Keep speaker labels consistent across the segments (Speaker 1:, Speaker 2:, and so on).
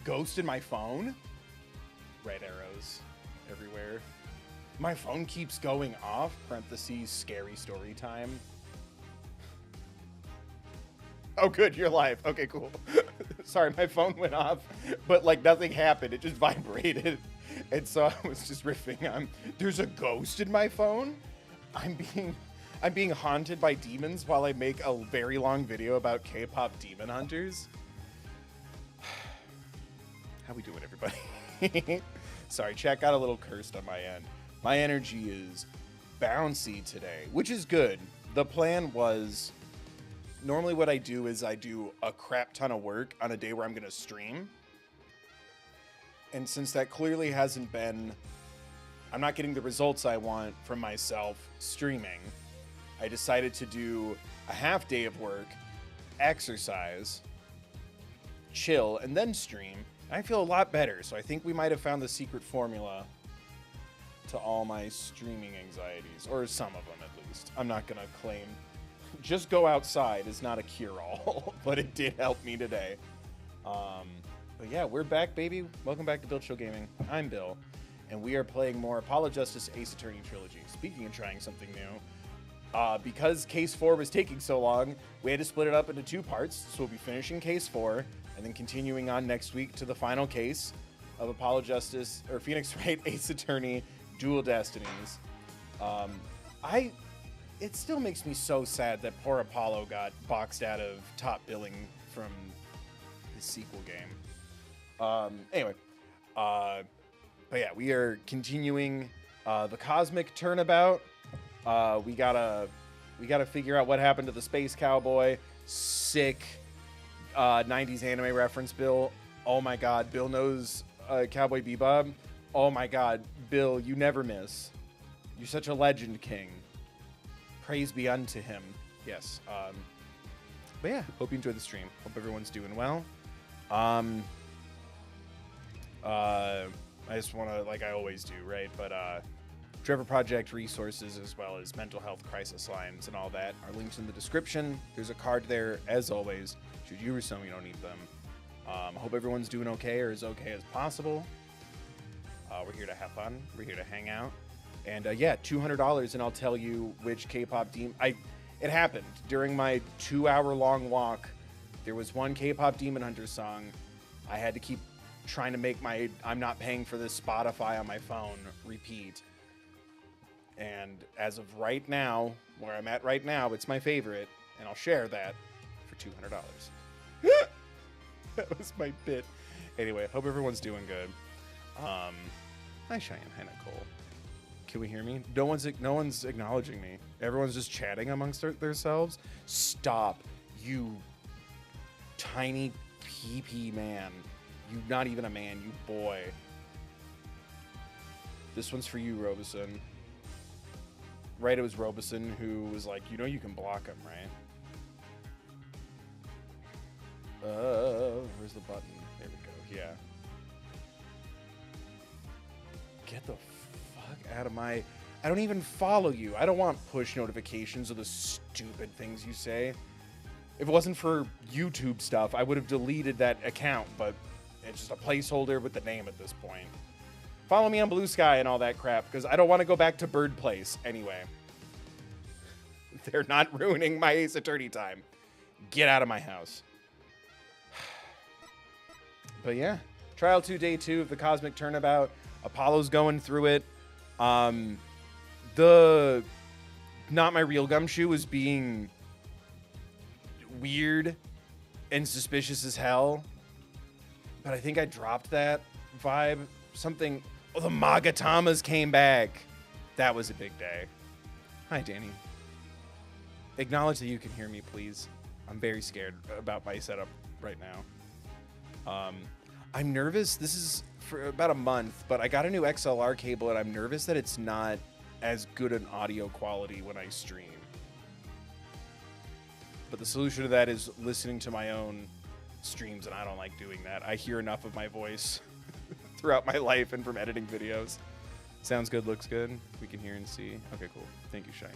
Speaker 1: ghosted my phone? Red arrows everywhere. My phone keeps going off, parentheses, scary story time. Oh, good, you're live. Okay, cool. Sorry, my phone went off, but like nothing happened. It just vibrated. And so I was just riffing on, there's a ghost in my phone? I'm being haunted by demons while I make a very long video about K-pop demon hunters. How we doing, everybody? Sorry, chat got a little cursed on my end. My energy is bouncy today, which is good. The plan was, normally what I do is I do a crap ton of work on a day where I'm going to stream. And since that clearly hasn't been, I'm not getting the results I want from myself streaming, I decided to do a half day of work, exercise, chill, and then stream. I feel a lot better, so I think we might have found the secret formula to all my streaming anxieties, or some of them at least. I'm not gonna claim just go outside is not a cure-all, but it did help me today. But yeah, we're back, baby. Welcome back to Build Show Gaming. I'm Bill, and we are playing more Apollo Justice Ace Attorney Trilogy. Speaking of trying something new, because Case 4 was taking so long, we had to split it up into 2 parts, so we'll be finishing Case 4, and then continuing on next week to the final case of Apollo Justice, or Phoenix Wright Ace Attorney Dual Destinies. It still makes me so sad that poor Apollo got boxed out of top billing from his sequel game. Anyway, but yeah, we are continuing the Cosmic Turnabout. We gotta figure out what happened to the Space Cowboy. Sick 90s anime reference, Bill. Oh my god, Bill knows Cowboy Bebop. Oh my god, Bill, you never miss. You're such a legend, King. Praise be unto him. Yes. But yeah, hope you enjoyed the stream. Hope everyone's doing well. I just want to, like I always do, right? But Trevor Project resources, as well as mental health crisis lines and all that, are linked in the description. There's a card there, as always, should you or some you don't need them. Hope everyone's doing okay, or as okay as possible. We're here to have fun. We're here to hang out. And yeah, $200, and I'll tell you which K-pop demon. It happened during my 2-hour-long walk. There was one K-pop Demon Hunter song. I had to keep trying to make my "I'm not paying for this" Spotify on my phone repeat. And as of right now, where I'm at right now, it's my favorite, and I'll share that for $200. That was my bit. Anyway, hope everyone's doing good. Hi Cheyenne, hi Nicole. Can we hear me? No one's acknowledging me. Everyone's just chatting amongst themselves. Stop, you tiny pee man. You not even a man, you boy. This one's for you, Robeson. Right, it was Robeson who was like, you know you can block him, right? Where's the button? There we go, yeah. Get the fuck out of my... I don't even follow you. I don't want push notifications of the stupid things you say. If it wasn't for YouTube stuff, I would have deleted that account, but it's just a placeholder with the name at this point. Follow me on Blue Sky and all that crap, because I don't want to go back to Bird Place anyway. They're not ruining my Ace Attorney time. Get out of my house. But yeah, Trial 2, Day 2 of the Cosmic Turnabout. Apollo's going through it. The Not My Real Gumshoe is being weird and suspicious as hell. But I think I dropped that vibe. Something... Oh, the Magatamas came back. That was a big day. Hi, Danny. Acknowledge that you can hear me, please. I'm very scared about my setup right now. I'm nervous. This is for about a month, but I got a new XLR cable, and I'm nervous that it's not as good an audio quality when I stream. But the solution to that is listening to my own streams, and I don't like doing that. I hear enough of my voice throughout my life and from editing videos. Sounds good, looks good. We can hear and see. Okay, cool. Thank you, Cheyenne.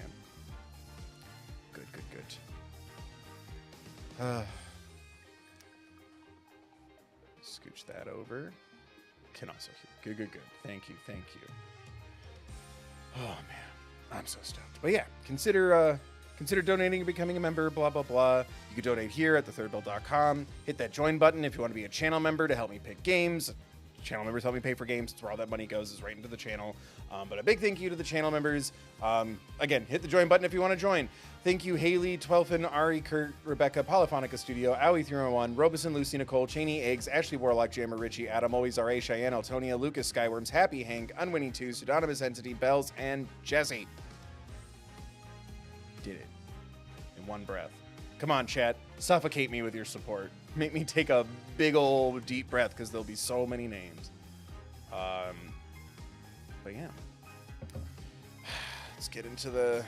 Speaker 1: Good, good, good. Scooch that over. Can also hear. Good. Thank you. Oh, man. I'm so stoked. But yeah, consider donating and becoming a member, blah, blah, blah. You can donate here at thethirdbill.com. Hit that join button if you want to be a channel member to help me pick games. Channel members help me pay for games. It's where all that money goes, is right into the channel. But a big thank you to the channel members. Again, hit the join button if you want to join. Thank you, Haley, Twelfin, Ari, Kurt, Rebecca, Polyphonica Studio, Owie301, Robeson, Lucy, Nicole, Cheney, Eggs, Ashley, Warlock, Jammer, Richie, Adam, Always, R.A., Cheyenne, Altonia, Lucas, Skyworms, Happy, Hank, Unwinning 2, Pseudonymous Entity, Bells, and Jesse. Did it. In one breath. Come on, chat. Suffocate me with your support. Make me take a big old deep breath, because there'll be so many names. But yeah. Let's get into the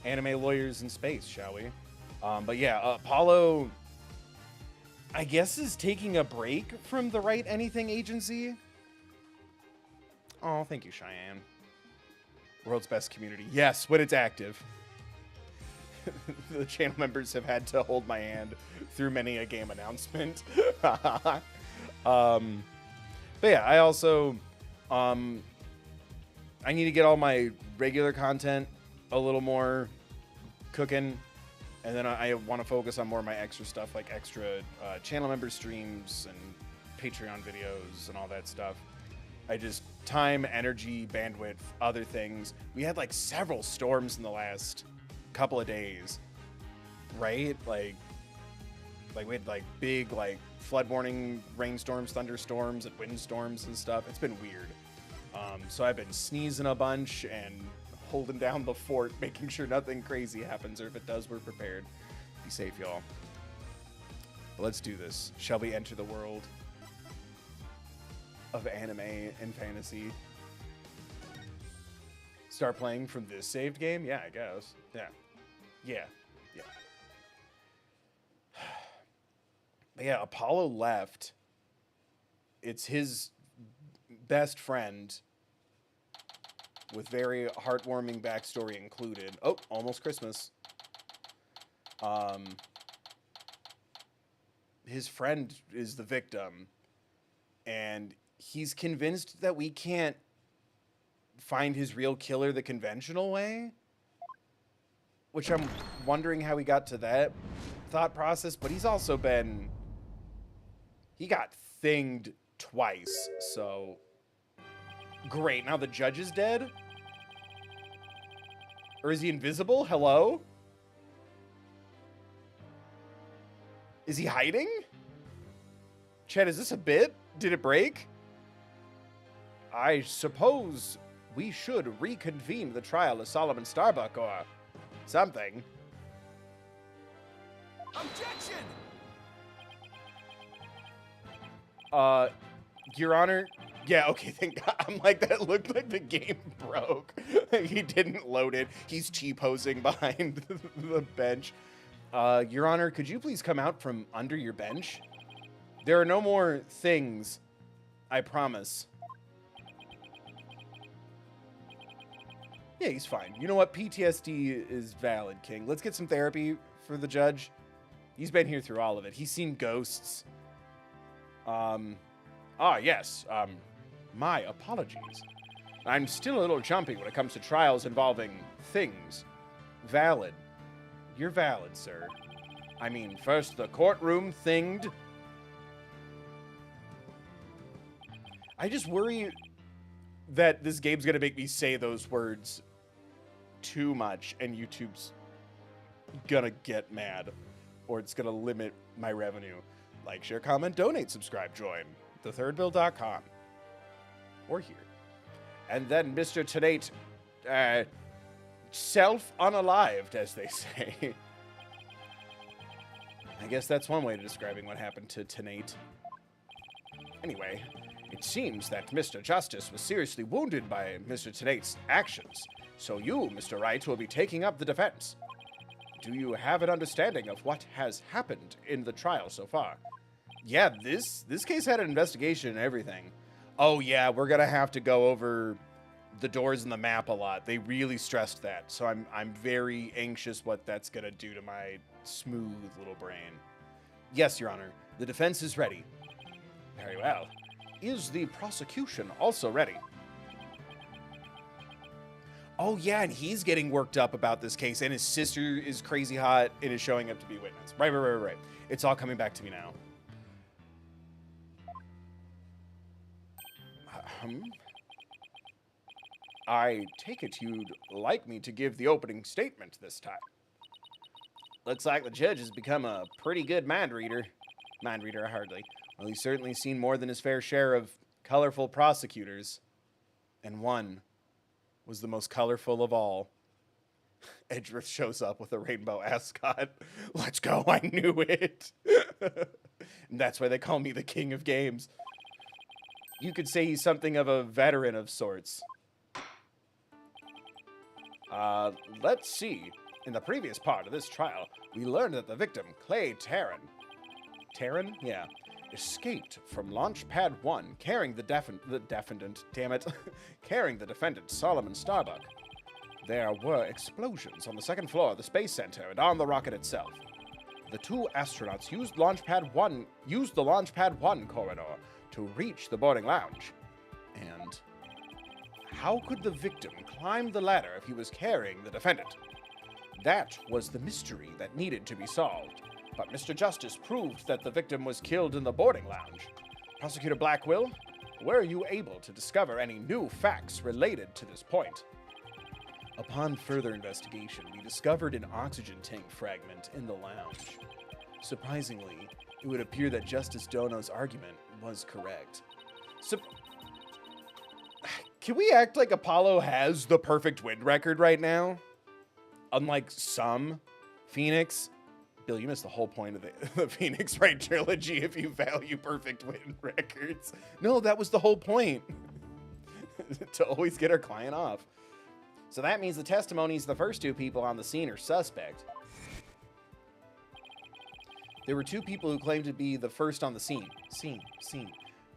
Speaker 1: anime lawyers in space, shall we? But yeah, Apollo, I guess, is taking a break from the Wright Anything agency. Oh, thank you, Cheyenne. World's best community. Yes, when it's active. The channel members have had to hold my hand through many a game announcement. But yeah, I also, I need to get all my regular content a little more cooking, and then I want to focus on more of my extra stuff, like extra channel member streams and Patreon videos and all that stuff. I just, time, energy, bandwidth, other things. We had like several storms in the last couple of days, right? Like we had like big like flood warning rainstorms, thunderstorms, and windstorms and stuff. It's been weird. So I've been sneezing a bunch and holding down the fort, making sure nothing crazy happens, or if it does, we're prepared. Be safe, y'all. But let's do this. Shall we enter the world of anime and fantasy? Start playing from this saved game? Yeah, I guess. Yeah. But yeah, Apollo left. It's his best friend with very heartwarming backstory included. Oh, almost Christmas. His friend is the victim, and he's convinced that we can't find his real killer the conventional way, which I'm wondering how he got to that thought process. But he's also been, he got thinged twice, so great. Now the judge is dead? Or is he invisible? Hello? Is he hiding? Chat, is this a bit? Did it break? I suppose we should reconvene the trial of Solomon Starbuck or something.
Speaker 2: Objection!
Speaker 1: Your Honor. Yeah, okay, thank God. I'm like, that looked like the game broke. He didn't load it. He's T-posing behind the bench. Your Honor, could you please come out from under your bench? There are no more things, I promise. Yeah, he's fine. You know what? PTSD is valid, King. Let's get some therapy for the judge. He's been here through all of it. He's seen ghosts. Yes. My apologies. I'm still a little jumpy when it comes to trials involving things. Valid. You're valid, sir. I mean, first the courtroom thinged. I just worry that this game's gonna make me say those words too much and YouTube's gonna get mad, or it's gonna limit my revenue. Like, share, comment, donate, subscribe, join thethirdbill.com or here. And then Mr. Tenate, self-unalived, as they say. I guess that's one way of describing what happened to Tenate. Anyway, it seems that Mr. Justice was seriously wounded by Mr. Tenate's actions, so you, Mr. Wright, will be taking up the defense. Do you have an understanding of what has happened in the trial so far? Yeah, this case had an investigation and everything. Oh yeah, we're gonna have to go over the doors and the map a lot. They really stressed that, so I'm very anxious what that's gonna do to my smooth little brain. Yes, Your Honor, the defense is ready. Very well. Is the prosecution also ready? Oh, yeah, and he's getting worked up about this case, and his sister is crazy hot and is showing up to be witness. Right. It's all coming back to me now. I take it you'd like me to give the opening statement this time. Looks like the judge has become a pretty good mind reader. Mind reader, hardly. Well, he's certainly seen more than his fair share of colorful prosecutors. And one was the most colorful of all. Edgeworth shows up with a rainbow ascot. Let's go, I knew it. And that's why they call me the king of games. You could say he's something of a veteran of sorts. Let's see. In the previous part of this trial, we learned that the victim, Clay Tarrant, yeah, escaped from Launchpad 1 carrying the defendant, damn it, carrying the defendant, Solomon Starbuck. There were explosions on the second floor of the Space Center and on the rocket itself. The two astronauts used the Launchpad 1 corridor to reach the boarding lounge. And how could the victim climb the ladder if he was carrying the defendant? That was the mystery that needed to be solved. But Mr. Justice proved that the victim was killed in the boarding lounge. Prosecutor Blackwell, were you able to discover any new facts related to this point? Upon further investigation, we discovered an oxygen tank fragment in the lounge. Surprisingly, it would appear that Justice Dono's argument was correct. Can we act like Apollo has the perfect win record right now? Unlike some. Phoenix. Bill, you missed the whole point of the Phoenix Wright trilogy if you value perfect win records. No, that was the whole point. To always get our client off. So that means the testimonies of the first two people on the scene are suspect. There were two people who claimed to be the first on the scene.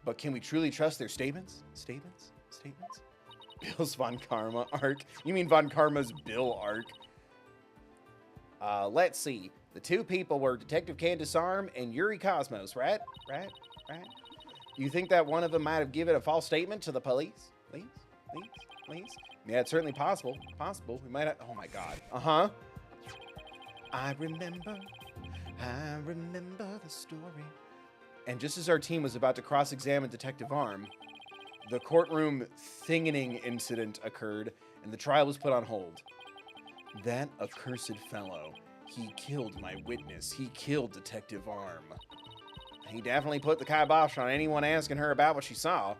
Speaker 1: But can we truly trust their statements? Statements? Bill's Von Karma arc? You mean Von Karma's Bill arc? Let's see. The two people were Detective Candace Arm and Yuri Cosmos, right? You think that one of them might have given a false statement to the police? Please? Yeah, it's certainly possible. We might have... Oh, my God. Uh-huh. I remember the story. And just as our team was about to cross-examine Detective Arm, the courtroom thingening incident occurred, and the trial was put on hold. That accursed fellow, he killed my witness. He killed Detective Arm. He definitely put the kibosh on anyone asking her about what she saw.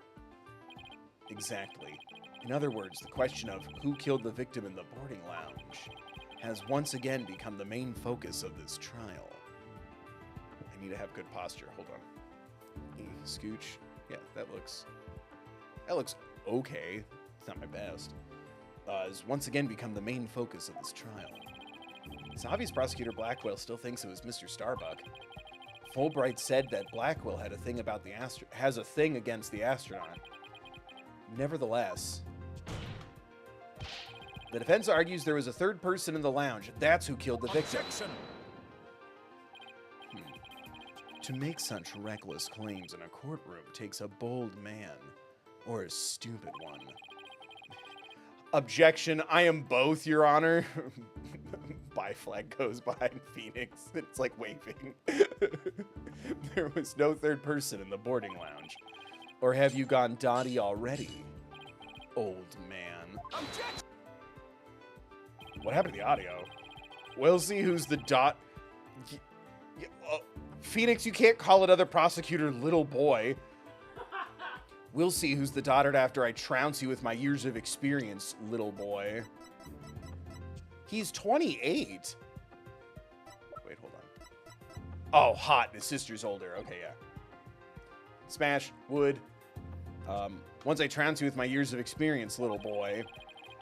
Speaker 1: Exactly. In other words, the question of who killed the victim in the boarding lounge has once again become the main focus of this trial. I need to have good posture. Hold on. Scooch. Yeah, that looks okay. It's not my best. Has once again become the main focus of this trial. It's obvious Prosecutor Blackwell still thinks it was Mr. Starbuck. Fulbright said that Blackwell had a thing about has a thing against the astronaut. Nevertheless, the defense argues there was a third person in the lounge. That's who killed the victim. To make such reckless claims in a courtroom takes a bold man or a stupid one. Objection, I am both, Your Honor. Bi flag goes behind Phoenix. It's like waving. There was no third person in the boarding lounge. Or have you gone dotty already, old man? Objection! What happened to the audio? We'll see who's the dot... Phoenix, you can't call another prosecutor little boy. We'll see who's the dotard after I trounce you with my years of experience, little boy. He's 28. Wait, hold on. Oh, hot. His sister's older. Okay, yeah. Smash. Wood. Once I trounce you with my years of experience, little boy.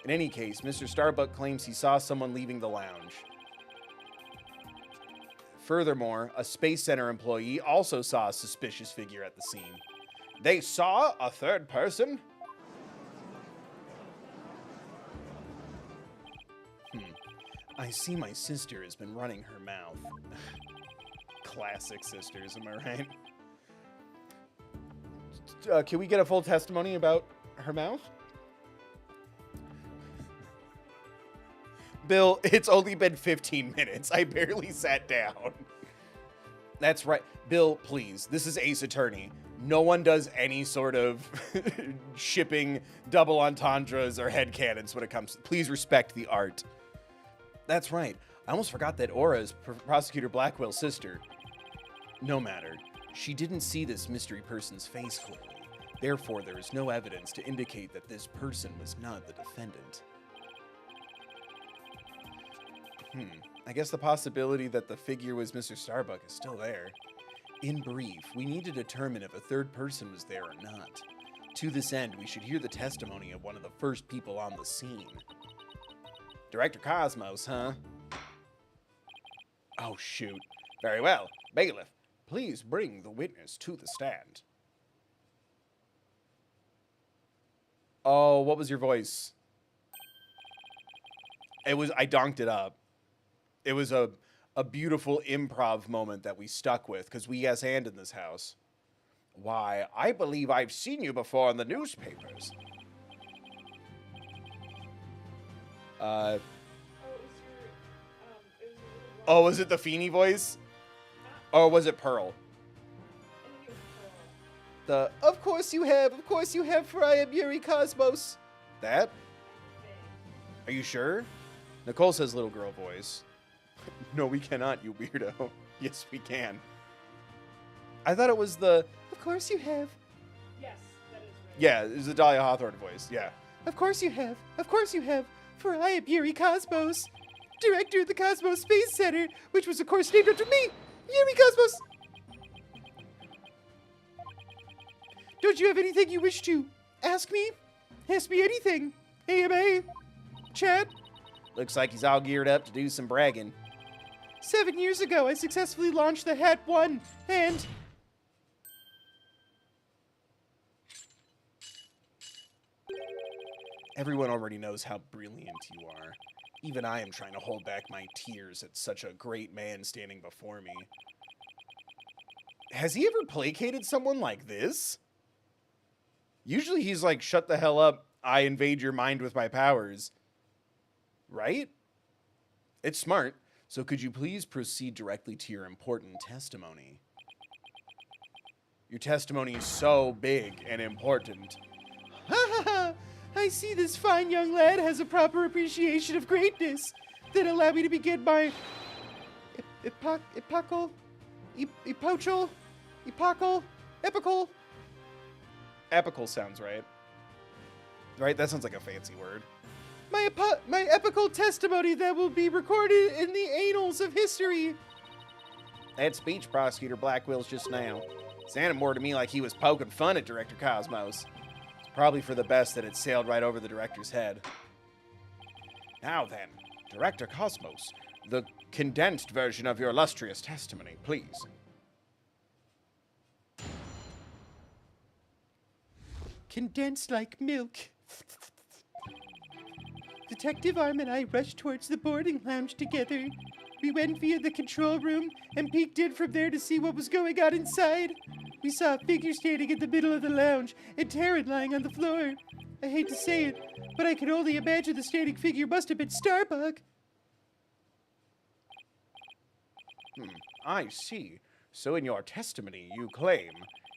Speaker 1: In any case, Mr. Starbuck claims he saw someone leaving the lounge. Furthermore, a Space Center employee also saw a suspicious figure at the scene. They saw a third person? I see my sister has been running her mouth. Classic sisters, am I right? Can we get a full testimony about her mouth? Bill, it's only been 15 minutes. I barely sat down. That's right. Bill, please. This is Ace Attorney. No one does any sort of shipping double entendres or headcanons when it comes to... Please respect the art. That's right. I almost forgot that Aura is Prosecutor Blackwell's sister. No matter. She didn't see this mystery person's face clearly. Therefore, there is no evidence to indicate that this person was not the defendant. I guess the possibility that the figure was Mr. Starbuck is still there. In brief, we need to determine if a third person was there or not. To this end, we should hear the testimony of one of the first people on the scene. Director Cosmos, huh? Oh, shoot. Very well. Bailiff, please bring the witness to the stand. Oh, what was your voice? I donked it up. It was a beautiful improv moment that we stuck with, because we yes and in this house. Why, I believe I've seen you before in the newspapers. Oh, was it the Feeny voice? Or was it Pearl? Of course you have, for I am Yuri Cosmos. That? Are you sure? Nicole says little girl voice. No, we cannot, you weirdo. Yes, we can. I thought it was of course you have.
Speaker 2: Yes, that is right.
Speaker 1: Yeah, it was the Dahlia Hawthorne voice, yeah.
Speaker 2: Of course you have, for I am Yuri Cosmos, director of the Cosmos Space Center, which was of course named after me, Yuri Cosmos. Don't you have anything you wish to ask me? Ask me anything. AMA? Chat?
Speaker 1: Looks like he's all geared up to do some bragging.
Speaker 2: 7 years ago, I successfully launched the Hat 1, and...
Speaker 1: Everyone already knows how brilliant you are. Even I am trying to hold back my tears at such a great man standing before me. Has he ever placated someone like this? Usually he's like, shut the hell up, I invade your mind with my powers. Right? It's smart. So could you please proceed directly to your important testimony? Your testimony is so big and important.
Speaker 2: Ha ha ha! I see this fine young lad has a proper appreciation of greatness. Then allow me to begin my... epical...
Speaker 1: Epical sounds right. Right? That sounds like a fancy word.
Speaker 2: My epical testimony that will be recorded in the annals of history.
Speaker 1: That speech Prosecutor Blackwell's just now sounded more to me like he was poking fun at Director Cosmos. It's probably for the best that it sailed right over the director's head. Now then, Director Cosmos, the condensed version of your illustrious testimony, please.
Speaker 2: Condensed like milk. Detective Arm and I rushed towards the boarding lounge together. We went via the control room and peeked in from there to see what was going on inside. We saw a figure standing in the middle of the lounge and Taryn lying on the floor. I hate to say it, but I can only imagine the standing figure must have been Starbuck.
Speaker 1: I see. So in your testimony, you claim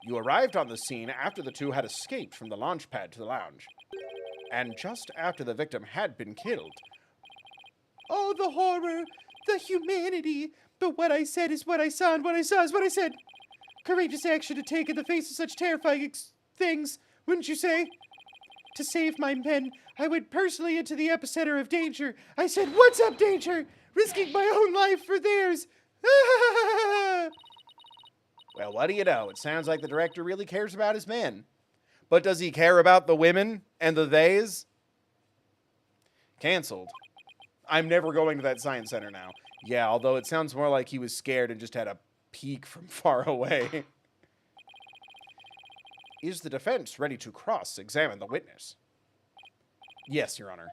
Speaker 1: you arrived on the scene after the two had escaped from the launch pad to the lounge. And just after the victim had been killed.
Speaker 2: Oh, the horror, the humanity. But what I said is what I saw, and what I saw is what I said. Courageous action to take in the face of such terrifying things, wouldn't you say? To save my men, I went personally into the epicenter of danger. I said, "What's up, danger?" Risking my own life for theirs.
Speaker 1: Well, what do you know? It sounds like the director really cares about his men. But does he care about the women and the theys? Canceled. I'm never going to that science center now. Yeah, although it sounds more like he was scared and just had a peek from far away. Is the defense ready to cross-examine the witness? Yes, Your Honor.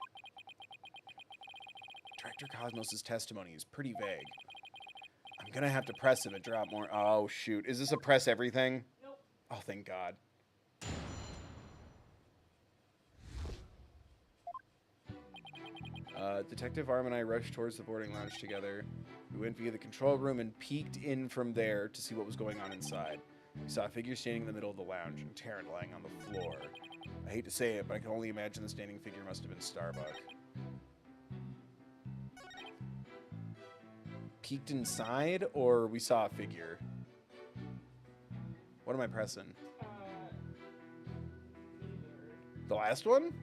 Speaker 1: Director Cosmos' testimony is pretty vague. I'm gonna have to press him and drop more. Oh, shoot. Is this a press everything?
Speaker 2: Nope.
Speaker 1: Oh, thank God. Detective Arm and I rushed towards the boarding lounge together. We went via the control room and peeked in from there to see what was going on inside. We saw a figure standing in the middle of the lounge and Taryn lying on the floor. I hate to say it, but I can only imagine the standing figure must have been Starbuck. Peeked inside, or we saw a figure? What am I pressing? The last one?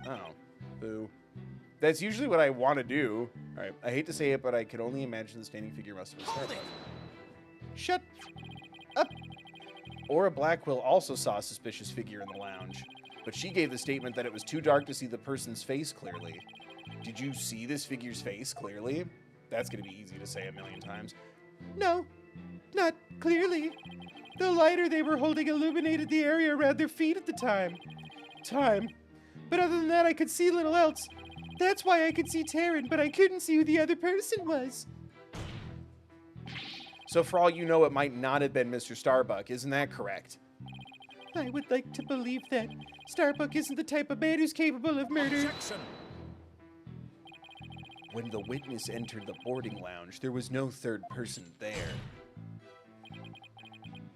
Speaker 1: Oh, boo. That's usually what I want to do. All right, I hate to say it, but I could only imagine the standing figure must have been Starbuck. Shut up. Aura Blackwell also saw a suspicious figure in the lounge, but she gave the statement that it was too dark to see the person's face clearly. Did you see this figure's face clearly? That's going to be easy to say a million times.
Speaker 2: No, not clearly. The lighter they were holding illuminated the area around their feet at the time. But other than that, I could see little else. That's why I could see Taryn, but I couldn't see who the other person was.
Speaker 1: So for all you know, it might not have been Mr. Starbuck. Isn't that correct?
Speaker 2: I would like to believe that. Starbuck isn't the type of man who's capable of murder.
Speaker 3: Objection.
Speaker 1: When the witness entered the boarding lounge, there was no third person there.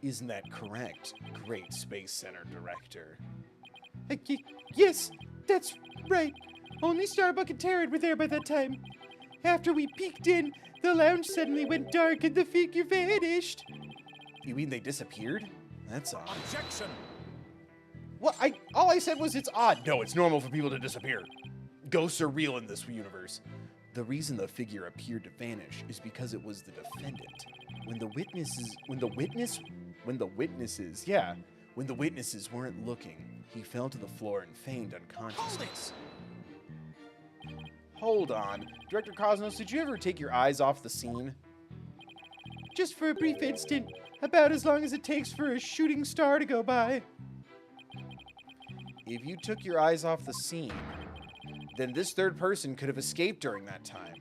Speaker 1: Isn't that correct, Great Space Center Director?
Speaker 2: Yes, that's right. Only Starbuck and Taryn were there by that time. After we peeked in, the lounge suddenly went dark and the figure vanished.
Speaker 1: You mean they disappeared? That's odd.
Speaker 3: Objection.
Speaker 1: Well, all I said was it's odd. No, it's normal for people to disappear. Ghosts are real in this universe. The reason the figure appeared to vanish is because it was the defendant. When the witnesses weren't looking, he fell to the floor and feigned unconsciousness. Hold on. Director Cosmos, did you ever take your eyes off the scene?
Speaker 2: Just for a brief instant, about as long as it takes for a shooting star to go by.
Speaker 1: If you took your eyes off the scene, then this third person could have escaped during that time.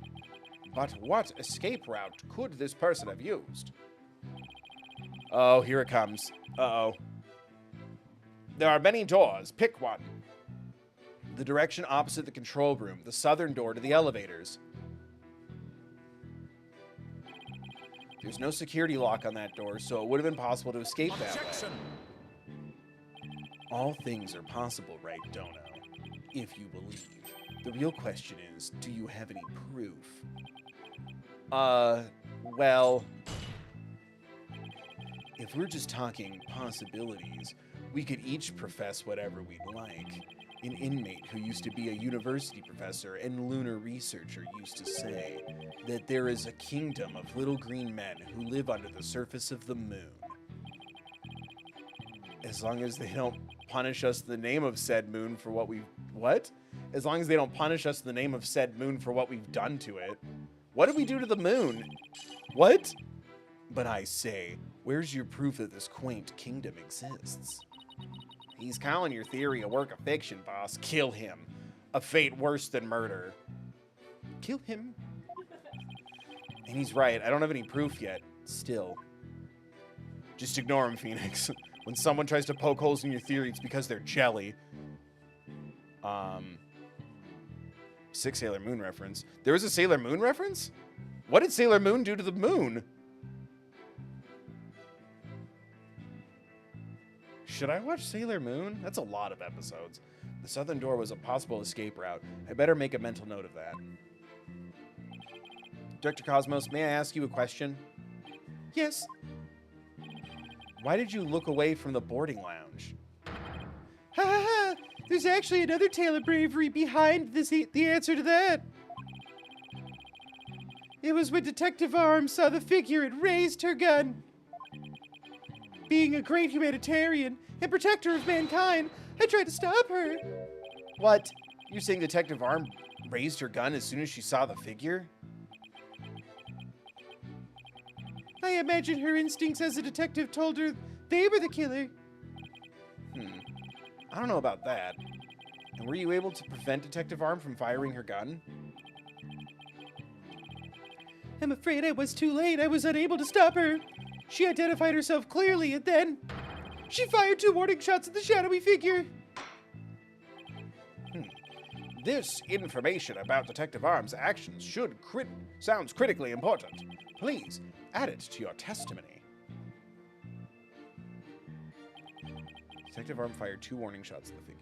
Speaker 1: But what escape route could this person have used? Oh, here it comes. Uh-oh. There are many doors. Pick one. The direction opposite the control room, the southern door to the elevators. There's no security lock on that door, so it would have been possible to escape that way. All things are possible, right, Dono? If you believe. The real question is, do you have any proof? Well... If we're just talking possibilities, we could each profess whatever we'd like. An inmate who used to be a university professor and lunar researcher used to say that there is a kingdom of little green men who live under the surface of the moon. As long as they don't punish us in the name of said moon for what we've... What? As long as they don't punish us in the name of said moon for what we've done to it. What did we do to the moon? What? But I say, where's your proof that this quaint kingdom exists? He's calling your theory a work of fiction, boss. Kill him. A fate worse than murder.
Speaker 2: Kill him.
Speaker 1: And he's right. I don't have any proof yet. Still. Just ignore him, Phoenix. When someone tries to poke holes in your theory, it's because they're jelly. 6 Sailor Moon reference. There was a Sailor Moon reference? What did Sailor Moon do to the moon? Should I watch Sailor Moon? That's a lot of episodes. The southern door was a possible escape route. I better make a mental note of that. Director Cosmos, may I ask you a question?
Speaker 2: Yes.
Speaker 1: Why did you look away from the boarding lounge?
Speaker 2: Ha ha ha! There's actually another tale of bravery behind the answer to that. It was when Detective Arms saw the figure and raised her gun. Being a great humanitarian and protector of mankind, I tried to stop her.
Speaker 1: What? You're saying Detective Arm raised her gun as soon as she saw the figure?
Speaker 2: I imagine her instincts as a detective told her they were the killer.
Speaker 1: I don't know about that. And were you able to prevent Detective Arm from firing her gun?
Speaker 2: I'm afraid I was too late. I was unable to stop her. She identified herself clearly, and then she fired 2 warning shots at the shadowy figure.
Speaker 1: This information about Detective Arm's actions sounds critically important. Please add it to your testimony. Detective Arm fired 2 warning shots at the figure.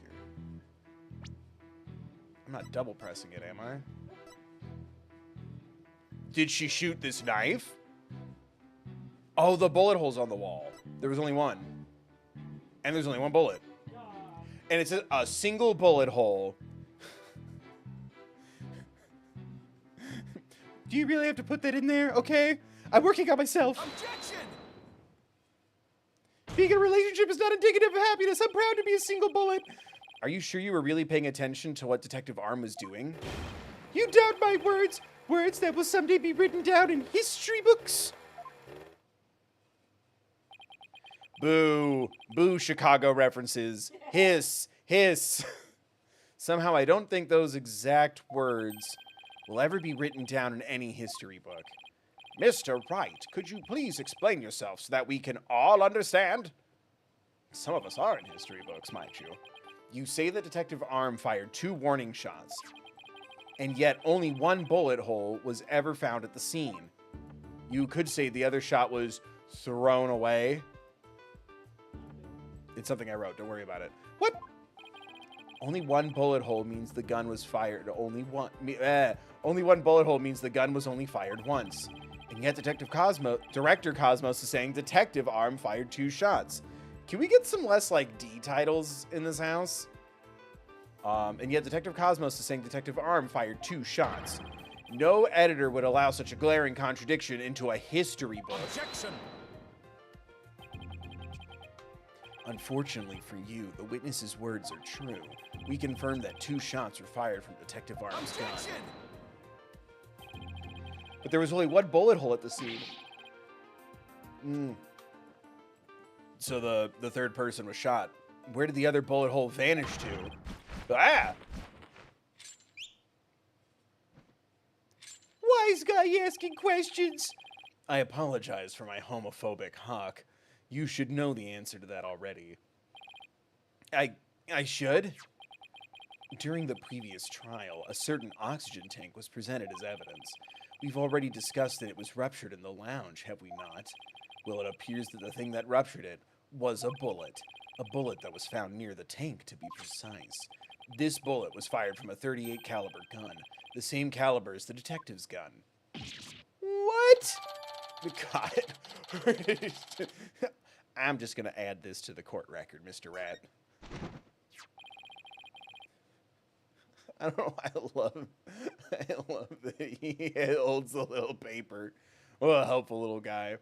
Speaker 1: I'm not double pressing it, am I? Did she shoot this knife? Oh, the bullet hole's on the wall. There was only one. And there's only one bullet. And it's a single bullet hole.
Speaker 2: Do you really have to put that in there? Okay. I'm working on myself.
Speaker 3: Objection!
Speaker 2: Being in a relationship is not indicative of happiness. I'm proud to be a single bullet.
Speaker 1: Are you sure you were really paying attention to what Detective Arm was doing?
Speaker 2: You doubt my words. Words that will someday be written down in history books.
Speaker 1: Boo. Boo, Chicago references. Hiss. Hiss. Somehow I don't think those exact words will ever be written down in any history book. Mr. Wright, could you please explain yourself so that we can all understand? Some of us are in history books, mind you. You say that Detective Arm fired 2 warning shots, and yet only 1 bullet hole was ever found at the scene. You could say the other shot was thrown away. It's something I wrote, don't worry about it.
Speaker 2: What?
Speaker 1: Only 1 bullet hole means the gun was fired. Only one bullet hole means the gun was only fired once. And yet Director Cosmos is saying Detective Arm fired 2 shots. Can we get some less, like, D titles in this house? And yet Detective Cosmos is saying Detective Arm fired 2 shots. No editor would allow such a glaring contradiction into a history book.
Speaker 3: Objection!
Speaker 1: Unfortunately for you, the witness's words are true. We confirm that 2 shots were fired from Detective Arm's gun.
Speaker 3: Objection!
Speaker 1: But there was only 1 bullet hole at the scene. So the third person was shot. Where did the other bullet hole vanish to? Ah!
Speaker 2: Wise guy asking questions.
Speaker 1: I apologize for my homophobic hawk. You should know the answer to that already. I should? During the previous trial, a certain oxygen tank was presented as evidence. We've already discussed that it was ruptured in the lounge, have we not? Well, it appears that the thing that ruptured it was a bullet. A bullet that was found near the tank, to be precise. This bullet was fired from a .38 caliber gun, the same caliber as the detective's gun.
Speaker 2: What?
Speaker 1: God. I'm just going to add this to the court record, Mr. Rat. I don't know why I love that he holds a little paper. What a helpful little guy.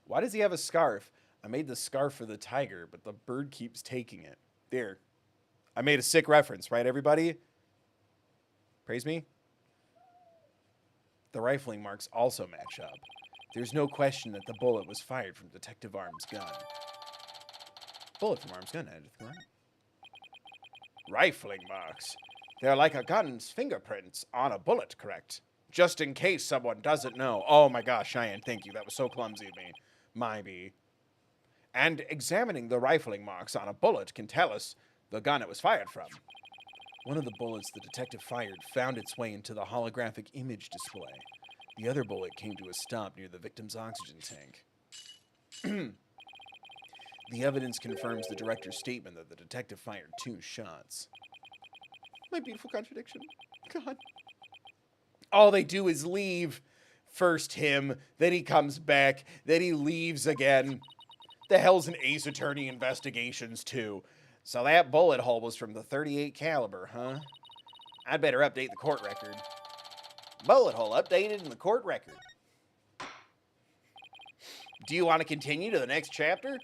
Speaker 1: Why does he have a scarf? I made the scarf for the tiger, but the bird keeps taking it. There. I made a sick reference, right, everybody? Praise me? The rifling marks also match up. There's no question that the bullet was fired from Detective Arm's gun. Bullet from Arm's gun added to the crime. Rifling marks. They're like a gun's fingerprints on a bullet, correct? Just in case someone doesn't know. Oh my gosh, Cheyenne, thank you. That was so clumsy of me. My bee. And examining the rifling marks on a bullet can tell us the gun it was fired from. One of the bullets the detective fired found its way into the holographic image display. The other bullet came to a stop near the victim's oxygen tank. The evidence confirms the director's statement that the detective fired 2 shots. My beautiful contradiction. God. All they do is leave. First him, then he comes back, then he leaves again. The hell's an Ace Attorney Investigations 2? So that bullet hole was from the .38 caliber, huh? I'd better update the court record. Bullet hole updated in the court record. Do you want to continue to the next chapter?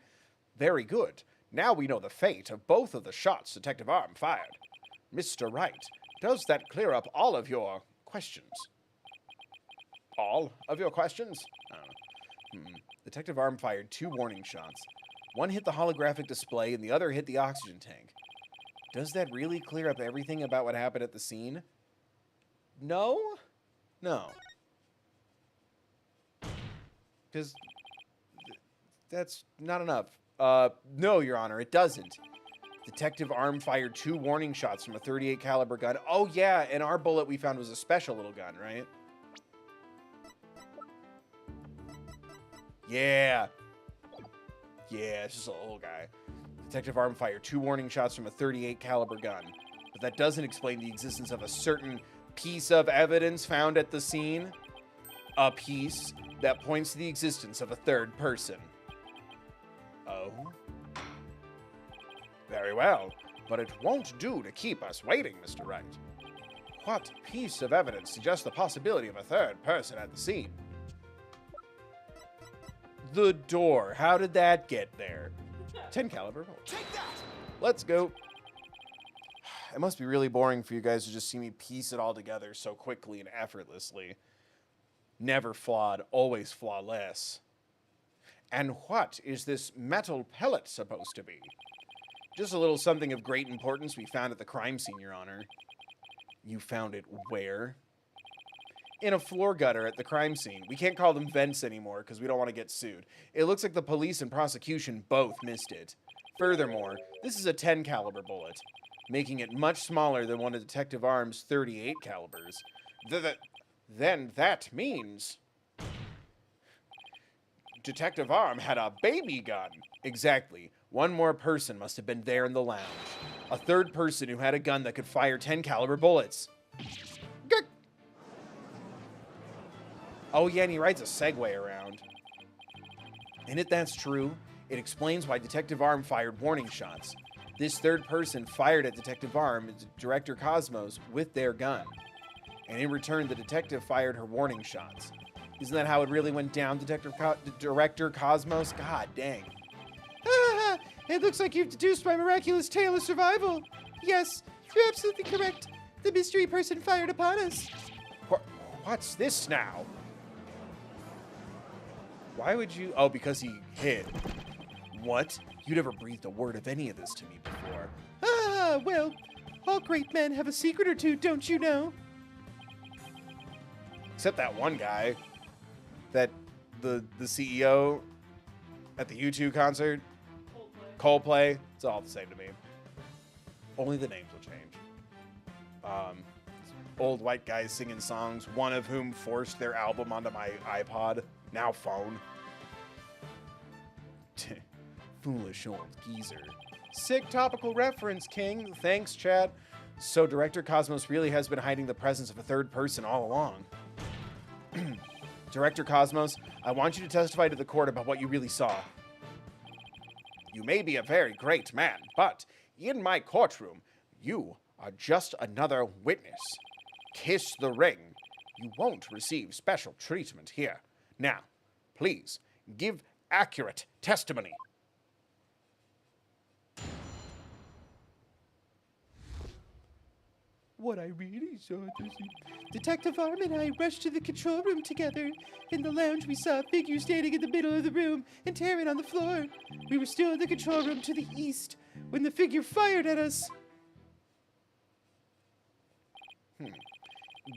Speaker 1: Very good. Now we know the fate of both of the shots Detective Arm fired. Mr. Wright, does that clear up all of your questions? All of your questions? Detective Arm fired 2 warning shots. One hit the holographic display and the other hit the oxygen tank. Does that really clear up everything about what happened at the scene? No? No. Because that's not enough. No, Your Honor, it doesn't. Detective Arm fired 2 warning shots from a 38 caliber gun. Oh yeah, and our bullet we found was a special little gun, right? Yeah. Yeah, it's just a little guy. Detective Arm fired 2 warning shots from a 38 caliber gun. But that doesn't explain the existence of a certain piece of evidence found at the scene. A piece that points to the existence of a third person. Oh? Very well, but it won't do to keep us waiting, Mr. Wright. What piece of evidence suggests the possibility of a third person at the scene? The door. How did that get there? 10 caliber.
Speaker 3: Take that!
Speaker 1: Let's go. It must be really boring for you guys to just see me piece it all together so quickly and effortlessly. Never flawed, always flawless. And what is this metal pellet supposed to be? Just a little something of great importance we found at the crime scene, Your Honor. You found it where? In a floor gutter at the crime scene. We can't call them vents anymore because we don't want to get sued. It looks like the police and prosecution both missed it. Furthermore, this is a 10 caliber bullet, making it much smaller than one of Detective Arm's 38 calibers. Then that means Detective Arm had a baby gun. Exactly. One more person must have been there in the lounge. A third person who had a gun that could fire 10 caliber bullets. Gurk. Oh yeah, and he rides a Segway around. And if that's true, it explains why Detective Arm fired warning shots. This third person fired at Detective Arm, Director Cosmos, with their gun. And in return, the detective fired her warning shots. Isn't that how it really went down, Director Cosmos? God dang.
Speaker 2: Ah, it looks like you've deduced my miraculous tale of survival. Yes, you're absolutely correct. The mystery person fired upon us.
Speaker 1: What's this now? Why would you... Oh, because he hid. What? You never breathed a word of any of this to me before.
Speaker 2: Ah, well, all great men have a secret or two, don't you know?
Speaker 1: Except that one guy. That the CEO at the U2 concert. Coldplay. It's all the same to me. Only the names will change. Old white guys singing songs, one of whom forced their album onto my iPod, now phone. Foolish old geezer. Sick topical reference, King. Thanks, chat. So Director Cosmos really has been hiding the presence of a third person all along. Director Cosmos, I want you to testify to the court about what you really saw. You may be a very great man, but in my courtroom, you are just another witness. Kiss the ring. You won't receive special treatment here. Now, please, give accurate testimony.
Speaker 2: What I really saw, Detective Arm and I rushed to the control room together. In the lounge, we saw a figure standing in the middle of the room and tearing on the floor. We were still in the control room to the east when the figure fired at us.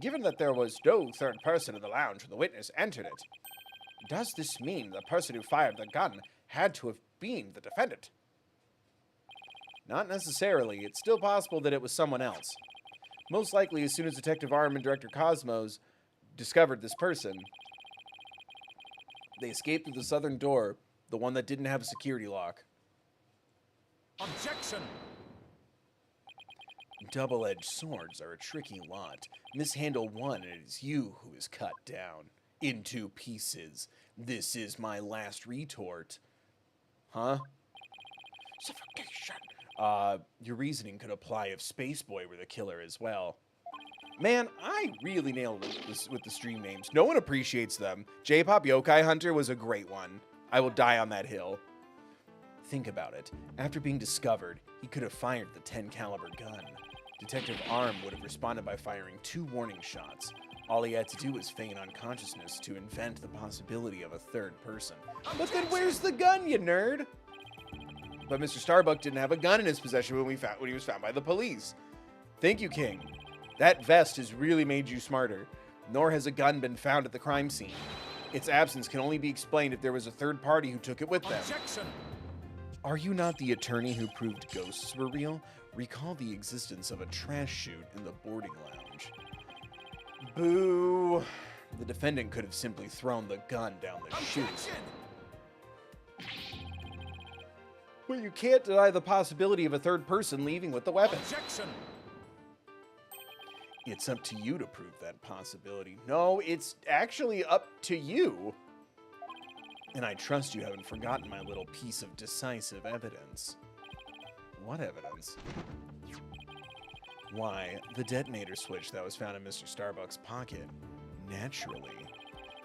Speaker 1: Given that there was no third person in the lounge when the witness entered it, does this mean the person who fired the gun had to have been the defendant? Not necessarily. It's still possible that it was someone else. Most likely, as soon as Detective Arm and Director Cosmos discovered this person, they escaped through the southern door, the one that didn't have a security lock.
Speaker 3: Objection!
Speaker 1: Double-edged swords are a tricky lot. Mishandle one, and it is you who is cut down into pieces. This is my last retort. Huh? Suffocation. Your reasoning could apply if Spaceboy were the killer as well. Man, I really nailed it with the stream names. No one appreciates them. J-Pop Yokai Hunter was a great one. I will die on that hill. Think about it. After being discovered, he could have fired the 10 caliber gun. Detective Arm would have responded by firing 2 warning shots. All he had to do was feign unconsciousness to invent the possibility of a third person. But then where's the gun, you nerd? But Mr. Starbuck didn't have a gun in his possession when he was found by the police. Thank you, King. That vest has really made you smarter. Nor has a gun been found at the crime scene. Its absence can only be explained if there was a third party who took it with them.
Speaker 3: Objection!
Speaker 1: Are you not the attorney who proved ghosts were real? Recall the existence of a trash chute in the boarding lounge. Boo! The defendant could have simply thrown the gun down the chute. Well, you can't deny the possibility of a third person leaving with the weapon.
Speaker 3: Objection!
Speaker 1: It's up to you to prove that possibility. No, it's actually up to you. And I trust you haven't forgotten my little piece of decisive evidence. What evidence? Why, the detonator switch that was found in Mr. Starbuck's pocket. Naturally,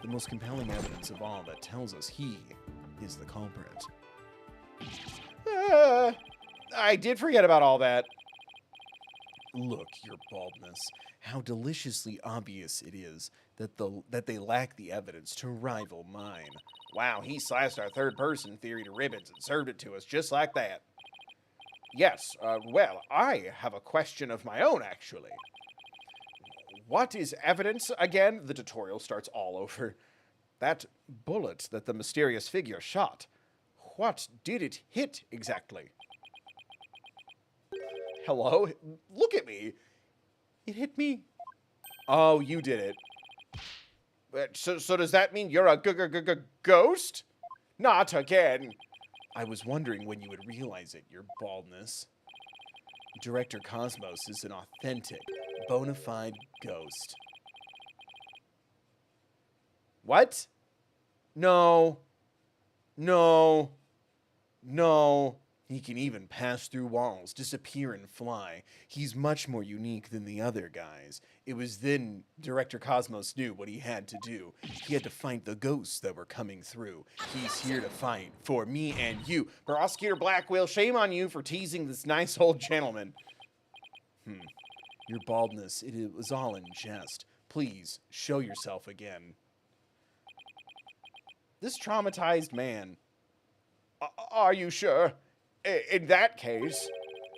Speaker 1: the most compelling evidence of all that tells us he is the culprit. I did forget about all that. Look, your baldness. How deliciously obvious it is that they lack the evidence to rival mine. Wow, he sliced our third-person theory to ribbons and served it to us just like that. Yes, well, I have a question of my own, actually. What is evidence again? The tutorial starts all over. That bullet that the mysterious figure shot. What did it hit exactly? Hello? Look at me.
Speaker 2: It hit me.
Speaker 1: Oh, you did it. So does that mean you're a ghost? Not again. I was wondering when you would realize it, your baldness. Director Cosmos is an authentic, bona fide ghost. What? No. No. No. He can even pass through walls, disappear and fly. He's much more unique than the other guys. It was then Director Cosmos knew what he had to do. He had to fight the ghosts that were coming through. He's here to fight for me and you. Prosecutor Blackwell, shame on you for teasing this nice old gentleman. Your baldness, it was all in jest. Please, show yourself again. This traumatized man. Are you sure? In that case,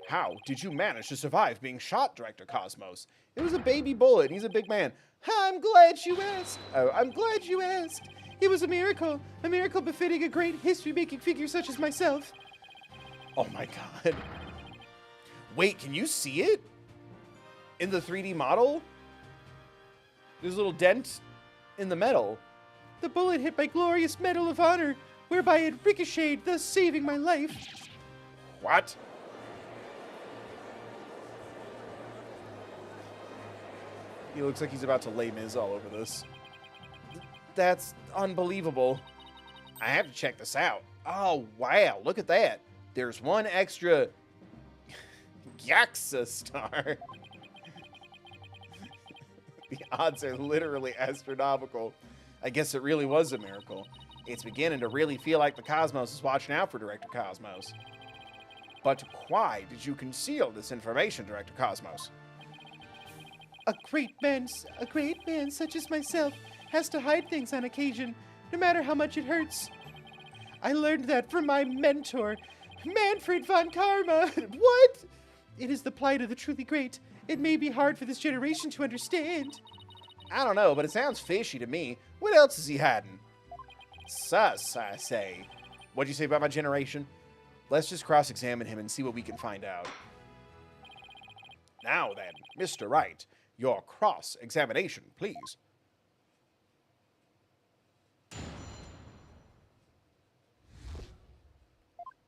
Speaker 1: how did you manage to survive being shot, Director Cosmos? It was a baby bullet, and he's a big man.
Speaker 2: I'm glad you asked. Oh, I'm glad you asked. It was a miracle befitting a great history-making figure such as myself.
Speaker 1: Oh my god. Wait, can you see it? In the 3D model? There's a little dent in the metal.
Speaker 2: The bullet hit my glorious Medal of Honor, whereby it ricocheted, thus saving my life.
Speaker 1: What? He looks like he's about to lay Miz all over this. That's unbelievable. I have to check this out. Oh, wow. Look at that. There's one extra Yaxa star. The odds are literally astronomical. I guess it really was a miracle. It's beginning to really feel like the Cosmos is watching out for Director Cosmos. But why did you conceal this information, Director Cosmos?
Speaker 2: A great man such as myself has to hide things on occasion, no matter how much it hurts. I learned that from my mentor, Manfred von Karma. What? It is the plight of the truly great. It may be hard for this generation to understand.
Speaker 1: I don't know, but it sounds fishy to me. What else is he hiding? Sus, I say. What'd you say about my generation? Let's just cross-examine him and see what we can find out. Now then, Mr. Wright, your cross-examination, please.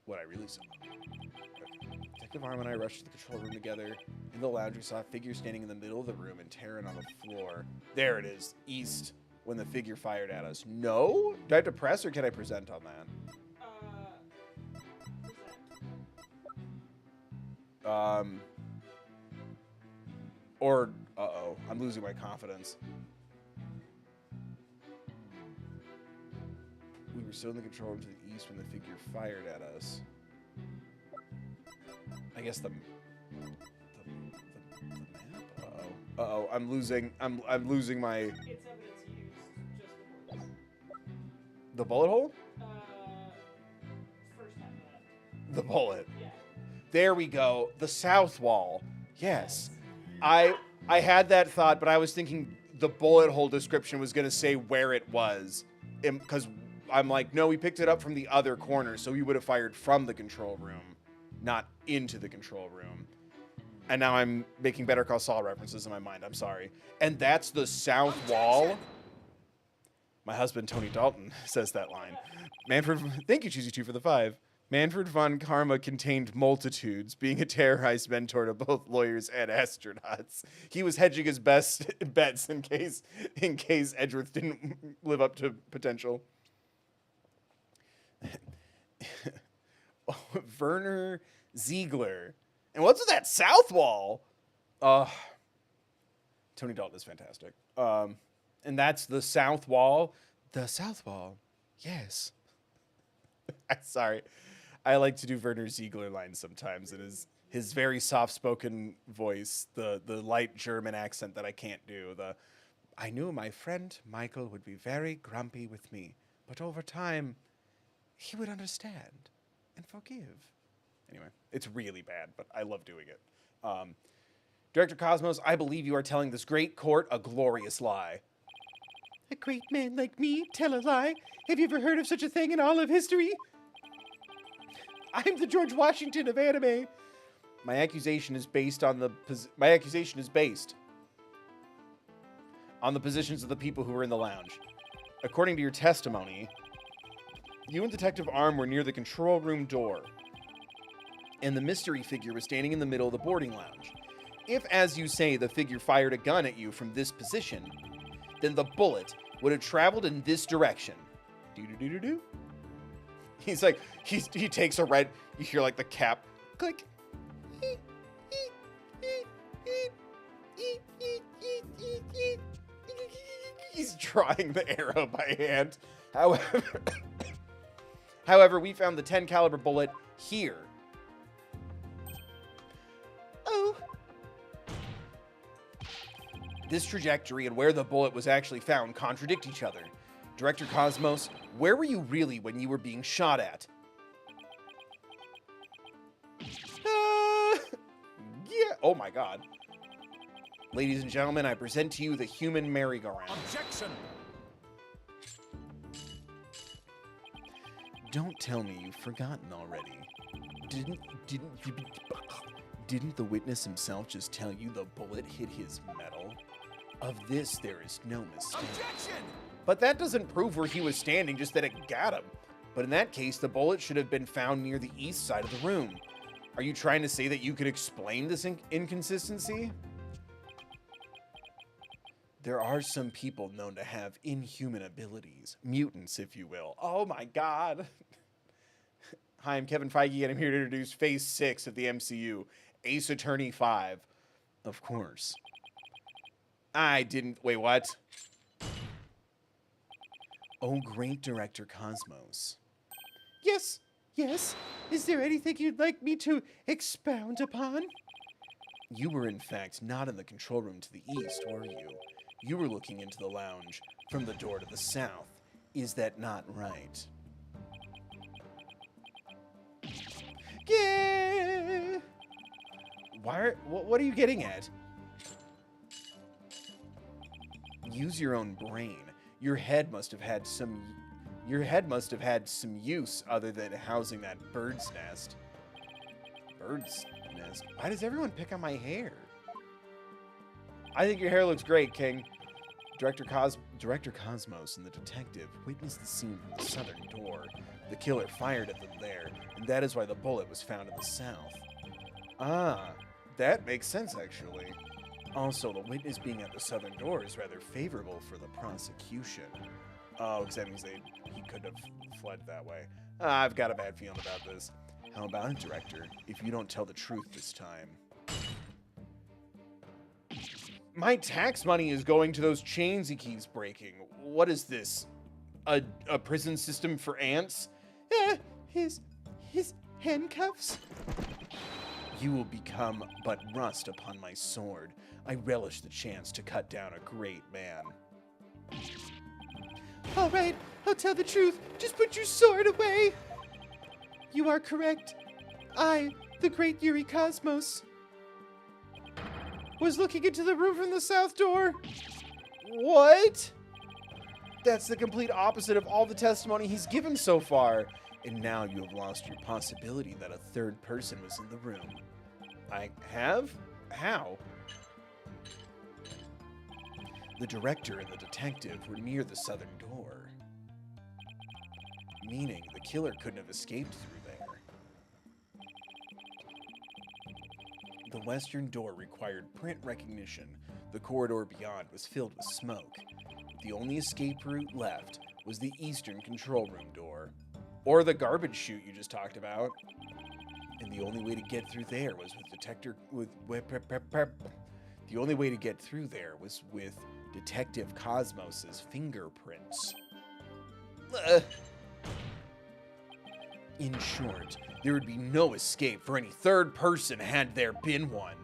Speaker 1: What I really saw. Detective Arm and I rushed to the control room together. In the lounge, we saw a figure standing in the middle of the room and Terran on the floor. There it is, east, when the figure fired at us. No? Do I have to press or can I present on that? Uh-oh, I'm losing my confidence. We were still in the control room to the east when the figure fired at us. I guess the map? Uh-oh. Uh-oh, I'm losing my...
Speaker 4: It's evidence used just before this.
Speaker 1: The bullet hole?
Speaker 4: First time that.
Speaker 1: The bullet.
Speaker 4: Yeah.
Speaker 1: There we go. The south wall. Yes. I had that thought, but I was thinking the bullet hole description was going to say where it was. Because I'm like, no, we picked it up from the other corner, so we would have fired from the control room, not into the control room. And now I'm making Better Call Saul references in my mind. I'm sorry. And that's the south wall. My husband, Tony Dalton, says that line. Manfred, thank you, Cheesy 2 for the 5. Manfred von Karma contained multitudes, being a terrorized mentor to both lawyers and astronauts. He was hedging his best bets in case Edgeworth didn't live up to potential. Werner Ziegler. And what's with that south wall? Tony Dalton is fantastic. And that's the south wall. The south wall. Yes. Sorry. I like to do Werner Ziegler lines sometimes. It is his very soft-spoken voice, the light German accent that I can't do. I knew my friend Michael would be very grumpy with me, but over time, he would understand and forgive. Anyway, it's really bad, but I love doing it. Director Cosmos, I believe you are telling this great court a glorious lie.
Speaker 2: A great man like me tell a lie? Have you ever heard of such a thing in all of history? I'm the George Washington of anime.
Speaker 1: My accusation is based on the positions of the people who were in the lounge. According to your testimony, you and Detective Arm were near the control room door, and the mystery figure was standing in the middle of the boarding lounge. If, as you say, the figure fired a gun at you from this position, then the bullet would have traveled in this direction. Do-do-do-do-do. He's like, he takes a red, you hear like the cap, click. He's drawing the arrow by hand. However, we found the 10 caliber bullet here.
Speaker 2: Oh.
Speaker 1: This trajectory and where the bullet was actually found contradict each other. Director Cosmos, where were you really when you were being shot at? Yeah. Oh my God. Ladies and gentlemen, I present to you the human merry-go-round.
Speaker 3: Objection!
Speaker 1: Don't tell me you've forgotten already. Didn't the witness himself just tell you the bullet hit his metal? Of this, there is no mistake.
Speaker 3: Objection!
Speaker 1: But that doesn't prove where he was standing, just that it got him. But in that case, the bullet should have been found near the east side of the room. Are you trying to say that you could explain this inconsistency? There are some people known to have inhuman abilities. Mutants, if you will. Oh my God. Hi, I'm Kevin Feige, and I'm here to introduce Phase 6 of the MCU. Ace Attorney 5. Of course. Wait, what? Oh, great Director Cosmos.
Speaker 2: Yes, yes. Is there anything you'd like me to expound upon?
Speaker 1: You were, in fact, not in the control room to the east, were you? You were looking into the lounge from the door to the south. Is that not right?
Speaker 2: Yeah.
Speaker 1: What are you getting at? Use your own brain. Your head must have had some use other than housing that bird's nest. Bird's nest? Why does everyone pick on my hair? I think your hair looks great, King. Director Cosmos and the detective witnessed the scene from the southern door. The killer fired at them there, and that is why the bullet was found in the south. Ah, that makes sense, actually. Also, the witness being at the southern door is rather favorable for the prosecution. Oh, because that means he could have fled that way. I've got a bad feeling about this. How about it, Director, if you don't tell the truth this time? My tax money is going to those chains he keeps breaking. What is this? A prison system for ants?
Speaker 2: His handcuffs?
Speaker 1: You will become but rust upon my sword. I relish the chance to cut down a great man.
Speaker 2: All right, I'll tell the truth. Just put your sword away. You are correct. I, the great Yuri Cosmos, was looking into the room from the south door.
Speaker 1: What? That's the complete opposite of all the testimony he's given so far. And now you have lost your possibility that a third person was in the room. I have? How? The director and the detective were near the southern door, meaning the killer couldn't have escaped through there. The western door required print recognition. The corridor beyond was filled with smoke. The only escape route left was the eastern control room door, or the garbage chute you just talked about. And the only way to get through there was with Detective Cosmos's fingerprints. In short, there would be no escape for any third person had there been one.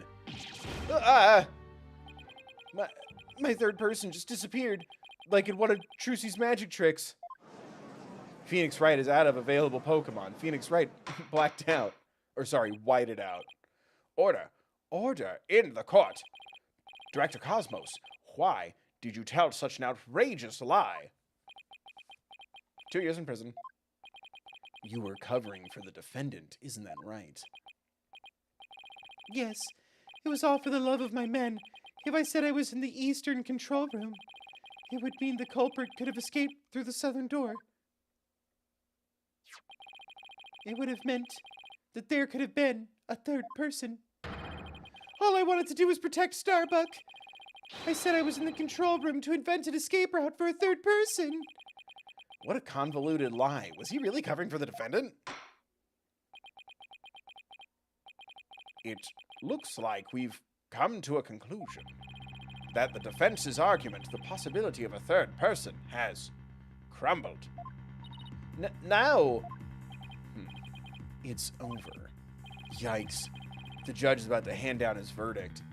Speaker 1: My third person just disappeared, like in one of Trucy's magic tricks. Phoenix Wright is out of available Pokemon. Phoenix Wright blacked out. Or sorry, whited out. Order in the court. Director Cosmos, why did you tell such an outrageous lie? 2 years in prison. You were covering for the defendant, isn't that right?
Speaker 2: Yes, it was all for the love of my men. If I said I was in the eastern control room, it would mean the culprit could have escaped through the southern door. It would have meant that there could have been a third person. All I wanted to do was protect Starbuck. I said I was in the control room to invent an escape route for a third person.
Speaker 1: What a convoluted lie. Was he really covering for the defendant? It looks like we've come to a conclusion that the defense's argument, the possibility of a third person, has crumbled. Now, it's over. Yikes. The judge is about to hand down his verdict.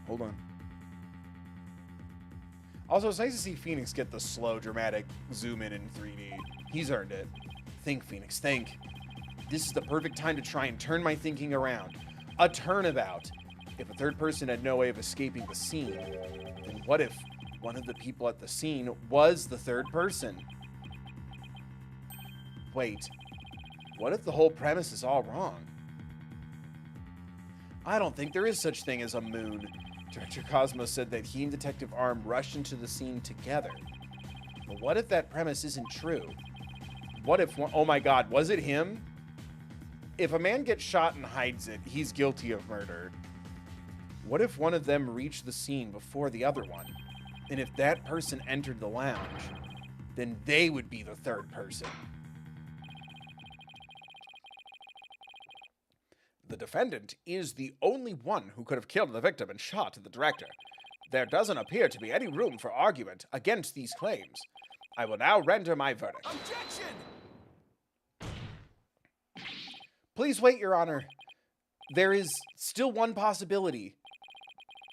Speaker 1: Hold on. Also, it's nice to see Phoenix get the slow, dramatic zoom in 3D. He's earned it. Think, Phoenix, think. This is the perfect time to try and turn my thinking around. A turnabout. If a third person had no way of escaping the scene, then what if one of the people at the scene was the third person? Wait, what if the whole premise is all wrong? I don't think there is such thing as a moon. Director Cosmos said that he and Detective Arm rushed into the scene together. But what if that premise isn't true? What if one, oh my god, was it him? If a man gets shot and hides it, he's guilty of murder. What if one of them reached the scene before the other one? And if that person entered the lounge, then they would be the third person. The defendant is the only one who could have killed the victim and shot the director. There doesn't appear to be any room for argument against these claims. I will now render my verdict.
Speaker 3: Objection!
Speaker 1: Please wait, Your Honor. There is still one possibility.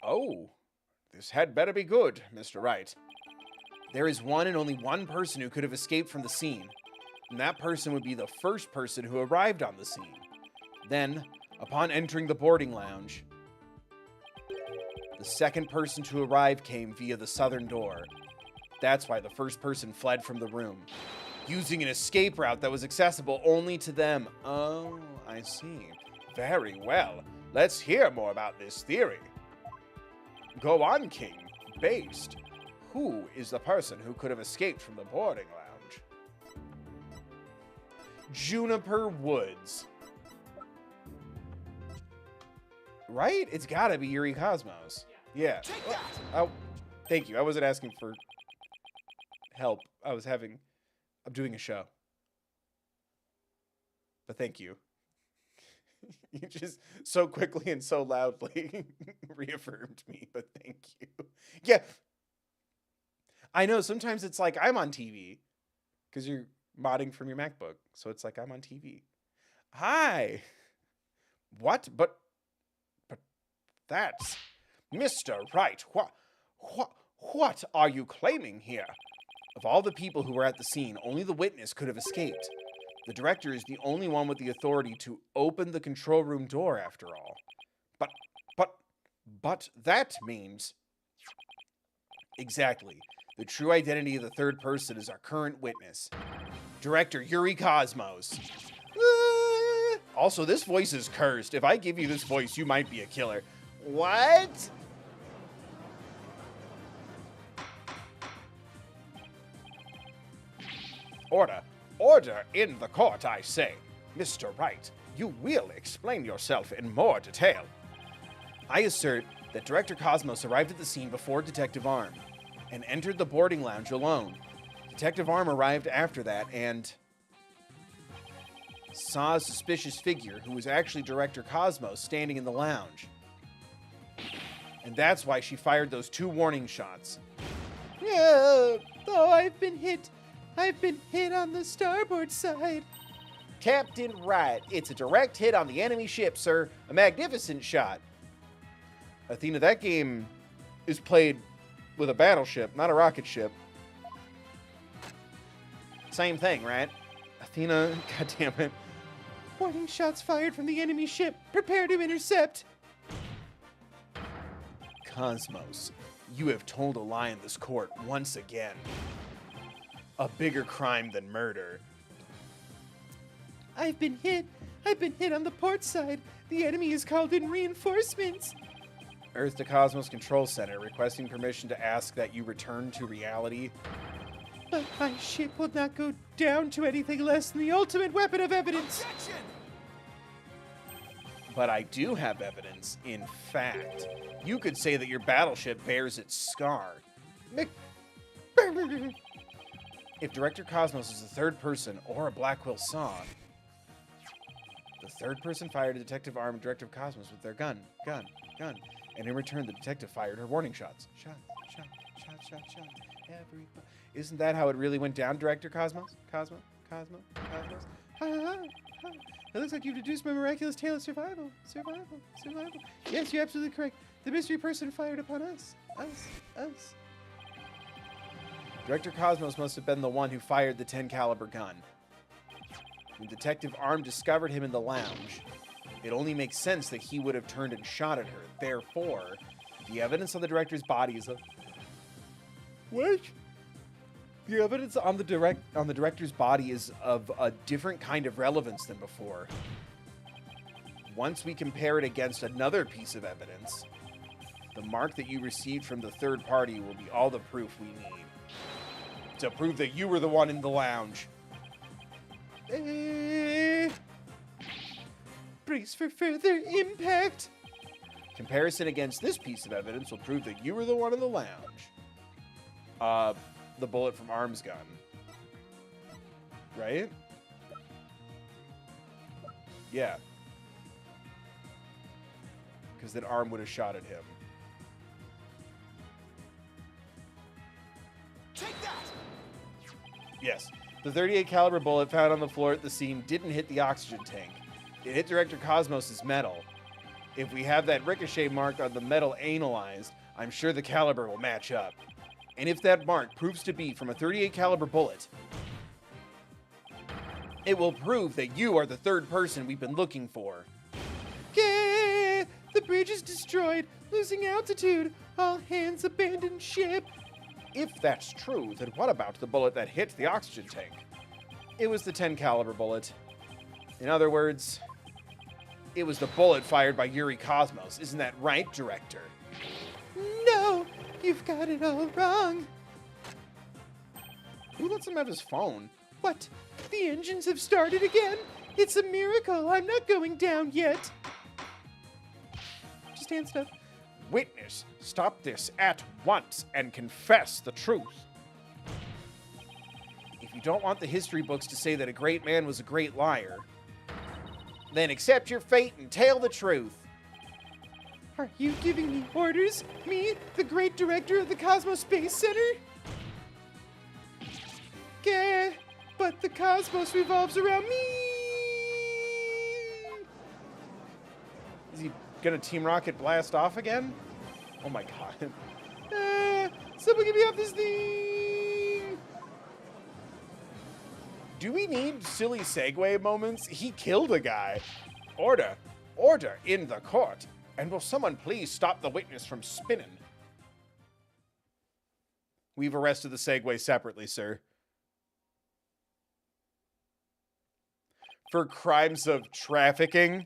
Speaker 1: Oh, this had better be good, Mr. Wright. There is one and only one person who could have escaped from the scene, and that person would be the first person who arrived on the scene. Then, upon entering the boarding lounge, the second person to arrive came via the southern door. That's why the first person fled from the room, using an escape route that was accessible only to them. Oh, I see. Very well. Let's hear more about this theory. Go on, King. Based. Who is the person who could have escaped from the boarding lounge? Juniper Woods. Right? It's gotta be Yuri Cosmos. Yeah.
Speaker 3: Take that!
Speaker 1: Oh, thank you. I wasn't asking for help. I'm doing a show. But thank you. You just so quickly and so loudly reaffirmed me, but thank you. Yeah. I know sometimes it's like I'm on TV because you're modding from your MacBook. So it's like I'm on TV. Hi. What? But that's Mr. Wright. What are you claiming here? Of all the people who were at the scene, only the witness could have escaped. The director is the only one with the authority to open the control room door, after all. But that means... Exactly. The true identity of the third person is our current witness, Director Yuri Cosmos. Also, this voice is cursed. If I give you this voice, you might be a killer. What? Order. Order in the court, I say. Mr. Wright, you will explain yourself in more detail. I assert that Director Cosmos arrived at the scene before Detective Arm and entered the boarding lounge alone. Detective Arm arrived after that and saw a suspicious figure who was actually Director Cosmos standing in the lounge. And that's why she fired those 2 warning shots.
Speaker 2: Oh, I've been hit. I've been hit on the starboard side.
Speaker 1: Captain Wright, it's a direct hit on the enemy ship, sir. A magnificent shot. Athena, that game is played with a battleship, not a rocket ship. Same thing, right? Athena, goddammit.
Speaker 2: Warning shots fired from the enemy ship. Prepare to intercept.
Speaker 1: Cosmos, you have told a lie in this court once again. A bigger crime than murder.
Speaker 2: I've been hit. I've been hit on the port side. The enemy has called in reinforcements.
Speaker 1: Earth to Cosmos Control Center, requesting permission to ask that you return to reality.
Speaker 2: But my ship will not go down to anything less than the ultimate weapon of evidence.
Speaker 3: Objection!
Speaker 1: But I do have evidence. In fact, you could say that your battleship bears its scar. If Director Cosmos is the third person or a Blackwell saw, the third person fired a Detective Arm and Director Cosmos with their gun. And in return, the detective fired her warning shots. Shot. Everybody. Isn't that how it really went down, Director Cosmos? Cosmos?
Speaker 2: It looks like you've deduced my miraculous tale of survival. Yes, you're absolutely correct. The mystery person fired upon us. Us.
Speaker 1: Director Cosmos must have been the one who fired the 10 caliber gun. When Detective Arm discovered him in the lounge, it only makes sense that he would have turned and shot at her. Therefore, the evidence on the director's body is What? The evidence on the director's body is of a different kind of relevance than before. Once we compare it against another piece of evidence, the mark that you received from the third party will be all the proof we need to prove that you were the one in the lounge.
Speaker 2: Brace for further impact.
Speaker 1: Comparison against this piece of evidence will prove that you were the one in the lounge. The bullet from Arm's gun. Right? Yeah. Because then Arm would have shot at him.
Speaker 3: Take that!
Speaker 1: Yes. The 38 caliber bullet found on the floor at the scene didn't hit the oxygen tank. It hit Director Cosmos' metal. If we have that ricochet mark on the metal analyzed, I'm sure the caliber will match up. And if that mark proves to be from a 38 caliber bullet, it will prove that you are the third person we've been looking for.
Speaker 2: Yeah, the bridge is destroyed, losing altitude. All hands abandon ship.
Speaker 1: If that's true, then what about the bullet that hit the oxygen tank? It was the 10 caliber bullet. In other words, it was the bullet fired by Yuri Cosmos. Isn't that right, Director?
Speaker 2: No, you've got it all wrong.
Speaker 1: Who lets him have his phone?
Speaker 2: What? The engines have started again? It's a miracle. I'm not going down yet. Just hand stuff.
Speaker 1: Witness, stop this at once and confess the truth. If you don't want the history books to say that a great man was a great liar, then accept your fate and tell the truth.
Speaker 2: Are you giving me orders? Me, the great director of the Cosmos Space Center? Yeah, but the cosmos revolves around me.
Speaker 1: Is he gonna Team Rocket blast off again? Oh my god.
Speaker 2: Someone get me off this thing.
Speaker 1: Do we need silly segue moments? He killed a guy. Order. Order in the court. And will someone please stop the witness from spinning? We've arrested the Segway separately, sir. For crimes of trafficking.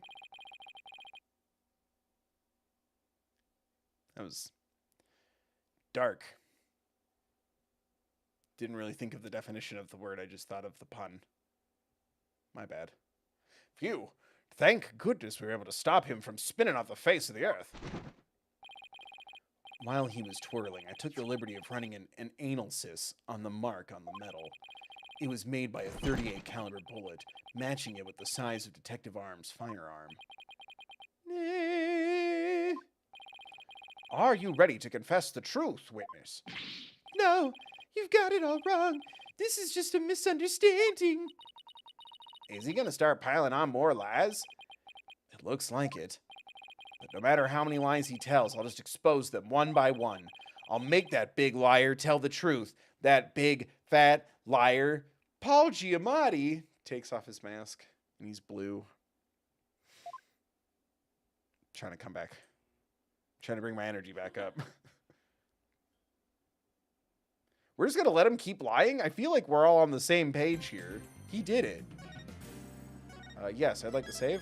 Speaker 1: That was dark. Didn't really think of the definition of the word. I just thought of the pun. My bad. Phew. Thank goodness we were able to stop him from spinning off the face of the earth. While he was twirling, I took the liberty of running an anal cis on the mark on the metal. It was made by a 38 caliber bullet, matching it with the size of Detective Arm's firearm. Are you ready to confess the truth, witness?
Speaker 2: No, you've got it all wrong. This is just a misunderstanding.
Speaker 1: Is he gonna start piling on more lies? It looks like it. But no matter how many lies he tells, I'll just expose them one by one. I'll make that big liar tell the truth. That big, fat liar. Paul Giamatti takes off his mask, and he's blue. Trying to come back. Trying to bring my energy back up. We're just gonna let him keep lying? I feel like we're all on the same page here. He did it. Yes, I'd like to save.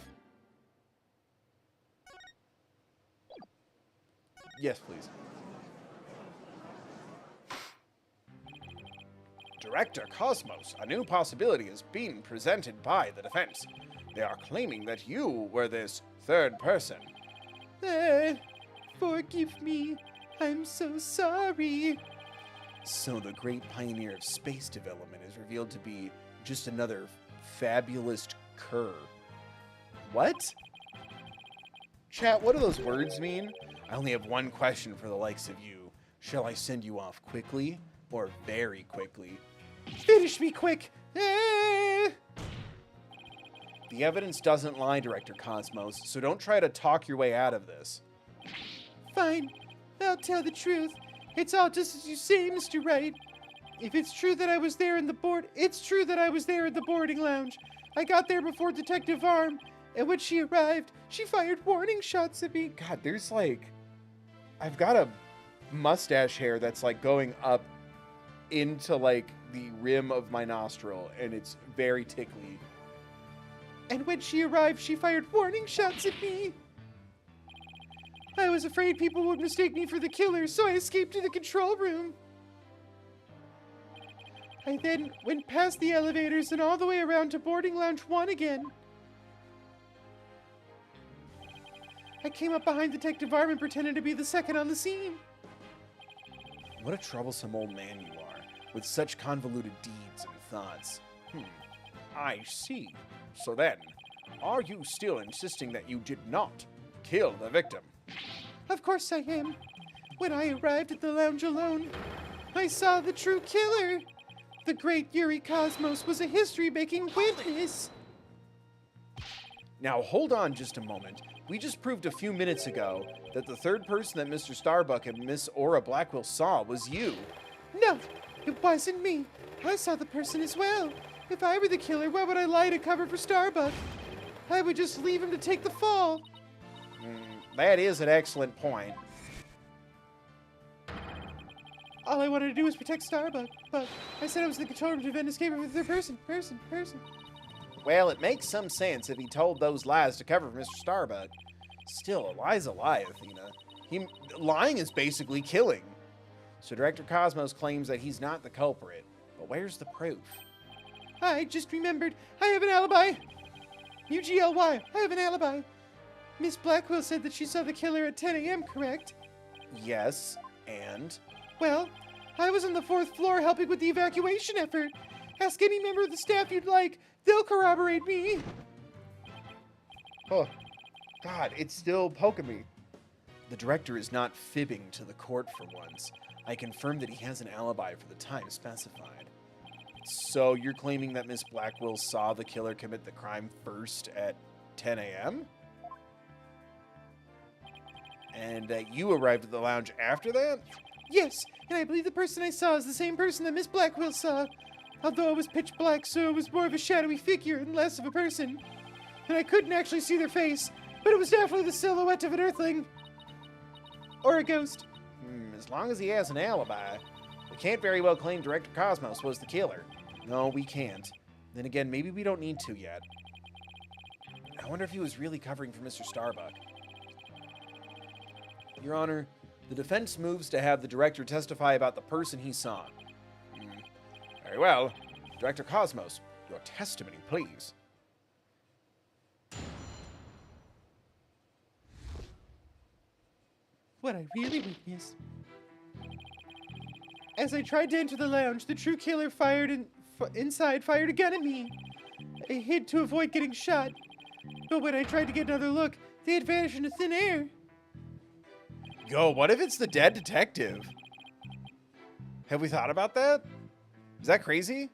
Speaker 1: Yes, please. Director Cosmos, a new possibility is being presented by the defense. They are claiming that you were this third person.
Speaker 2: Forgive me. I'm so sorry.
Speaker 1: So the great pioneer of space development is revealed to be just another fabulous cur. What? Chat, what do those words mean? I only have one question for the likes of you. Shall I send you off quickly or very quickly?
Speaker 2: Finish me quick.
Speaker 1: The evidence doesn't lie, Director Cosmos, so don't try to talk your way out of this.
Speaker 2: Fine. I'll tell the truth. It's all just as you say, Mr. Wright. If it's true that I was there in the it's true that I was there at the boarding lounge. I got there before Detective Arm, and when she arrived, she fired warning shots at me.
Speaker 1: God, there's like... I've got a mustache hair that's like going up into like the rim of my nostril, and it's very tickly.
Speaker 2: And when she arrived, she fired warning shots at me. I was afraid people would mistake me for the killer, so I escaped to the control room. I then went past the elevators and all the way around to boarding lounge 1 again. I came up behind Detective Arm and pretended to be the second on the scene.
Speaker 1: What a troublesome old man you are, with such convoluted deeds and thoughts. I see. So then, are you still insisting that you did not kill the victim?
Speaker 2: Of course I am. When I arrived at the lounge alone, I saw the true killer. The great Yuri Cosmos was a history-making witness.
Speaker 1: Now hold on just a moment. We just proved a few minutes ago that the third person that Mr. Starbuck and Miss Aura Blackwell saw was you.
Speaker 2: No, it wasn't me. I saw the person as well. If I were the killer, why would I lie to cover for Starbuck? I would just leave him to take the fall.
Speaker 1: That is an excellent point.
Speaker 2: All I wanted to do was protect Starbuck, but I said I was in the control room to prevent escape of the third person.
Speaker 1: Well, it makes some sense if he told those lies to cover for Mr. Starbuck. Still, a lie's a lie, Athena. Lying is basically killing. So Director Cosmos claims that he's not the culprit. But where's the proof?
Speaker 2: I just remembered. I have an alibi. UGLY. I have an alibi. Miss Blackwell said that she saw the killer at 10 a.m., correct?
Speaker 1: Yes, and?
Speaker 2: Well, I was on the 4th floor helping with the evacuation effort. Ask any member of the staff you'd like. They'll corroborate me.
Speaker 1: Oh, God, it's still poking me. The director is not fibbing to the court for once. I confirmed that he has an alibi for the time specified. So you're claiming that Miss Blackwell saw the killer commit the crime first at 10 a.m.? And you arrived at the lounge after that?
Speaker 2: Yes, and I believe the person I saw is the same person that Miss Blackwell saw. Although it was pitch black, so it was more of a shadowy figure and less of a person. And I couldn't actually see their face, but it was definitely the silhouette of an earthling. Or a ghost.
Speaker 1: As long as he has an alibi. We can't very well claim Director Cosmos was the killer. No, we can't. Then again, maybe we don't need to yet. I wonder if he was really covering for Mr. Starbuck. Your Honor, the defense moves to have the director testify about the person he saw. Very well. Director Cosmos, your testimony, please.
Speaker 2: What I really witnessed. As I tried to enter the lounge, the true killer inside fired a gun at me. I hid to avoid getting shot, but when I tried to get another look, they had vanished into thin air.
Speaker 1: Yo, what if it's the dead detective? Have we thought about that? Is that crazy?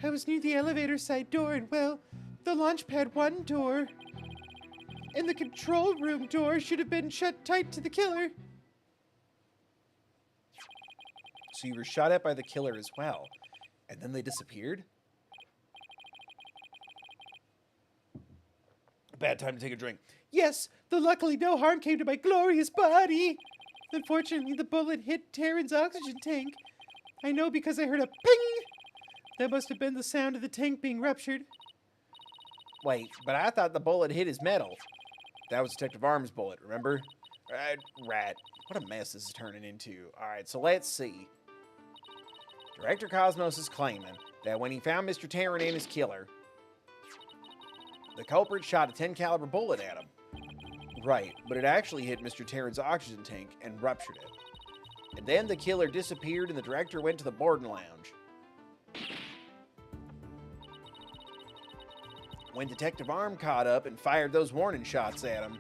Speaker 2: I was near the elevator side door, and well, the launchpad 1 door and the control room door should have been shut tight to the killer.
Speaker 1: So you were shot at by the killer as well, and then they disappeared? Bad time to take a drink.
Speaker 2: Yes, though luckily no harm came to my glorious body. Unfortunately, the bullet hit Taryn's oxygen tank. I know because I heard a ping. That must have been the sound of the tank being ruptured.
Speaker 1: Wait, but I thought the bullet hit his metal. That was Detective Arm's bullet, remember? Rat. What a mess this is turning into. Alright, so let's see. Director Cosmos is claiming that when he found Mr. Taryn and his killer, the culprit shot a 10 caliber bullet at him. Right, but it actually hit Mr. Taryn's oxygen tank and ruptured it. And then the killer disappeared and the director went to the boarding lounge. When Detective Arm caught up and fired those warning shots at him,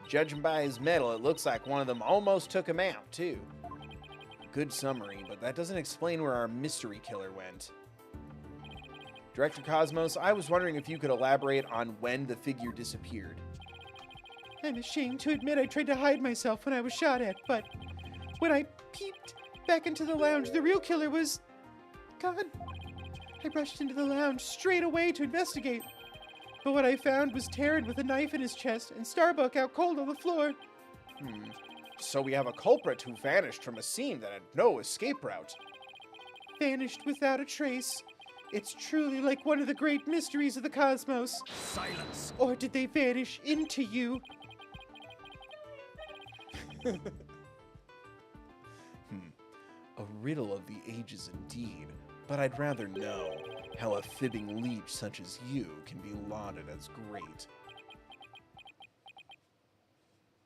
Speaker 1: judging by his medal, it looks like one of them almost took him out, too. Good summary, but that doesn't explain where our mystery killer went. Director Cosmos, I was wondering if you could elaborate on when the figure disappeared.
Speaker 2: I'm ashamed to admit I tried to hide myself when I was shot at, but when I peeped back into the lounge, the real killer was gone. I rushed into the lounge straight away to investigate, but what I found was Taryn with a knife in his chest and Starbuck out cold on the floor.
Speaker 1: So we have a culprit who vanished from a scene that had no escape route.
Speaker 2: Vanished without a trace. It's truly like one of the great mysteries of the cosmos.
Speaker 3: Silence!
Speaker 2: Or did they vanish into you?
Speaker 1: A riddle of the ages indeed, but I'd rather know how a fibbing leech such as you can be lauded as great.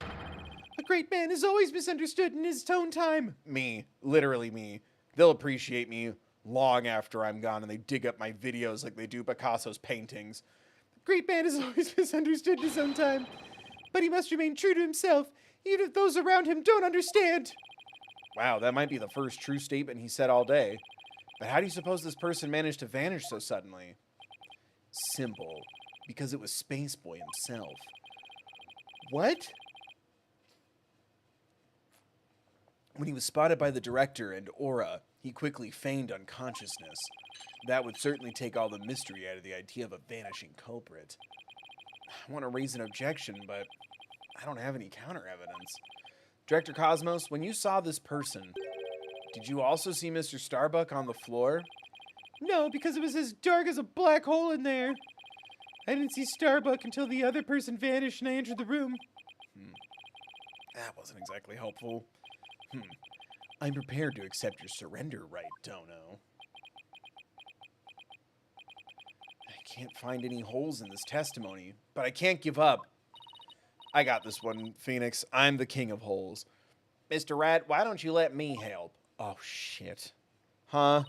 Speaker 2: A great man is always misunderstood in his own time.
Speaker 1: Me, literally me. They'll appreciate me long after I'm gone and they dig up my videos like they do Picasso's paintings.
Speaker 2: A great man is always misunderstood in his own time, but he must remain true to himself, even if those around him don't understand.
Speaker 1: Wow, that might be the first true statement he said all day. But how do you suppose this person managed to vanish so suddenly? Simple. Because it was Spaceboy himself. What? When he was spotted by the director and Aura, he quickly feigned unconsciousness. That would certainly take all the mystery out of the idea of a vanishing culprit. I want to raise an objection, but I don't have any counter-evidence. Director Cosmos, when you saw this person, did you also see Mr. Starbuck on the floor?
Speaker 2: No, because it was as dark as a black hole in there. I didn't see Starbuck until the other person vanished and I entered the room.
Speaker 1: That wasn't exactly helpful. I'm prepared to accept your surrender, right, Dono? I can't find any holes in this testimony, but I can't give up. I got this one, Phoenix. I'm the king of holes. Mr. Rat, why don't you let me help? Oh, shit. Huh?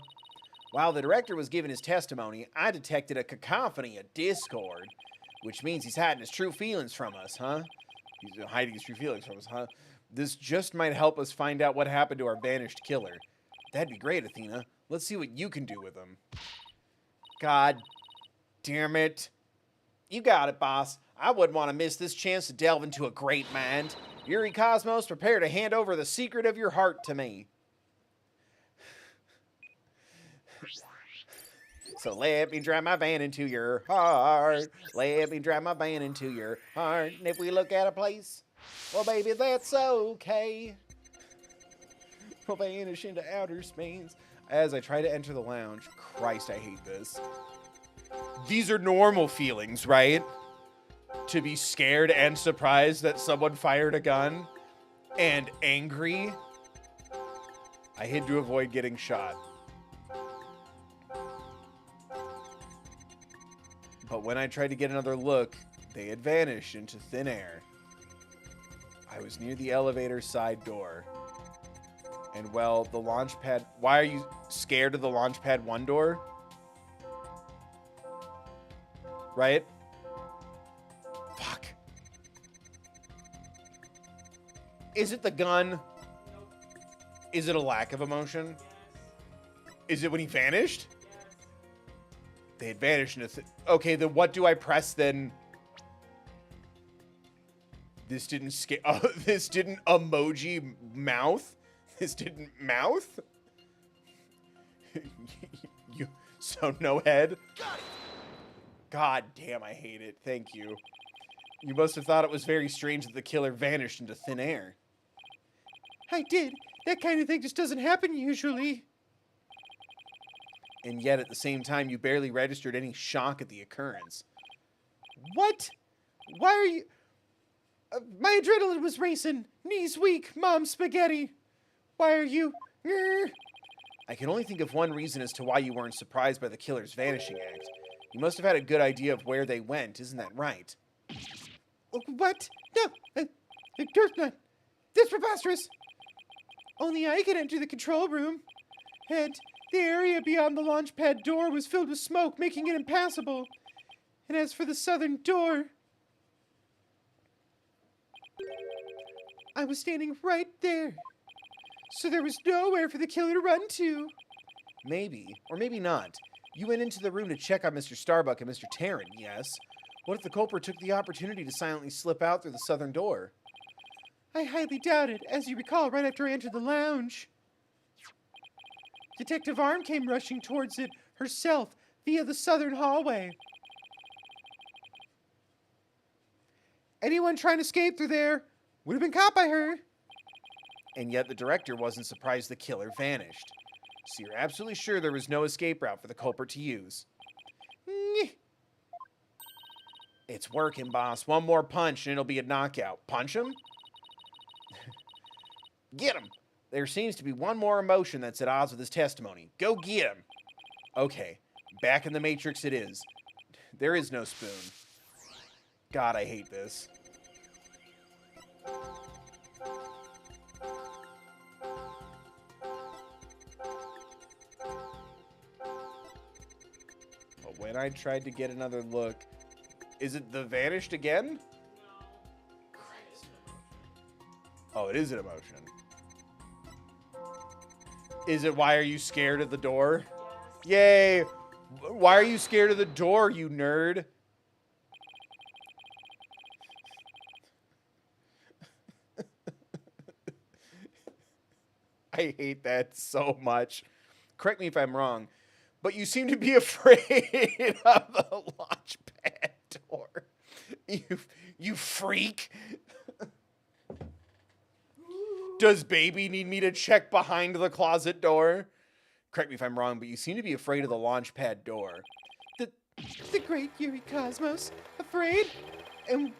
Speaker 1: While the director was giving his testimony, I detected a cacophony of discord, which means he's hiding his true feelings from us, huh? He's hiding his true feelings from us, huh? This just might help us find out what happened to our vanished killer. That'd be great, Athena. Let's see what you can do with him. God damn it. You got it, boss. I wouldn't want to miss this chance to delve into a great mind. Yuri Cosmos, prepare to hand over the secret of your heart to me. So let me drive my van into your heart. Let me drive my van into your heart. And if we look at a place, well, baby, that's okay. I'll vanish into outer space. As I try to enter the lounge. Christ, I hate this. These are normal feelings, right? To be scared and surprised that someone fired a gun. And angry. I hid to avoid getting shot. But when I tried to get another look, they had vanished into thin air. I was near the elevator side door. And well, the launch pad... Why are you scared of the launch pad 1 door? Right? Fuck. Is it the gun?
Speaker 4: Nope.
Speaker 1: Is it a lack of emotion?
Speaker 4: Yes.
Speaker 1: Is it when he vanished?
Speaker 4: Yes.
Speaker 1: They had vanished into... Okay, then what do I press then? This didn't scare... this didn't emoji mouth? This didn't mouth? You... So no head? God damn, I hate it. Thank you. You must have thought it was very strange that the killer vanished into thin air.
Speaker 2: I did. That kind of thing just doesn't happen usually.
Speaker 1: And yet, at the same time, you barely registered any shock at the occurrence.
Speaker 2: What? Why are you... my adrenaline was racing. Knees weak. Mom spaghetti. Why are you...
Speaker 1: I can only think of one reason as to why you weren't surprised by the killer's vanishing act. You must have had a good idea of where they went, isn't that right?
Speaker 2: What? No. Of course not. That's preposterous. Only I could enter the control room. And the area beyond the launch pad door was filled with smoke, making it impassable. And as for the southern door... I was standing right there. So there was nowhere for the killer to run to.
Speaker 1: Maybe, or maybe not. You went into the room to check on Mr. Starbuck and Mr. Tarrant, yes? What if the culprit took the opportunity to silently slip out through the southern door?
Speaker 2: I highly doubt it, as you recall, right after I entered the lounge. Detective Arm came rushing towards it herself via the southern hallway. Anyone trying to escape through there would have been caught by her.
Speaker 1: And yet the director wasn't surprised the killer vanished. So you're absolutely sure there was no escape route for the culprit to use?
Speaker 2: Nyeh.
Speaker 1: It's working, boss. One more punch and it'll be a knockout. Punch him? Get him! There seems to be one more emotion that's at odds with his testimony. Go get him! Okay, back in the Matrix it is. There is no spoon. God, I hate this. But when I tried to get another look... Is it the vanished again?
Speaker 4: No. It's an emotion.
Speaker 1: Oh, it is an emotion. Is it why are you scared of the door?
Speaker 4: Yes.
Speaker 1: Yay! Why are you scared of the door, you nerd? I hate that so much. Correct me if I'm wrong, but you seem to be afraid of the launchpad door. You freak. Does baby need me to check behind the closet door? Correct me if I'm wrong, but you seem to be afraid of the launchpad door.
Speaker 2: The great Yuri Cosmos. Afraid? And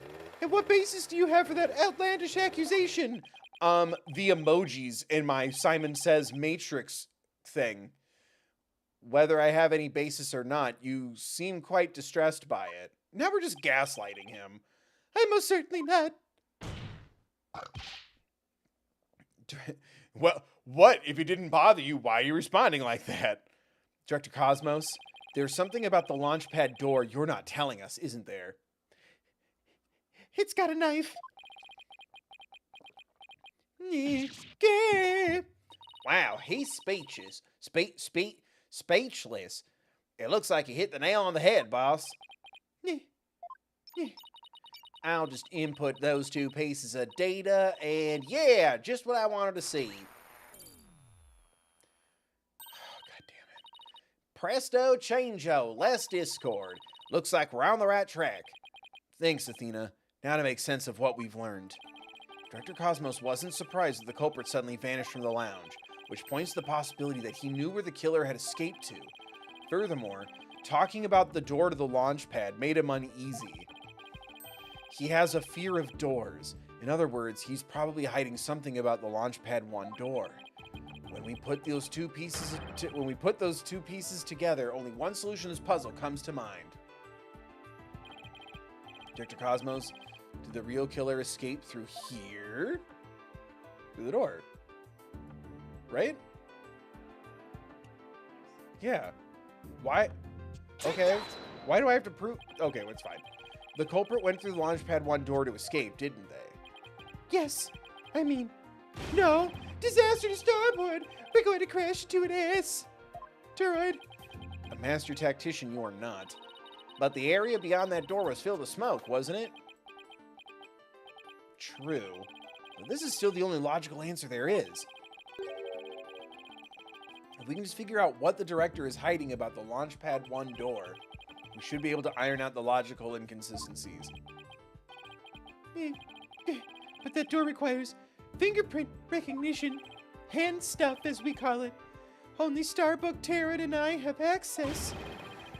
Speaker 2: what basis do you have for that outlandish accusation?
Speaker 1: The emojis in my Simon Says Matrix thing. Whether I have any basis or not, you seem quite distressed by it. Now we're just gaslighting him.
Speaker 2: I'm most certainly not.
Speaker 1: Well, what? If it didn't bother you, why are you responding like that? Director Cosmos, there's something about the launchpad door you're not telling us, isn't there?
Speaker 2: It's got a knife. Okay.
Speaker 1: Wow, he's speechless. Speechless. It looks like you hit the nail on the head, boss. I'll just input those 2 pieces of data, and yeah, just what I wanted to see. God damn it. Presto changeo, less discord. Looks like we're on the right track. Thanks, Athena. Now to make sense of what we've learned. Director Cosmos wasn't surprised that the culprit suddenly vanished from the lounge. which points to the possibility that he knew where the killer had escaped to. Furthermore, talking about the door to the launch pad made him uneasy. He has a fear of doors. In other words, he's probably hiding something about the launch pad 1 door. When we put those two pieces together, only one solution to this puzzle comes to mind. Dr. Cosmos, did the real killer escape through here? Through the door. Right? Yeah. Why? Okay. Why do I have to prove? Okay, well, it's fine. The culprit went through the Launchpad 1 door to escape, didn't they?
Speaker 2: Yes. I mean, no. Disaster to starboard. We're going to crash into an asteroid.
Speaker 1: A master tactician you are not. But the area beyond that door was filled with smoke, wasn't it? True. But this is still the only logical answer there is. If we can just figure out what the director is hiding about the Launchpad 1 door, we should be able to iron out the logical inconsistencies.
Speaker 2: But that door requires fingerprint recognition. Hand stuff, as we call it. Only Starbuck, Tarot, and I have access.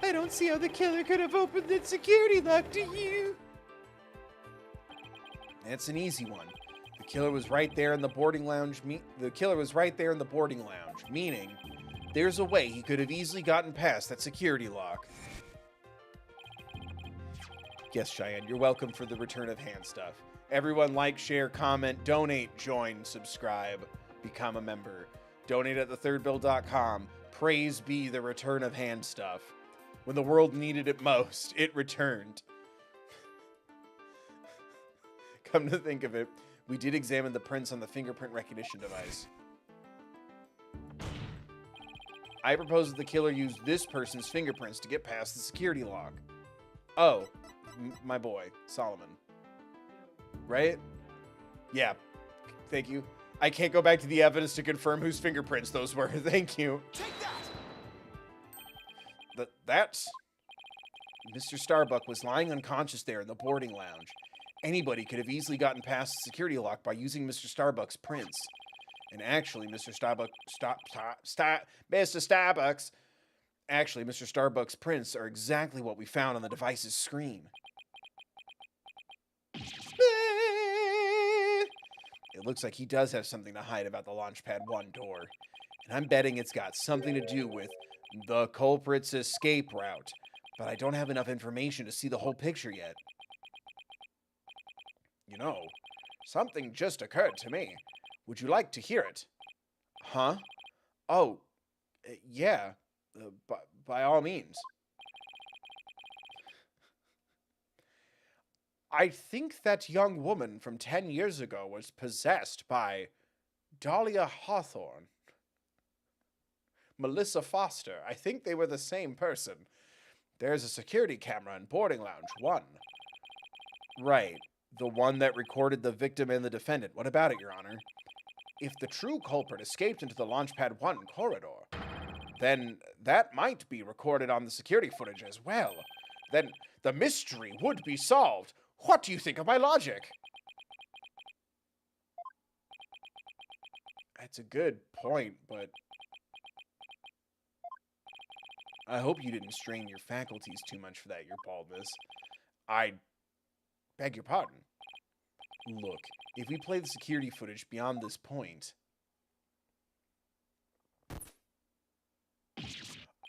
Speaker 2: I don't see how the killer could have opened that security lock, do you?
Speaker 1: That's an easy one. The killer was right there in the boarding lounge. Meaning, there's a way he could have easily gotten past that security lock. Yes, Cheyenne, you're welcome for the return of hand stuff. Everyone like, share, comment, donate, join, subscribe, become a member. Donate at thethirdbill.com. Praise be the return of hand stuff. When the world needed it most, it returned. Come to think of it, we did examine the prints on the fingerprint recognition device. I propose that the killer used this person's fingerprints to get past the security lock. Oh, my boy, Solomon. Right? Yeah, thank you. I can't go back to the evidence to confirm whose fingerprints those were. Thank you.
Speaker 4: Take that!
Speaker 1: That's... Mr. Starbuck was lying unconscious there in the boarding lounge. Anybody could have easily gotten past the security lock by using Mr. Starbuck's prints. And actually, Mr. Starbuck's prints are exactly what we found on the device's screen. It looks like he does have something to hide about the Launchpad 1 door. And I'm betting it's got something to do with the culprit's escape route. But I don't have enough information to see the whole picture yet. You know, something just occurred to me. Would you like to hear it? Huh? Oh, yeah. By all means. I think that young woman from 10 years ago was possessed by Dahlia Hawthorne. Melissa Foster. I think they were the same person. There's a security camera in boarding lounge 1. Right. The one that recorded the victim and the defendant. What about it, Your Honor? If the true culprit escaped into the Launchpad 1 corridor, then that might be recorded on the security footage as well. Then the mystery would be solved. What do you think of my logic? That's a good point, but I hope you didn't strain your faculties too much for that, Your Baldness. I beg your pardon. Look, if we play the security footage beyond this point...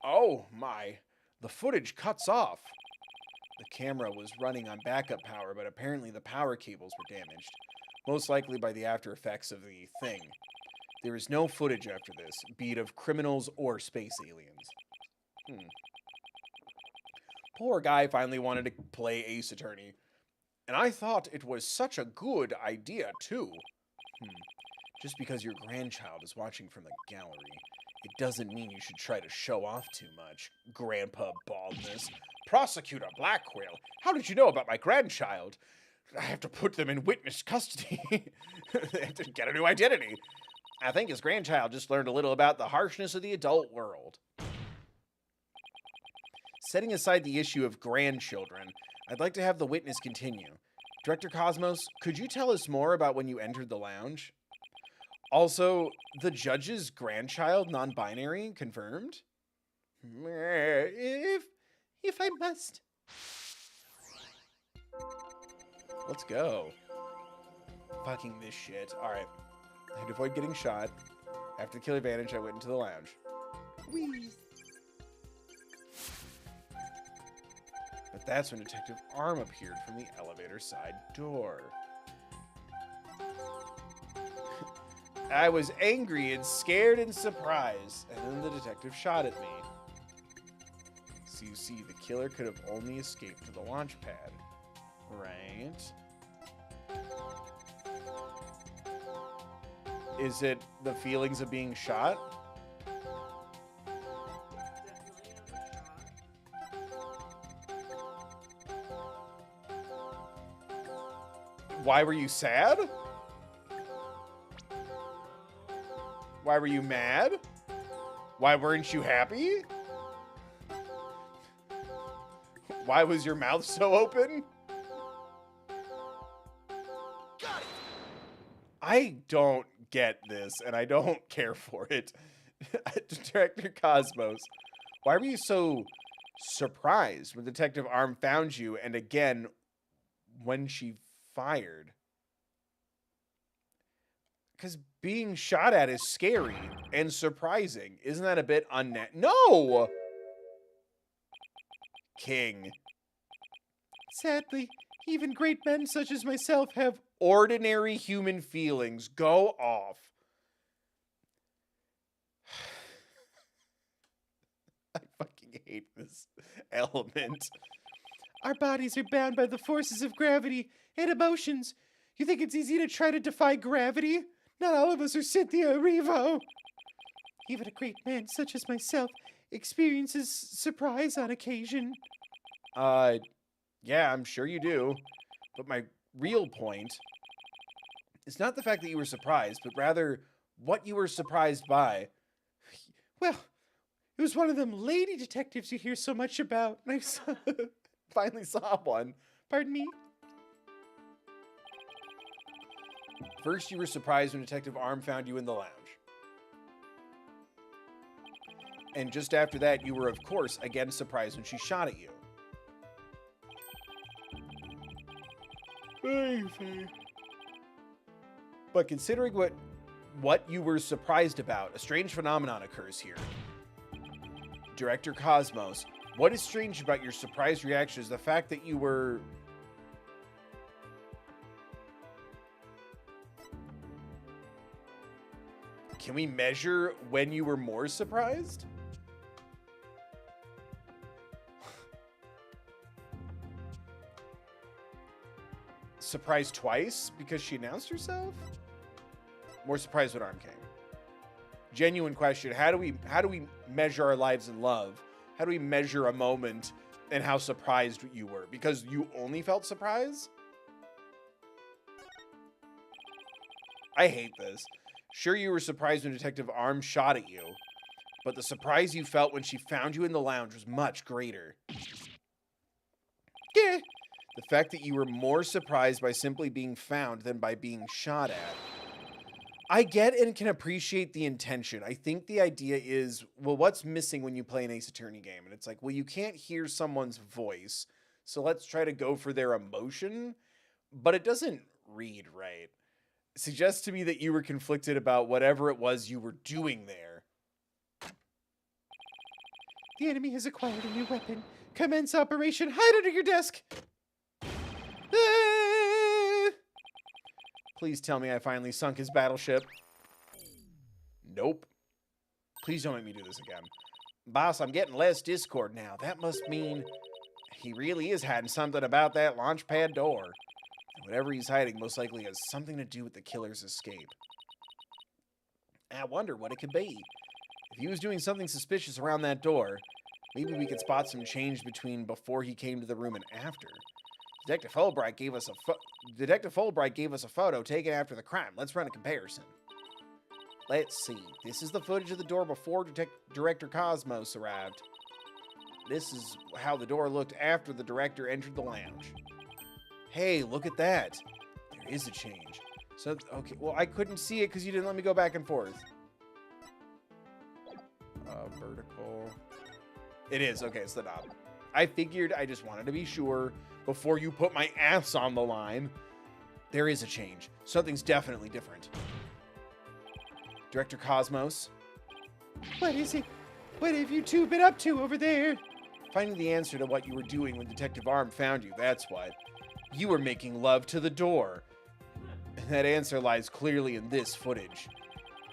Speaker 1: Oh my, the footage cuts off. The camera was running on backup power, but apparently the power cables were damaged. Most likely by the after effects of the thing. There is no footage after this, be it of criminals or space aliens. Poor guy finally wanted to play Ace Attorney. And I thought it was such a good idea, too. Just because your grandchild is watching from the gallery, it doesn't mean you should try to show off too much, Grandpa Baldness. Prosecutor Blackwell, how did you know about my grandchild? I have to put them in witness custody. They have to get a new identity. I think his grandchild just learned a little about the harshness of the adult world. Setting aside the issue of grandchildren, I'd like to have the witness continue. Director Cosmos, could you tell us more about when you entered the lounge? Also, the judge's grandchild, non-binary, confirmed?
Speaker 2: If I must.
Speaker 1: Let's go. Fucking this shit. Alright. I had to avoid getting shot. After the kill advantage, I went into the lounge.
Speaker 2: Whee.
Speaker 1: But that's when Detective Arm appeared from the elevator side door. I was angry and scared and surprised, and then the detective shot at me. So you see, the killer could have only escaped to the launch pad, right? Is it the feelings of being shot?
Speaker 4: Definitely another shot.
Speaker 1: Why were you sad? Why were you mad? Why weren't you happy? Why was your mouth so open? I don't get this, and I don't care for it. Director Cosmos, why were you so surprised when Detective Arm found you, and again, when she fired? Because being shot at is scary and surprising. Isn't that a bit No! King.
Speaker 2: Sadly, even great men such as myself have.
Speaker 1: Ordinary human feelings. Go off. I fucking hate this element.
Speaker 2: Our bodies are bound by the forces of gravity and emotions. You think it's easy to try to defy gravity? Not all of us are Cynthia Erivo. Even a great man such as myself experiences surprise on occasion.
Speaker 1: Yeah, I'm sure you do. But my real point is not the fact that you were surprised, but rather what you were surprised by.
Speaker 2: Well, it was one of them lady detectives you hear so much about. And I
Speaker 1: Finally saw one.
Speaker 2: pardon me?
Speaker 1: First, you were surprised when Detective Arm found you in the lounge. And just after that, you were, of course, again surprised when she shot at you. But considering what you were surprised about, a strange phenomenon occurs here. Director Cosmos, what is strange about your surprise reaction is the fact that you were... Can we measure when you were more surprised? Surprised twice because she announced herself? More surprised when Arm came. Genuine question. How do we measure our lives in love? How do we measure a moment and how surprised you were? Because you only felt surprise? I hate this. Sure, you were surprised when Detective Arm shot at you, but the surprise you felt when she found you in the lounge was much greater.
Speaker 2: Yeah.
Speaker 1: The fact that you were more surprised by simply being found than by being shot at. I get and can appreciate the intention. I think the idea is, well, what's missing when you play an Ace Attorney game? And it's like, well, you can't hear someone's voice, so let's try to go for their emotion. But it doesn't read right. It suggests to me that you were conflicted about whatever it was you were doing there.
Speaker 2: The enemy has acquired a new weapon. Commence operation. Hide under your desk. Ah!
Speaker 1: Please tell me I finally sunk his battleship. Nope. Please don't make me do this again. Boss, I'm getting less Discord now. That must mean he really is hiding something about that launch pad door. And whatever he's hiding most likely has something to do with the killer's escape. I wonder what it could be. If he was doing something suspicious around that door, maybe we could spot some change between before he came to the room and after. Detective Fulbright gave us a photo taken after the crime. Let's run a comparison. Let's see. This is the footage of the door before Director Cosmos arrived. This is how the door looked after the director entered the lounge. Hey, look at that. There is a change. So, okay, well, I couldn't see it because you didn't let me go back and forth. Vertical. It is. Okay, it's the knob. I figured, I just wanted to be sure before you put my ass on the line. There is a change. Something's definitely different. Director Cosmos.
Speaker 2: What is it? What have you two been up to over there?
Speaker 1: Finding the answer to what you were doing when Detective Arm found you, that's what. You were making love to the door. And that answer lies clearly in this footage.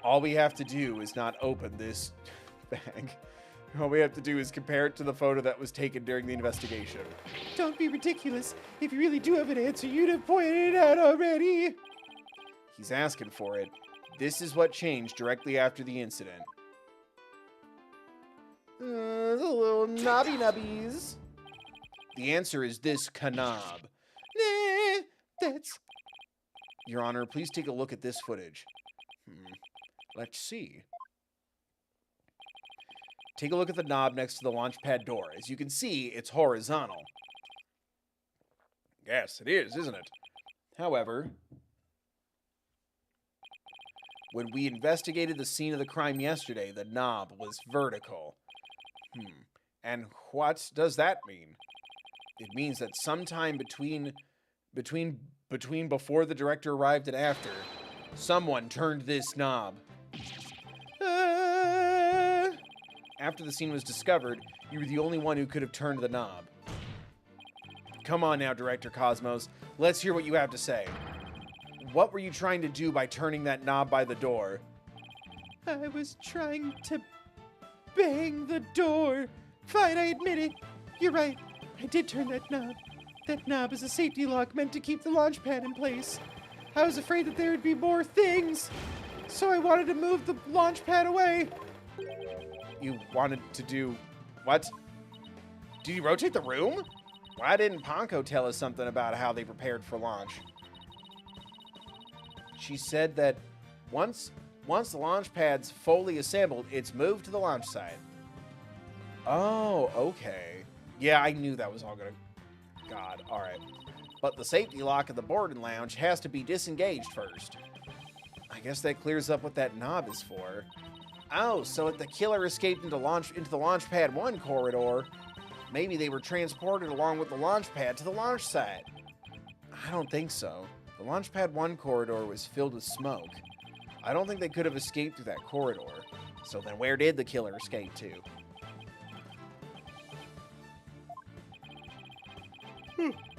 Speaker 1: All we have to do is not open this bag. All we have to do is compare it to the photo that was taken during the investigation.
Speaker 2: Don't be ridiculous. If you really do have an answer, you'd have pointed it out already.
Speaker 1: He's asking for it. This is what changed directly after the incident. The little knobby nubbies. The answer is this knob.
Speaker 2: Nah, that's...
Speaker 1: Your Honor, please take a look at this footage. Let's see. Take a look at the knob next to the launch pad door. As you can see, it's horizontal. Yes, it is, isn't it? However, when we investigated the scene of the crime yesterday, the knob was vertical. And what does that mean? It means that sometime between before the director arrived and after, someone turned this knob. After the scene was discovered, you were the only one who could have turned the knob. Come on now, Director Cosmos. Let's hear what you have to say. What were you trying to do by turning that knob by the door?
Speaker 2: I was trying to bang the door. Fine, I admit it. You're right. I did turn that knob. That knob is a safety lock meant to keep the launch pad in place. I was afraid that there would be more things, so I wanted to move the launch pad away.
Speaker 1: You wanted to do what? Did you rotate the room? Why didn't Ponko tell us something about how they prepared for launch? She said that once the launch pad's fully assembled, it's moved to the launch site. Oh, okay. Yeah, I knew that was all gonna... God, alright. But the safety lock of the boarding lounge has to be disengaged first. I guess that clears up what that knob is for. Oh, so if the killer escaped into the launch pad 1 corridor, maybe they were transported along with the launch pad to the launch site. I don't think so. The launch pad 1 corridor was filled with smoke. I don't think they could have escaped through that corridor. So then where did the killer escape to?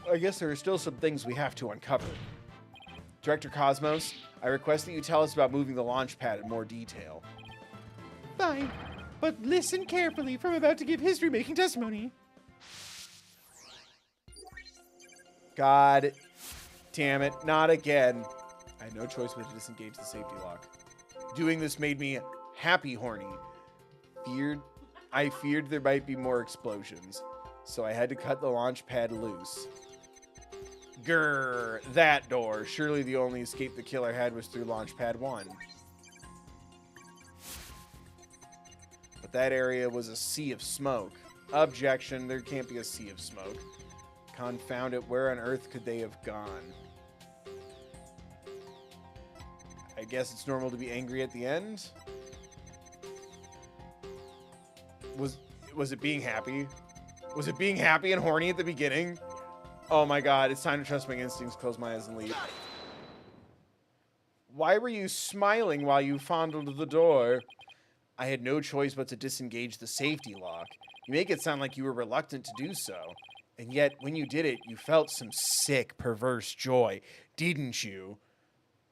Speaker 1: I guess there are still some things we have to uncover. Director Cosmos, I request that you tell us about moving the launch pad in more detail.
Speaker 2: Fine, but listen carefully, for I'm about to give history-making testimony.
Speaker 1: God damn it, not again. I had no choice but to disengage the safety lock. Doing this made me happy horny. I feared there might be more explosions, so I had to cut the launch pad loose. Grrr, that door. Surely the only escape the killer had was through launch pad 1. But that area was a sea of smoke. Objection, there can't be a sea of smoke. Confound it, where on earth could they have gone? I guess it's normal to be angry at the end? Was it being happy? Was it being happy and horny at the beginning? Oh my god, it's time to trust my instincts, close my eyes and leave. Why were you smiling while you fondled the door? I had no choice but to disengage the safety lock. You make it sound like you were reluctant to do so. And yet, when you did it, you felt some sick, perverse joy, didn't you?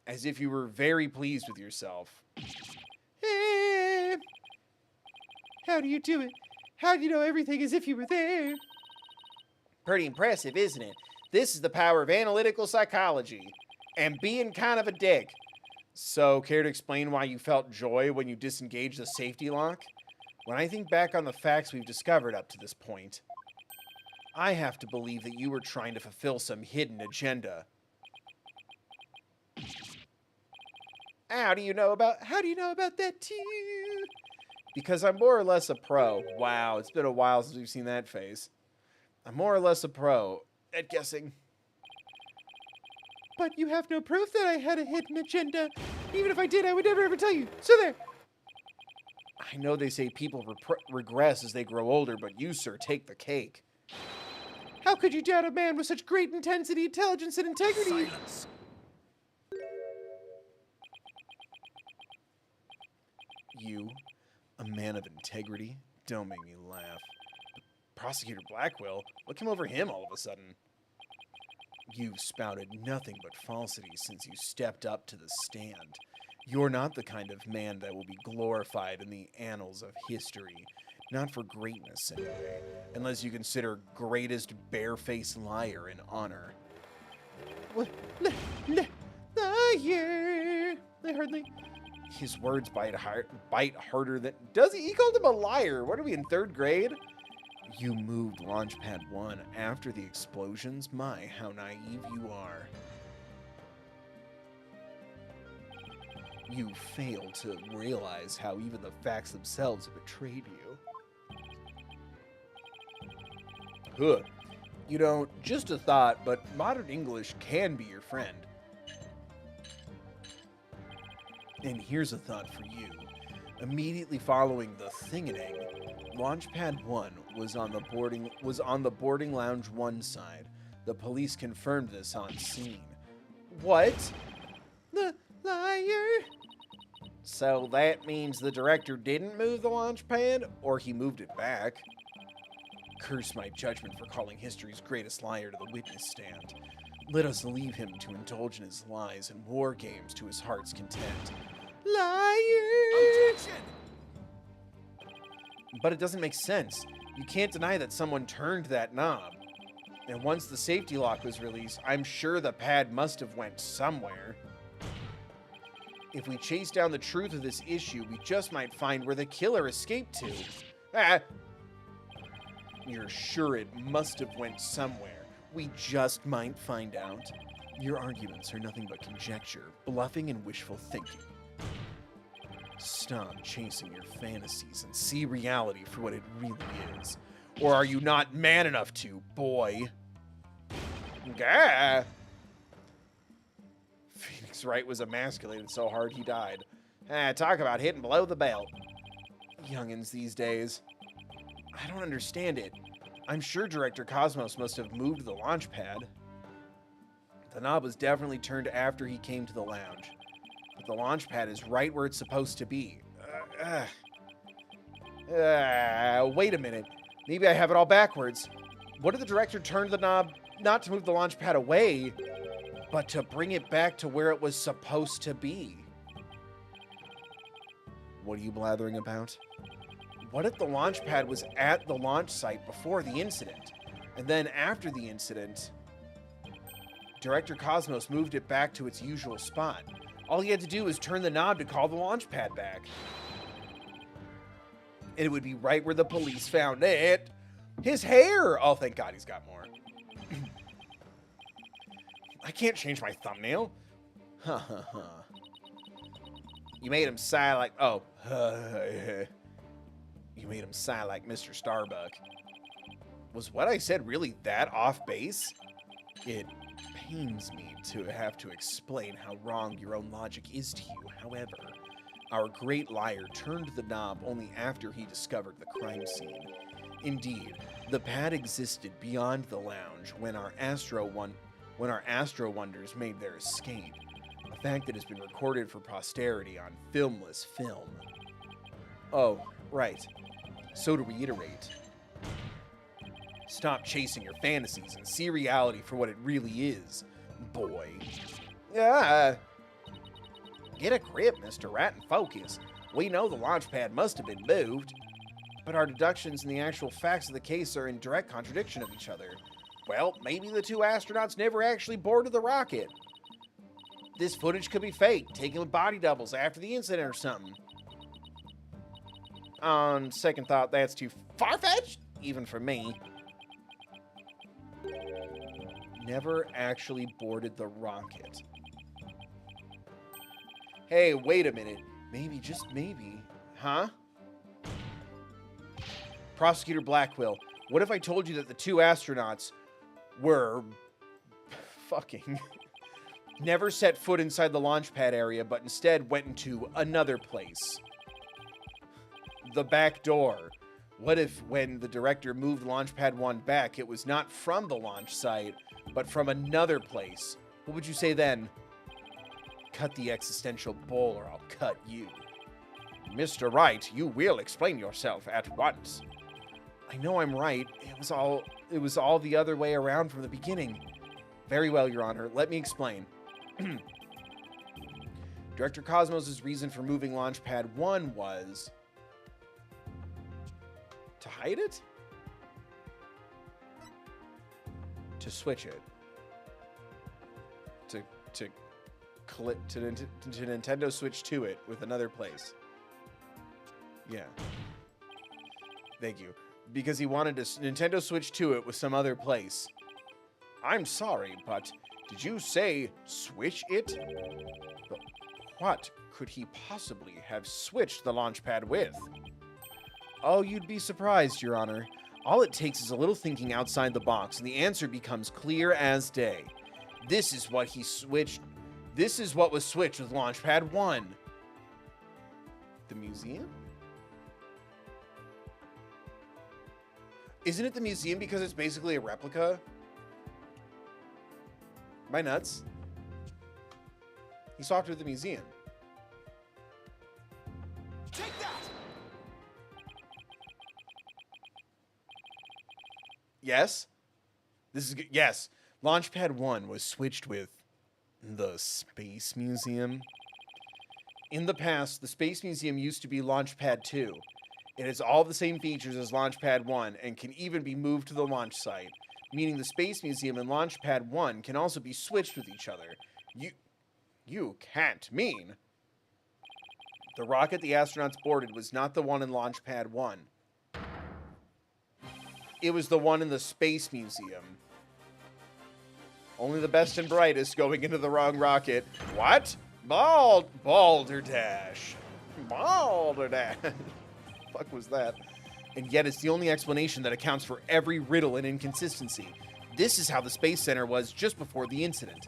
Speaker 1: As if you were very pleased with yourself.
Speaker 2: How do you do it? How do you know everything as if you were there?
Speaker 1: Pretty impressive, isn't it? This is the power of analytical psychology. And being kind of a dick. So, care to explain why you felt joy when you disengaged the safety lock? When I think back on the facts we've discovered up to this point, I have to believe that you were trying to fulfill some hidden agenda. How do you know about that too? Because I'm more or less a pro. Wow, it's been a while since we've seen that face. I'm more or less a pro at guessing.
Speaker 2: But you have no proof that I had a hidden agenda. Even if I did, I would never ever tell you. So there.
Speaker 1: I know they say people regress as they grow older, but you, sir, take the cake.
Speaker 2: How could you doubt a man with such great intensity, intelligence, and integrity?
Speaker 3: Silence.
Speaker 1: You, a man of integrity? Don't make me laugh. Prosecutor Blackwell? What came over him all of a sudden? You've spouted nothing but falsity since you stepped up to the stand. You're not the kind of man that will be glorified in the annals of history. Not for greatness, anyway. Unless you consider greatest barefaced liar an honor.
Speaker 2: What? Liar! I hardly...
Speaker 1: His words bite harder than... Does he? He called him a liar. What are we, in 3rd grade? You moved Launchpad 1 after the explosions? My, how naive you are. You fail to realize how even the facts themselves have betrayed you. Huh. You know, just a thought, but modern English can be your friend. And here's a thought for you. Immediately following the thing-a-ding, Launchpad 1 was on the boarding lounge 1 side. The police confirmed this on scene. What?
Speaker 2: The liar!
Speaker 1: So that means the director didn't move the launch pad, or he moved it back? Curse my judgment for calling history's greatest liar to the witness stand. Let us leave him to indulge in his lies and war games to his heart's content.
Speaker 2: Liar!
Speaker 3: Objection!
Speaker 1: But it doesn't make sense. You can't deny that someone turned that knob. And once the safety lock was released, I'm sure the pad must have went somewhere. If we chase down the truth of this issue, we just might find where the killer escaped to. Ah! You're sure it must have went somewhere. We just might find out. Your arguments are nothing but conjecture, bluffing, and wishful thinking. Stop chasing your fantasies and see reality for what it really is. Or are you not man enough to, boy? Gah! Phoenix Wright was emasculated so hard he died. Talk about hitting below the belt. Youngins these days. I don't understand it. I'm sure Director Cosmos must have moved the launch pad. The knob was definitely turned after he came to the lounge. But the launch pad is right where it's supposed to be. Wait a minute. Maybe I have it all backwards. What if the director turned the knob not to move the launch pad away, but to bring it back to where it was supposed to be? What are you blathering about? What if the launch pad was at the launch site before the incident, and then after the incident, Director Cosmos moved it back to its usual spot? All he had to do was turn the knob to call the launch pad back. And it would be right where the police found it. His hair! Oh, thank God he's got more. I can't change my thumbnail. You made him sigh like... Oh. You made him sigh like Mr. Starbuck. Was what I said really that off base? It pains me to have to explain how wrong your own logic is to you. However, our great liar turned the knob only after he discovered the crime scene. Indeed, the pad existed beyond the lounge when our Astro Wonders made their escape. A fact that has been recorded for posterity on filmless film. Oh, right. So to reiterate, stop chasing your fantasies and see reality for what it really is, boy. Get a grip, Mr. Rat, and focus. We know the launch pad must have been moved, but our deductions and the actual facts of the case are in direct contradiction of each other. Well, maybe the two astronauts never actually boarded the rocket. This footage could be fake, taken with body doubles after the incident or something. On second thought, that's too far-fetched, even for me. Never actually boarded the rocket. Hey, wait a minute. Maybe, just maybe. Huh? Prosecutor Blackwell, what if I told you that the two astronauts were... fucking... never set foot inside the launch pad area, but instead went into another place. The back door. What if when the director moved Launchpad 1 back, it was not from the launch site, but from another place? What would you say then? Cut the existential bull or I'll cut you. Mr. Wright, you will explain yourself at once. I know I'm right. It was all the other way around from the beginning. Very well, Your Honor. Let me explain. Director Cosmos' reason for moving Launchpad 1 was to hide it? To switch it. To Nintendo Switch to it with another place. Yeah. Thank you. Because he wanted to Nintendo Switch to it with some other place. I'm sorry, but did you say switch it? But what could he possibly have switched the Launchpad with? Oh, you'd be surprised, Your Honor. All it takes is a little thinking outside the box, and the answer becomes clear as day. This is what he switched. This is what was switched with Launchpad 1. The museum? Isn't it the museum because it's basically a replica? Am I nuts? He swapped with the museum.
Speaker 3: Take that!
Speaker 1: Yes? This is good. Yes. Launchpad 1 was switched with the Space Museum. In the past, the Space Museum used to be Launchpad 2. It has all the same features as Launchpad 1 and can even be moved to the launch site, meaning the Space Museum and Launchpad 1 can also be switched with each other. You can't mean... The rocket the astronauts boarded was not the one in Launchpad 1. It was the one in the Space Museum. Only the best and brightest going into the wrong rocket. What? Balderdash. Balderdash. Fuck was that? And yet it's the only explanation that accounts for every riddle and inconsistency. This is how the Space Center was just before the incident.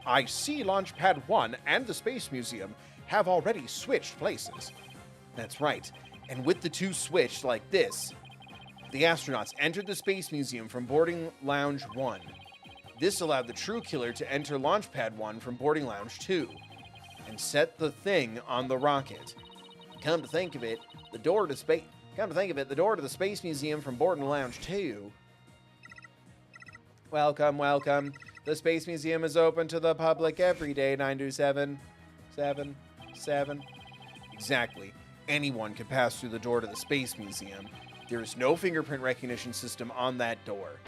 Speaker 1: I see Launchpad 1 and the Space Museum have already switched places. That's right. And with the two switched like this, the astronauts entered the Space Museum from boarding lounge 1. This allowed the true killer to enter Launchpad 1 from boarding lounge 2 and set the thing on the rocket. Come to think of it, the door to the Space Museum from boarding lounge 2. Welcome, welcome. The Space Museum is open to the public every day, 9 to 7. 7. Exactly. Anyone can pass through the door to the Space Museum. There is no fingerprint recognition system on that door.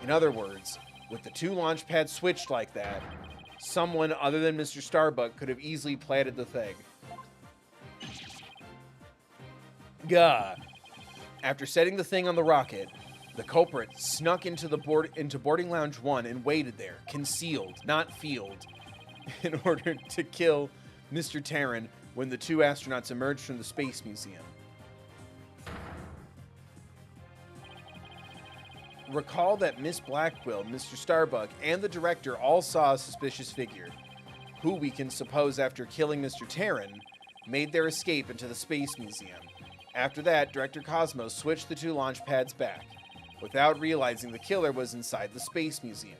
Speaker 1: In other words, with the two launch pads switched like that, someone other than Mr. Starbuck could have easily planted the thing. Gah. After setting the thing on the rocket, the culprit snuck into boarding lounge 1 and waited there, concealed, not field, in order to kill Mr. Terran when the two astronauts emerged from the Space Museum. Recall that Miss Blackwell, Mr. Starbuck, and the director all saw a suspicious figure, who we can suppose after killing Mr. Terran, made their escape into the Space Museum. After that, Director Cosmos switched the two launch pads back, without realizing the killer was inside the Space Museum.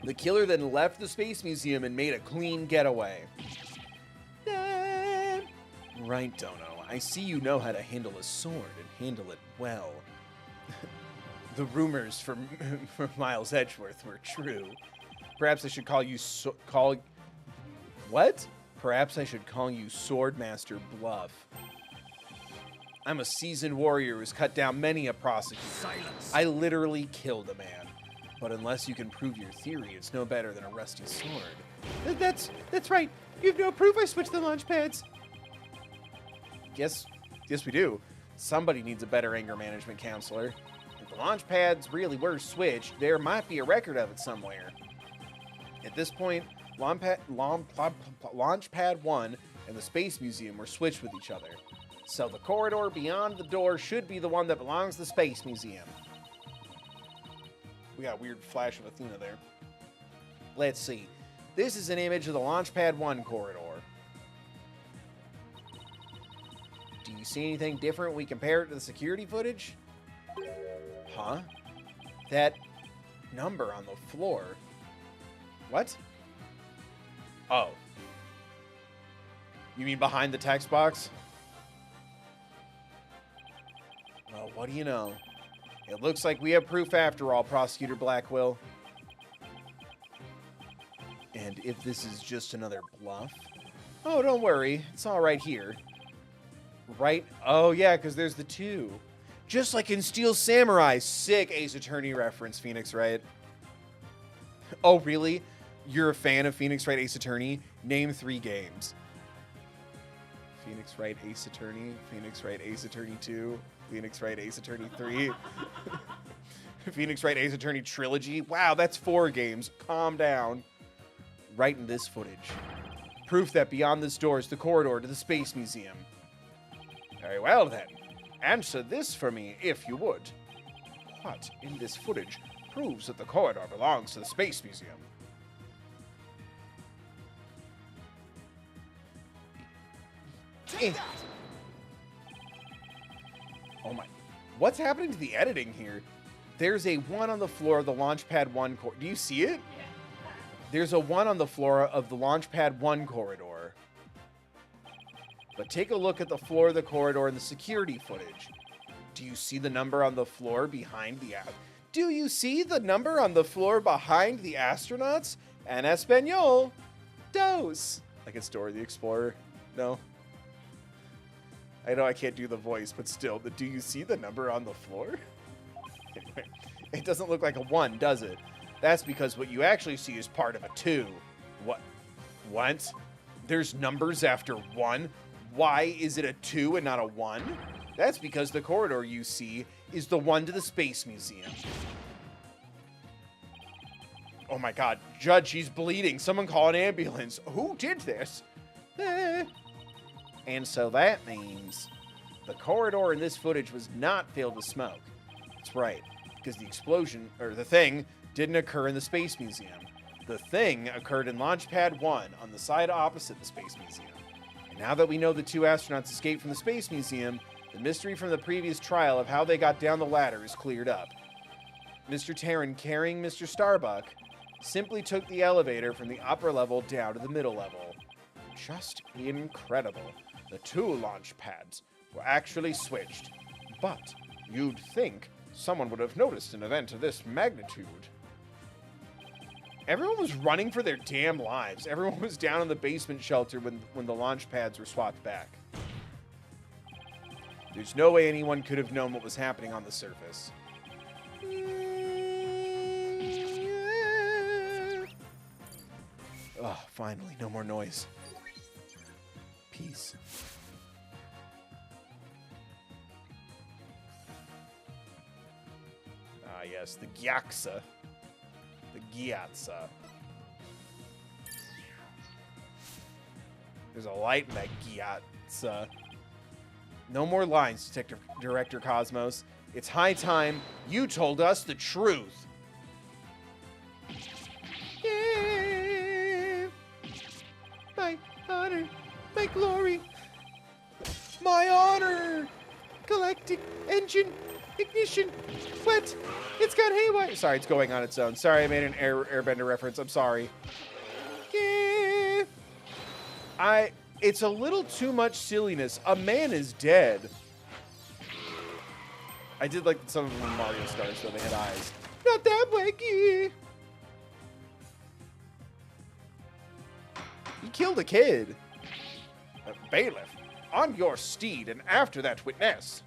Speaker 1: The killer then left the Space Museum and made a clean getaway. Right, Dono. I see you know how to handle a sword and handle it well. The rumors from Miles Edgeworth were true. Perhaps I should call you What? Perhaps I should call you Swordmaster Bluff. I'm a seasoned warrior who's cut down many a prostitute.
Speaker 3: Silence.
Speaker 1: I literally killed a man. But unless you can prove your theory, it's no better than a rusty sword.
Speaker 2: That's right. You've no proof I switched the launch pads.
Speaker 1: Yes, we do. Somebody needs a better anger management counselor. If the launch pads really were switched, there might be a record of it somewhere. At this point, Launchpad 1 and the Space Museum were switched with each other. So the corridor beyond the door should be the one that belongs to the Space Museum. We got a weird flash of Athena there. Let's see. This is an image of the Launchpad 1 corridor. Do you see anything different when we compare it to the security footage? Huh? That number on the floor. What? Oh. You mean behind the text box? Well, what do you know? It looks like we have proof after all, Prosecutor Blackwell. And if this is just another bluff? Oh, don't worry. It's all right here. Right? Oh, yeah, because there's the 2. Just like in Steel Samurai. Sick Ace Attorney reference, Phoenix Wright. Oh, really? You're a fan of Phoenix Wright Ace Attorney? Name 3 games. Phoenix Wright Ace Attorney, Phoenix Wright Ace Attorney 2, Phoenix Wright Ace Attorney 3, Phoenix Wright Ace Attorney Trilogy. Wow, that's 4 games. Calm down. Right in this footage. Proof that beyond this door is the corridor to the Space Museum. Very well, then. Answer this for me, if you would. What in this footage proves that the corridor belongs to the Space Museum? Oh my. What's happening to the editing here? There's a 1 on the floor of the Launchpad 1 corridor. Do you see it? There's a 1 on the floor of the Launchpad 1 corridor. But take a look at the floor of the corridor in the security footage. Do you see the number on the floor behind the Do you see the number on the floor behind the astronauts? En Espanol, dos. Like it's Dora the Explorer. No. I know I can't do the voice, but still, do you see the number on the floor? Anyway, it doesn't look like a 1, does it? That's because what you actually see is part of a 2. What? What? There's numbers after 1? Why is it a 2 and not a 1? That's because the corridor you see is the 1 to the Space Museum. Oh my god, Judge, she's bleeding. Someone call an ambulance. Who did this? And so that means the corridor in this footage was not filled with smoke. That's right, because the explosion, or the thing, didn't occur in the Space Museum. The thing occurred in Launchpad 1 on the side opposite the Space Museum. And now that we know the 2 astronauts escaped from the Space Museum, the mystery from the previous trial of how they got down the ladder is cleared up. Mr. Terran, carrying Mr. Starbuck, simply took the elevator from the upper level down to the middle level. Just incredible. The 2 launch pads were actually switched. But you'd think someone would have noticed an event of this magnitude. Everyone was running for their damn lives. Everyone was down in the basement shelter when the launch pads were swapped back. There's no way anyone could have known what was happening on the surface. Oh, finally, no more noise. Peace. Ah, yes, the Gyaksa. The Gyatsa. There's a light in that Gyatsa. No more lines, Director Cosmos. It's high time you told us the truth.
Speaker 2: Yeah. My honor, my glory, my honor. Galactic engine ignition. What? It's got haywire.
Speaker 1: Sorry, it's going on its own. Sorry, I made an Airbender reference. I'm sorry.
Speaker 2: Yeah.
Speaker 1: It's a little too much silliness. A man is dead. I did like some of them in Mario Stars, though. They had eyes.
Speaker 2: Not that way. Yeah.
Speaker 1: He killed a kid. Bailiff, on your steed, and after that witness.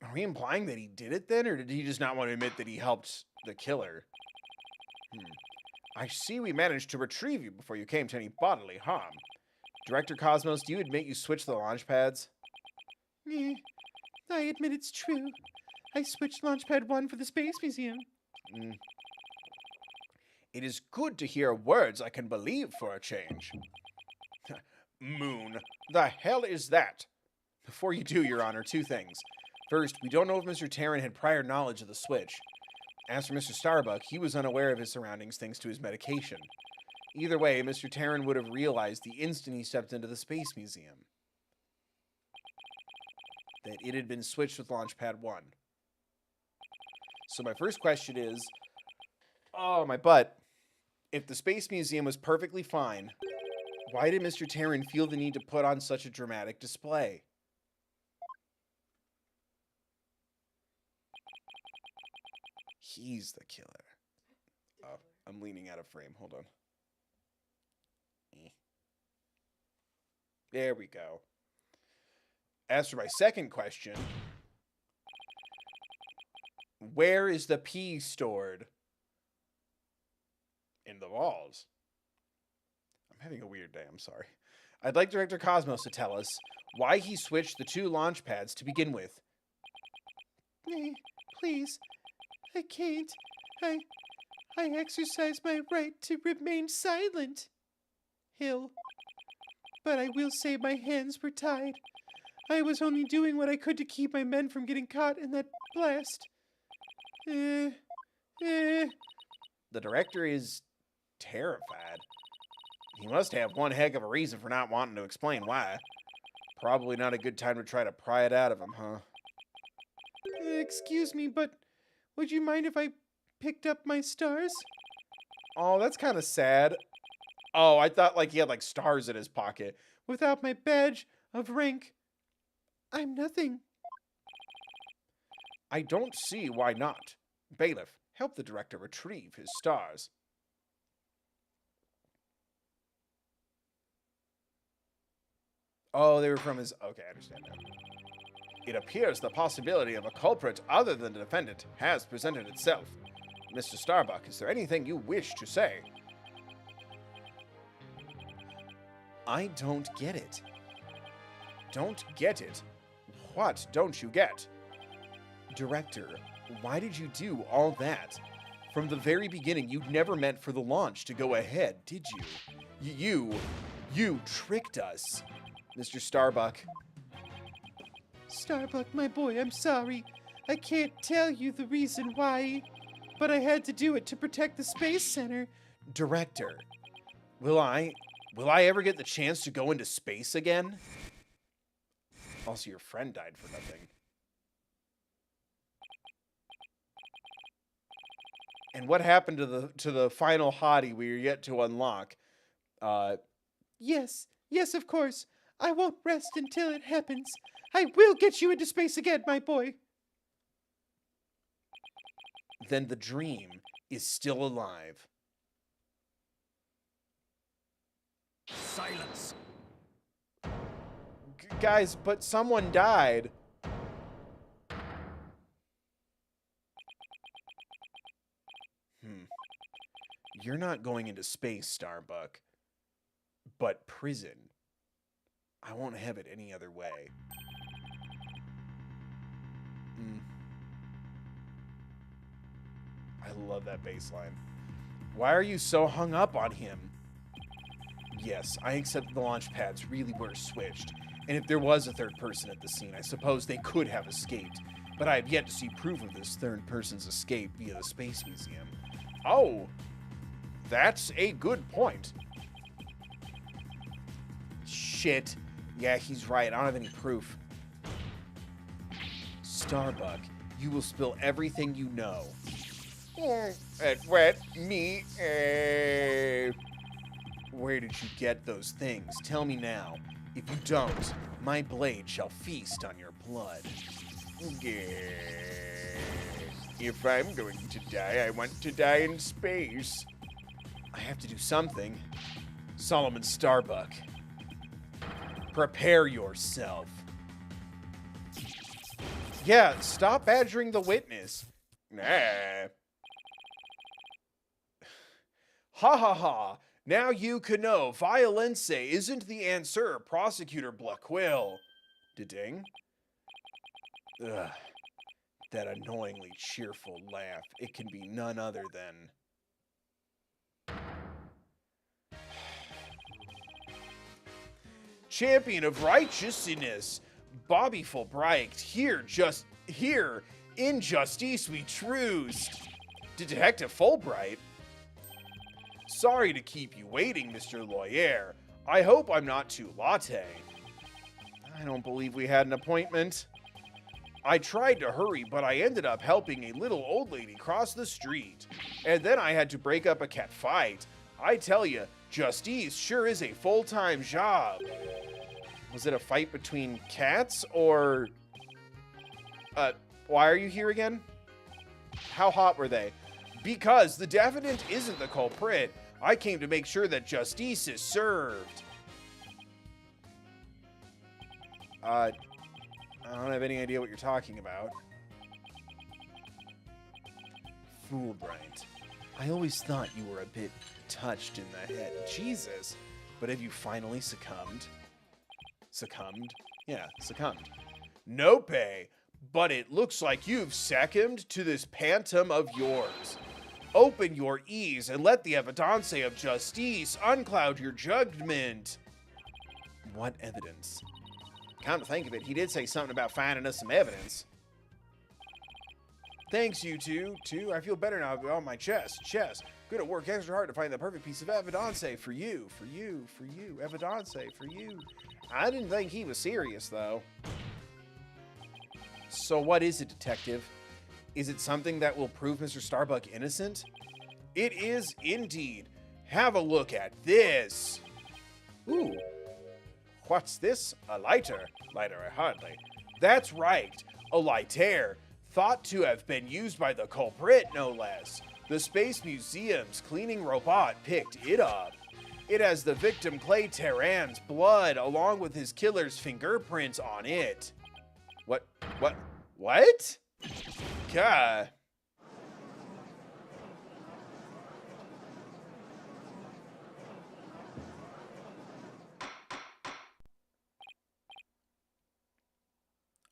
Speaker 1: Are we implying that he did it then, or did he just not want to admit that he helped the killer? I see we managed to retrieve you before you came to any bodily harm. Director Cosmos, do you admit you switched the launch pads?
Speaker 2: Yeah. I admit it's true. I switched Launchpad 1 for the Space Museum.
Speaker 1: Mm. It is good to hear words I can believe for a change. Moon. The hell is that? Before you do, Your Honor, two things. First, we don't know if Mr. Tarrant had prior knowledge of the switch. As for Mr. Starbuck, he was unaware of his surroundings thanks to his medication. Either way, Mr. Tarrant would have realized the instant he stepped into the Space Museum that it had been switched with Launchpad 1. So my first question is, oh, my butt. If the Space Museum was perfectly fine, why did Mr. Tarrant feel the need to put on such a dramatic display? He's the killer. Oh, I'm leaning out of frame. Hold on. There we go. As for my second question, where is the pee stored? In the walls. I'm having a weird day, I'm sorry. I'd like Director Cosmos to tell us why he switched the two launch pads to begin with.
Speaker 2: Please, I can't. I exercise my right to remain silent, Hill. But I will say my hands were tied. I was only doing what I could to keep my men from getting caught in that blast.
Speaker 1: The director is terrified. He must have one heck of a reason for not wanting to explain why. Probably not a good time to try to pry it out of him, huh?
Speaker 2: Excuse me, but would you mind if I picked up my stars?
Speaker 1: Oh, that's kind of sad. Oh, I thought like he had like stars in his pocket.
Speaker 2: Without my badge of rank, I'm nothing.
Speaker 1: I don't see why not. Bailiff, help the director retrieve his stars. Oh, they were from his... Okay, I understand now. It appears the possibility of a culprit other than the defendant has presented itself. Mr. Starbuck, is there anything you wish to say? I don't get it. Don't get it? What don't you get? Director, why did you do all that? From the very beginning, you never meant for the launch to go ahead, did you? You tricked us. Mr. Starbuck.
Speaker 2: Starbuck, my boy, I'm sorry. I can't tell you the reason why, but I had to do it to protect the Space Center.
Speaker 1: Director, will I ever get the chance to go into space again? Also, your friend died for nothing. And what happened to the final hottie we are yet to unlock?
Speaker 2: Yes, of course. I won't rest until it happens. I will get you into space again, my boy.
Speaker 1: Then the dream is still alive.
Speaker 3: Silence.
Speaker 1: Guys, but someone died. You're not going into space, Starbuck. But prison. I won't have it any other way. I love that bass line. Why are you so hung up on him? Yes, I accept the launch pads really were switched. And if there was a third person at the scene, I suppose they could have escaped. But I have yet to see proof of this third person's escape via the Space Museum. Oh, that's a good point. Shit. Yeah, he's right. I don't have any proof. Starbuck, you will spill everything you know. What? Me? Where did you get those things? Tell me now. If you don't, my blade shall feast on your blood. If I'm going to die, I want to die in space. I have to do something. Solomon Starbuck. Prepare yourself. Yeah, stop badgering the witness. Nah. Ha ha ha. Now you can know violence isn't the answer, Prosecutor Blackquill. Da-ding. Ugh. That annoyingly cheerful laugh. It can be none other than... Champion of righteousness, Bobby Fulbright, here, in justice we trust. Detective Fulbright? Sorry to keep you waiting, Mr. Lawyer. I hope I'm not too latte. I don't believe we had an appointment. I tried to hurry, but I ended up helping a little old lady cross the street. And then I had to break up a cat fight. I tell you, justice sure is a full-time job. Was it a fight between cats, or... why are you here again? How hot were they? Because the defendant isn't the culprit. I came to make sure that justice is served. I don't have any idea what you're talking about. Fulbright. I always thought you were a bit touched in the head. Jesus. But have you finally succumbed? Succumbed? Yeah, succumbed. Nope, but it looks like you've succumbed to this pantom of yours. Open your ears and let the evidence of justice uncloud your judgment. What evidence? Come to think of it, he did say something about finding us some evidence. Thanks, you two. I feel better now on my chest. Good to work extra hard to find the perfect piece of evidence for you. Evidence for you. I didn't think he was serious, though. So what is it, Detective? Is it something that will prove Mr. Starbuck innocent? It is indeed. Have a look at this. Ooh. What's this? A lighter? Lighter, hardly. That's right. A lighter. Thought to have been used by the culprit, no less. The Space Museum's cleaning robot picked it up. It has the victim Clay Terran's blood along with his killer's fingerprints on it. What? God.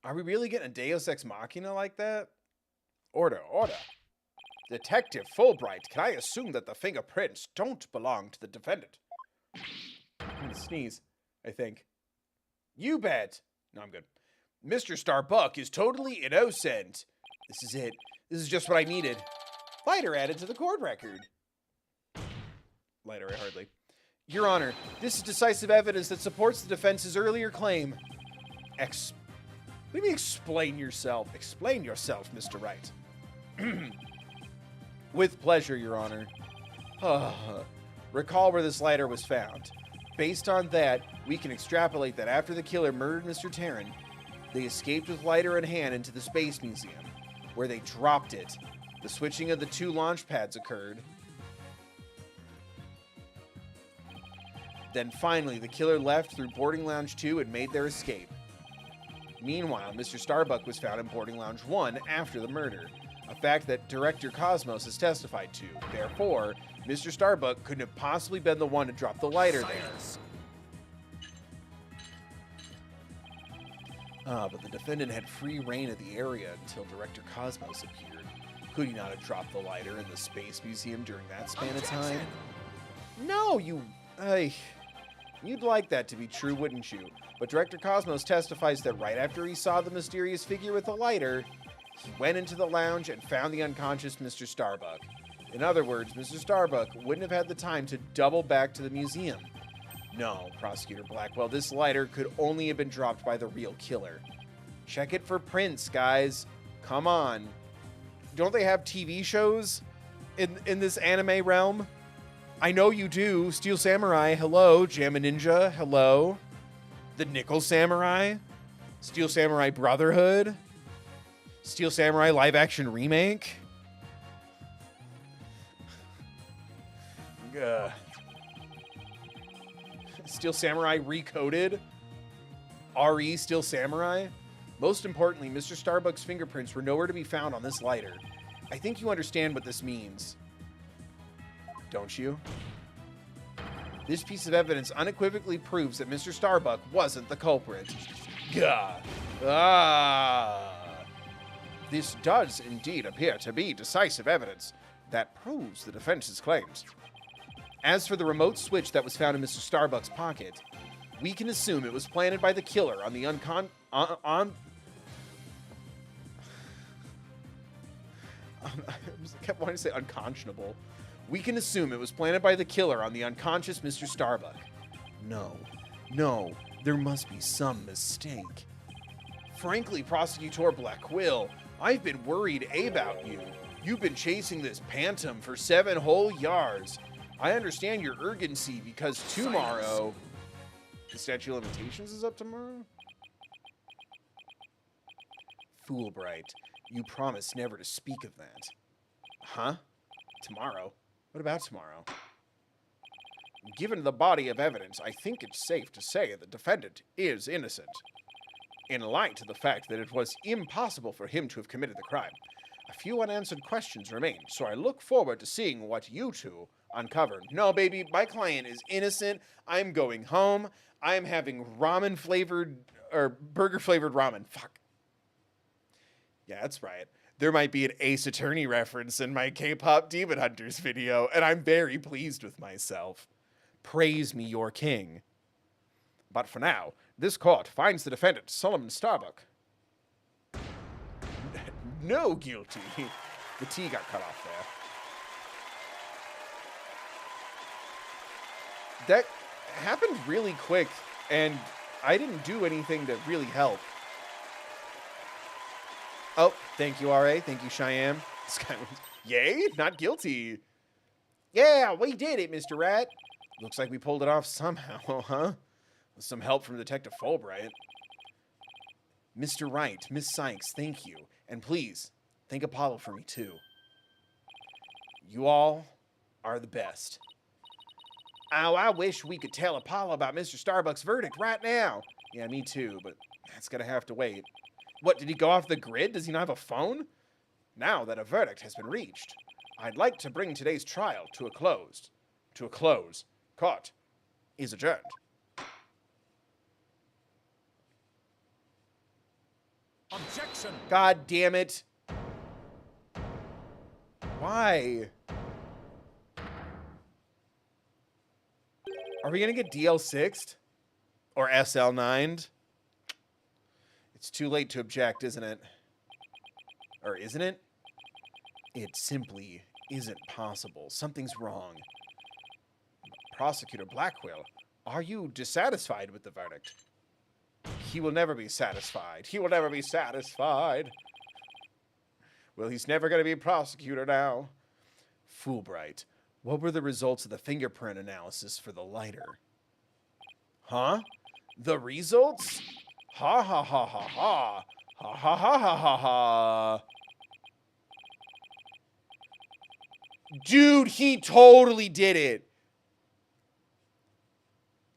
Speaker 1: Are we really getting a Deus Ex Machina like that? Order. Detective Fulbright, can I assume that the fingerprints don't belong to the defendant? I'm gonna sneeze, I think. You bet. No, I'm good. Mr. Starbuck is totally innocent. This is it. This is just what I needed. Lighter added to the court record. Lighter, hardly. Your Honor, this is decisive evidence that supports the defense's earlier claim. What do you mean explain yourself? Explain yourself, Mr. Wright. With pleasure, Your Honor. Recall where this lighter was found. Based on that, we can extrapolate that after the killer murdered Mr. Terran, they escaped with lighter in hand into the Space Museum, where they dropped it. The switching of the two launch pads occurred. Then finally, the killer left through Boarding Lounge 2 and made their escape. Meanwhile, Mr. Starbuck was found in Boarding Lounge 1 after the murder, a fact that Director Cosmos has testified to. Therefore, Mr. Starbuck couldn't have possibly been the one to drop the lighter there. But the defendant had free reign of the area until Director Cosmos appeared. Could he not have dropped the lighter in the Space Museum during that span of time? No, you'd like that to be true, wouldn't you? But Director Cosmos testifies that right after he saw the mysterious figure with the lighter, he went into the lounge and found the unconscious Mr. Starbuck. In other words, Mr. Starbuck wouldn't have had the time to double back to the museum. No, Prosecutor Blackwell, this lighter could only have been dropped by the real killer. Check it for prints, guys. Come on. Don't they have TV shows in this anime realm? I know you do. Steel Samurai, hello. Jamma Ninja, hello. The Nickel Samurai. Steel Samurai Brotherhood. Steel Samurai live action remake. Steel Samurai Recoded. RE Steel Samurai. Most importantly, Mr. Starbuck's fingerprints were nowhere to be found on this lighter. I think you understand what this means. Don't you? This piece of evidence unequivocally proves that Mr. Starbuck wasn't the culprit. Gah. This does indeed appear to be decisive evidence that proves the defense's claims. As for the remote switch that was found in Mr. Starbuck's pocket, we can assume it was planted by the killer on the I kept wanting to say unconscionable. We can assume it was planted by the killer on the unconscious Mr. Starbuck. No, there must be some mistake. Frankly, Prosecutor Blackquill, I've been worried about you. You've been chasing this phantom for 7 whole years. I understand your urgency because tomorrow... The statute of limitations is up tomorrow? Fulbright, you promised never to speak of that. Huh? Tomorrow? What about tomorrow? Given the body of evidence, I think it's safe to say the defendant is innocent. In light of the fact that it was impossible for him to have committed the crime, a few unanswered questions remain, so I look forward to seeing what you two uncover. No, baby, my client is innocent. I'm going home. I'm having ramen-flavored, or burger-flavored ramen. Fuck. Yeah, that's right. There might be an Ace Attorney reference in my K-pop Demon Hunters video, and I'm very pleased with myself. Praise me, your king. But for now, this court finds the defendant, Solomon Starbuck, no guilty. The T got cut off there. That happened really quick, and I didn't do anything to really help. Oh, thank you, R.A. Thank you, Cheyenne. This guy was, yay, not guilty. Yeah, we did it, Mr. Rat. Looks like we pulled it off somehow, huh? With some help from Detective Fulbright. Mr. Wright, Miss Sykes, thank you. And please, thank Apollo for me, too. You all are the best. Oh, I wish we could tell Apollo about Mr. Starbuck's verdict right now. Yeah, me too, but that's gonna have to wait. What, did he go off the grid? Does he not have a phone? Now that a verdict has been reached, I'd like to bring today's trial to a close. Court is adjourned.
Speaker 3: Objection!
Speaker 1: God damn it. Why? Are we gonna get DL6'd? Or SL9'd? It's too late to object, isn't it? Or isn't it? It simply isn't possible. Something's wrong. Prosecutor Blackquill, are you dissatisfied with the verdict? He will never be satisfied. He will never be satisfied. Well, he's never going to be a prosecutor now. Fulbright, what were the results of the fingerprint analysis for the lighter? Huh? The results? Ha ha ha ha ha. Ha ha ha ha ha ha. Dude, he totally did it.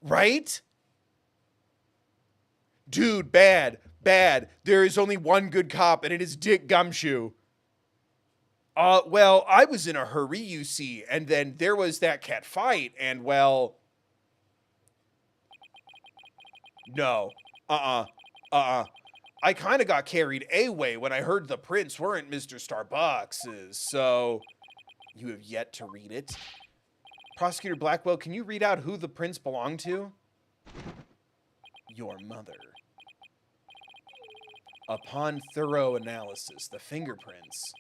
Speaker 1: Right? Dude, bad. There is only one good cop, and it is Dick Gumshoe. Well, I was in a hurry, you see, and then there was that cat fight, and well... No. I kind of got carried away when I heard the prints weren't Mr. Starbucks's, so... You have yet to read it. Prosecutor Blackwell, can you read out who the prints belong to? Your mother. Upon thorough analysis, the fingerprints...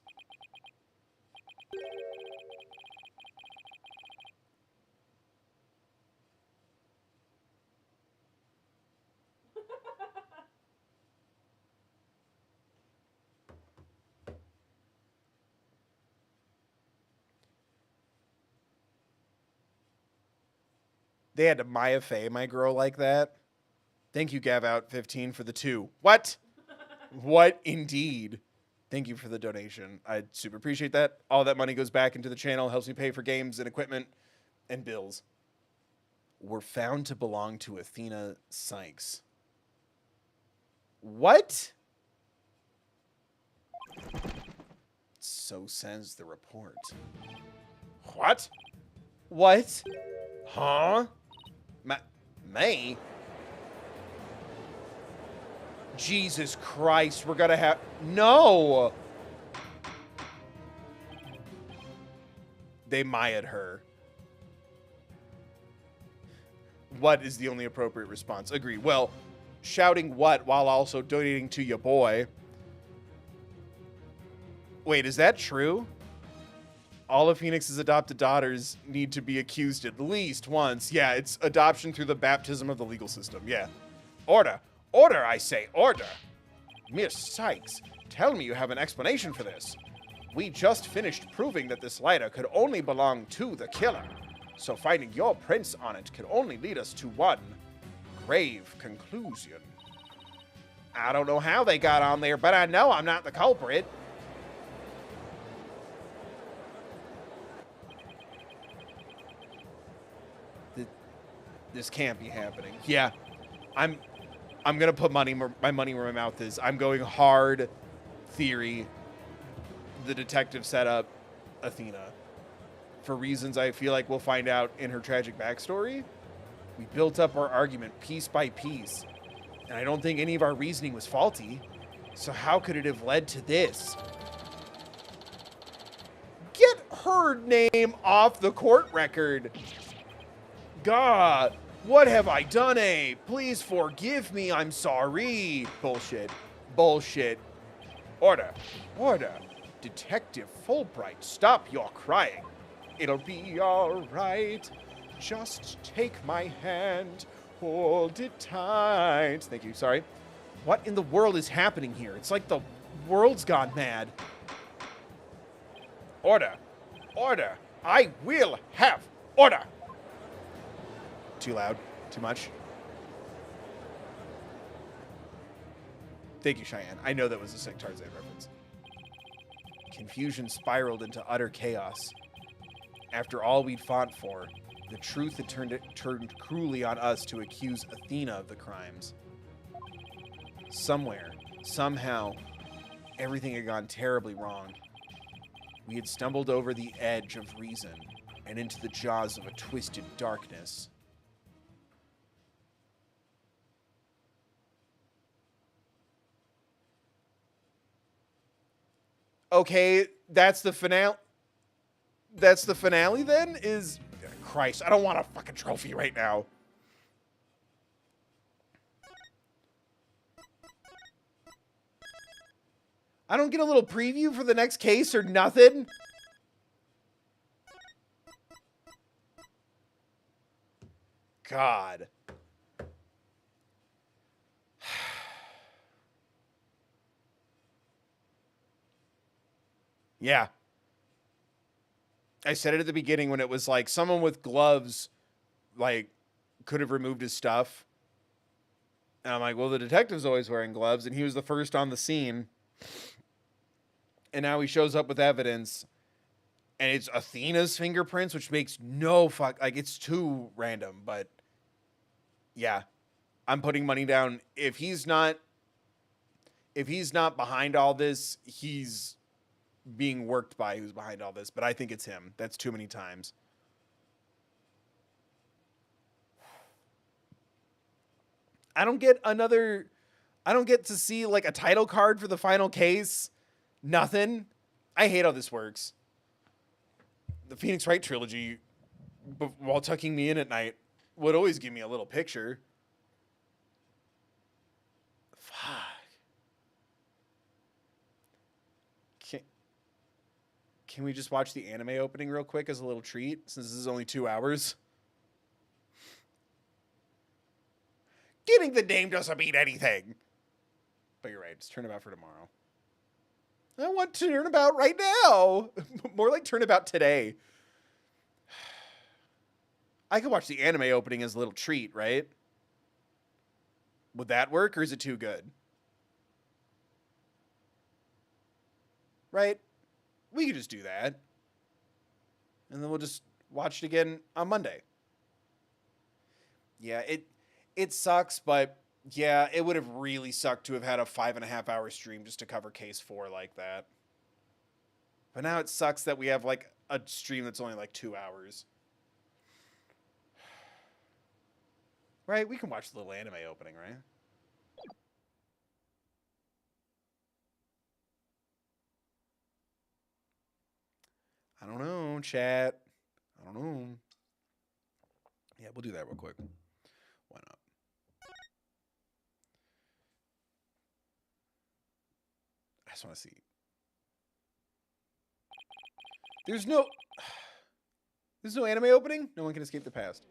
Speaker 1: They had to Maya Fey my girl like that. Thank you, Gavout15, for the 2. What? What indeed? Thank you for the donation. I super appreciate that. All that money goes back into the channel, helps me pay for games and equipment and bills. Were found to belong to Athena Sykes. What? So says the report. What? What? Huh? May? Jesus Christ, we're gonna have... No! They Maya'd her. What is the only appropriate response? Agreed. Well, shouting what while also donating to your boy. Wait, is that true? All of Phoenix's adopted daughters need to be accused at least once. Yeah, it's adoption through the baptism of the legal system. Yeah. Order. Order, I say. Order. Miss Sykes, tell me you have an explanation for this. We just finished proving that this lighter could only belong to the killer. So finding your prints on it can only lead us to one grave conclusion. I don't know how they got on there, but I know I'm not the culprit. This can't be happening. Yeah, I'm gonna put my money where my mouth is. I'm going hard theory. The detective set up Athena for reasons I feel like we'll find out in her tragic backstory. We built up our argument piece by piece, and I don't think any of our reasoning was faulty. So how could it have led to this? Get her name off the court record. God, what have I done, eh? Please forgive me, I'm sorry. Bullshit. Bullshit. Order. Order. Detective Fulbright, stop your crying. It'll be all right. Just take my hand. Hold it tight. Thank you, sorry. What in the world is happening here? It's like the world's gone mad. Order. Order. I will have order. Too loud? Too much? Thank you, Cheyenne. I know that was a sick Tarzan reference. Confusion spiraled into utter chaos. After all we'd fought for, the truth had turned cruelly on us to accuse Athena of the crimes. Somewhere, somehow, everything had gone terribly wrong. We had stumbled over the edge of reason and into the jaws of a twisted darkness. Okay, that's the finale. That's the finale then? Christ, I don't want a fucking trophy right now. I don't get a little preview for the next case or nothing? God. Yeah. I said it at the beginning when it was like someone with gloves, like, could have removed his stuff. And I'm like, well, the detective's always wearing gloves, and he was the first on the scene. And now he shows up with evidence, and it's Athena's fingerprints, which makes no fuck, like, it's too random, but yeah, I'm putting money down. If he's not behind all this, he's being worked by who's behind all this, but I think it's him. That's too many times. I don't get to see like a title card for the final case. Nothing. I hate how this works. The Phoenix Wright trilogy, while tucking me in at night, would always give me a little picture. Fuck. Can we just watch the anime opening real quick as a little treat, since this is only 2 hours? Getting the name doesn't mean anything. But you're right, it's turnabout for tomorrow. I want turnabout right now. More like turnabout today. I could watch the anime opening as a little treat, right? Would that work, or is it too good? Right? We could just do that. And then we'll just watch it again on Monday. Yeah, it sucks, but yeah, it would have really sucked to have had a 5.5 hour stream just to cover case 4 like that. But now it sucks that we have like a stream that's only like 2 hours. Right? We can watch the little anime opening, right? I don't know, chat. don't know. Yeah, we'll do that real quick. Why not? I just want to see. There's no anime opening? No one can escape the past.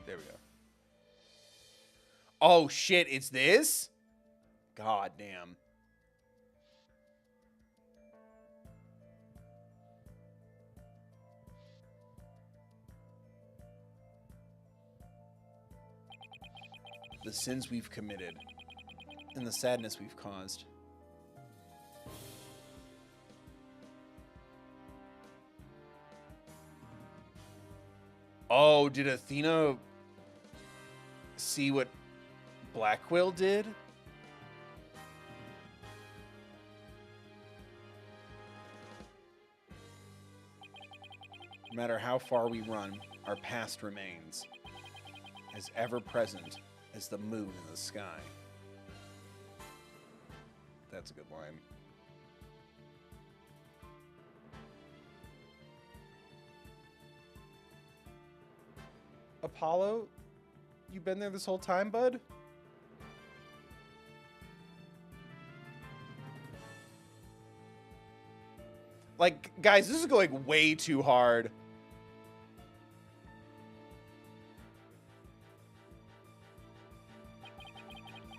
Speaker 1: There we go. Oh shit, it's this? God damn. The sins we've committed and the sadness we've caused. Oh, did Athena see what Blackquill did? No matter how far we run, our past remains, as ever present as the moon in the sky. That's a good line. Apollo, you been there this whole time, bud? Like, guys, this is going way too hard.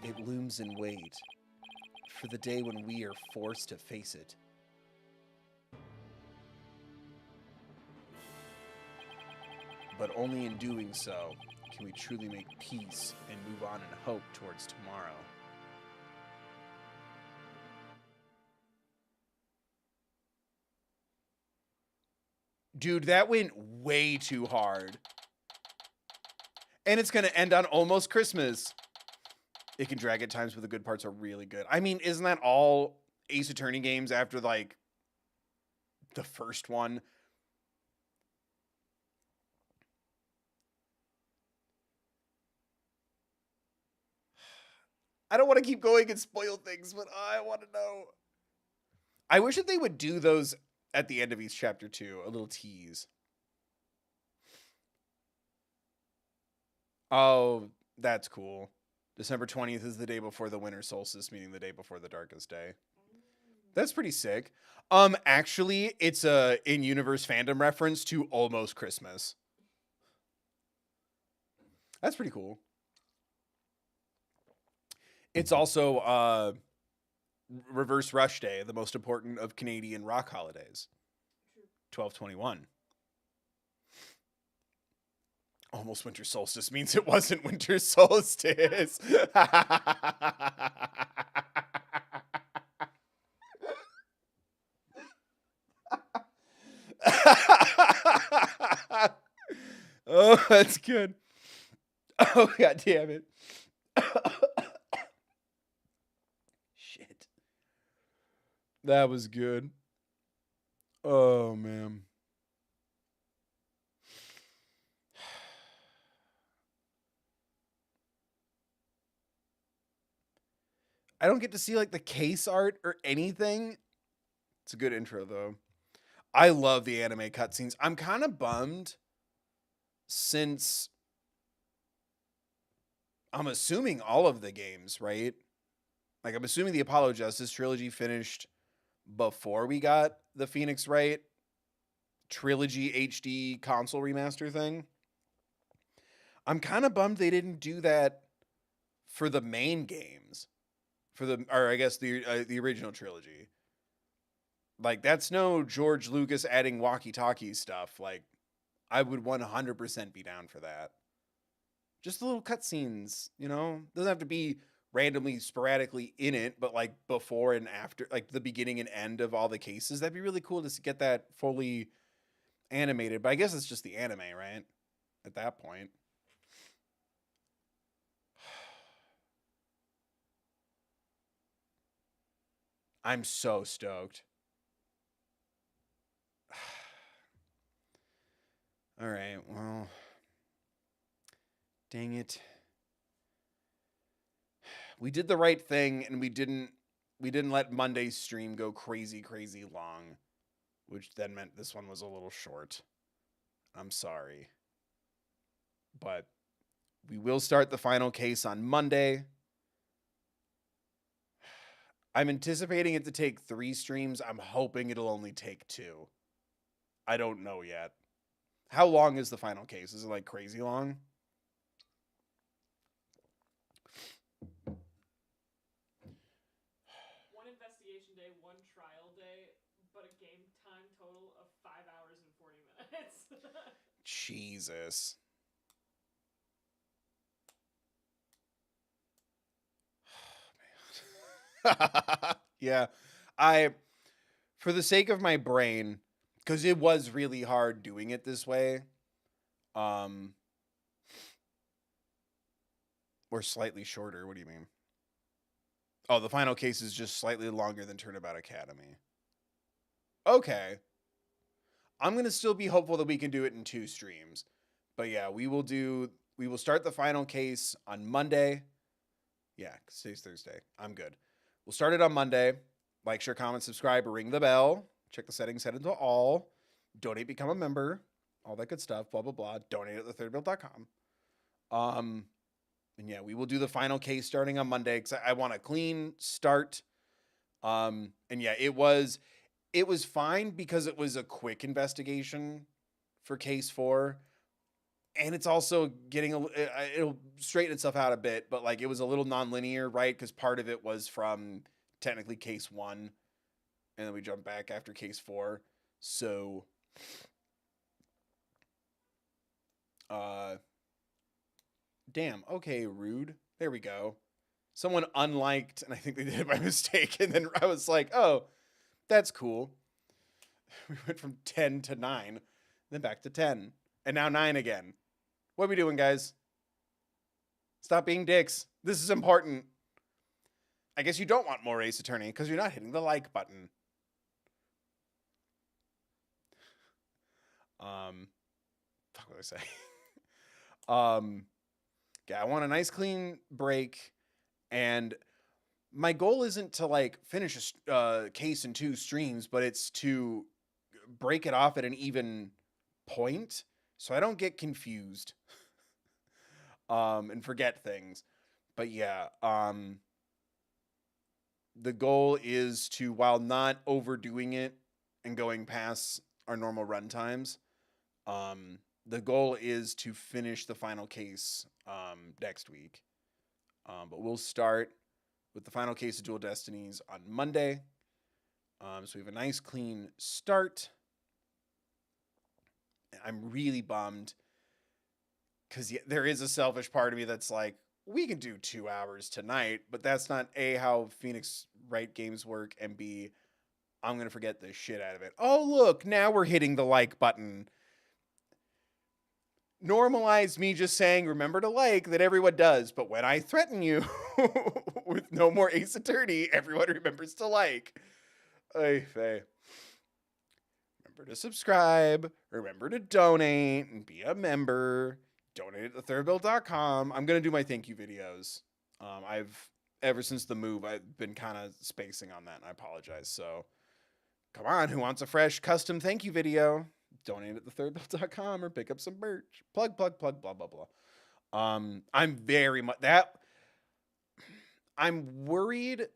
Speaker 1: It looms in wait for the day when we are forced to face it. But only in doing so can we truly make peace and move on in hope towards tomorrow. Dude, that went way too hard. And it's going to end on almost Christmas. It can drag at times, but the good parts are really good. I mean, isn't that all Ace Attorney games after, like, the first one? I don't want to keep going and spoil things, but I want to know. I wish that they would do those at the end of each chapter too, a little tease. Oh, that's cool. December 20th is the day before the winter solstice, meaning the day before the darkest day. That's pretty sick. Actually, it's a in-universe fandom reference to Almost Christmas. That's pretty cool. It's also Reverse Rush Day, the most important of Canadian rock holidays. 12/21. Almost winter solstice means it wasn't winter solstice. Oh, that's good. Oh, God damn it. Shit. That was good. Oh, man. I don't get to see like the case art or anything. It's a good intro though. I love the anime cutscenes. I'm kind of bummed since I'm assuming all of the games, right? Like I'm assuming the Apollo Justice trilogy finished before we got the Phoenix Wright trilogy HD console remaster thing. I'm kind of bummed they didn't do that for the main games. Or I guess the original trilogy. Like that's no George Lucas adding walkie-talkie stuff. Like I would 100% be down for that. Just the little cutscenes, you know? Doesn't have to be randomly, sporadically in it, but like before and after, like the beginning and end of all the cases. That'd be really cool to get that fully animated. But I guess it's just the anime, right? At that point. I'm so stoked. All right, well, dang it. We did the right thing and we didn't let Monday's stream go crazy long which then meant this one was a little short. I'm sorry. But we will start the final case on Monday. I'm anticipating it to take 3 streams. I'm hoping it'll only take 2. I don't know yet. How long is the final case? Is it like crazy long?
Speaker 4: One investigation day, 1 trial day, but a game time total of 5 hours and 40 minutes.
Speaker 1: Jesus. Yeah. For the sake of my brain, because it was really hard doing it this way, or slightly shorter. What do you mean? Oh, the final case is just slightly longer than Turnabout Academy. Okay. I'm going to still be hopeful that we can do it in 2 streams. But yeah, we will start the final case on Monday. Yeah, today's Thursday. I'm good. We'll start it on Monday. Like, share, comment, subscribe, ring the bell. Check the settings, set into all. Donate, become a member. All that good stuff. Blah, blah, blah. Donate at thethirdbill.com. And yeah, we will do the final case starting on Monday because I want a clean start. And yeah, it was fine because it was a quick investigation for case 4. And it's also getting it'll straighten itself out a bit, but like it was a little nonlinear, right? Because part of it was from technically case 1, and then we jump back after case 4. So, damn. Okay, rude. There we go. Someone unliked, and I think they did it by mistake. And then I was like, oh, that's cool. We went from 10 to 9, then back to 10, and now 9 again. What are we doing, guys? Stop being dicks. This is important. I guess you don't want more Ace Attorney because you're not hitting the like button. Fuck what I say. Yeah, I want a nice clean break, and my goal isn't to like finish a case in 2 streams, but it's to break it off at an even point so I don't get confused and forget things. But yeah, the goal is to, while not overdoing it and going past our normal run times, the goal is to finish the final case next week. But we'll start with the final case of Dual Destinies on Monday. So we have a nice clean start. I'm really bummed because there is a selfish part of me that's like, we can do 2 hours tonight, but that's not A, how Phoenix Wright games work, and B, I'm going to forget the shit out of it. Oh, look, now we're hitting the like button. Normalize me just saying, remember to like, that everyone does. But when I threaten you with no more Ace Attorney, everyone remembers to like. Ay, vey. Remember to subscribe. Remember to donate and be a member. Donate at thethirdbill.com. I'm going to do my thank you videos. Ever since the move, I've been kind of spacing on that, and I apologize. So, come on, who wants a fresh custom thank you video? Donate at thethirdbill.com or pick up some merch. Plug, blah, blah, blah. I'm very much I'm worried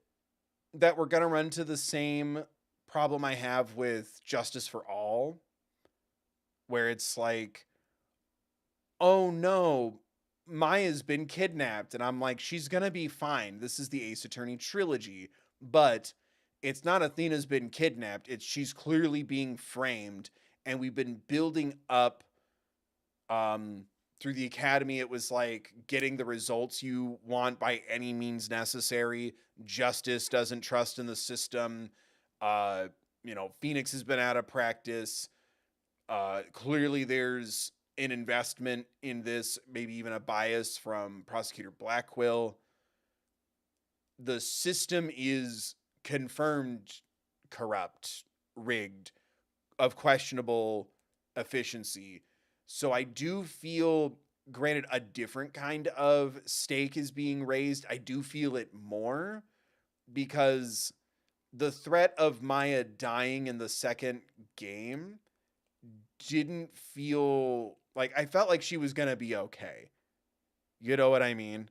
Speaker 1: that we're going to run to the same problem I have with Justice for All, where it's like, oh no, Maya's been kidnapped. And I'm like, she's going to be fine. This is the Ace Attorney trilogy, but it's not Athena's been kidnapped. It's she's clearly being framed. And we've been building up through the academy. It was like getting the results you want by any means necessary. Justice doesn't trust in the system. Phoenix has been out of practice. Clearly there's an investment in this, maybe even a bias from Prosecutor Blackwell. The system is confirmed corrupt, rigged, of questionable efficiency. So I do feel, granted, a different kind of stake is being raised. I do feel it more because the threat of Maya dying in the second game didn't feel like, I felt like she was going to be okay. You know what I mean?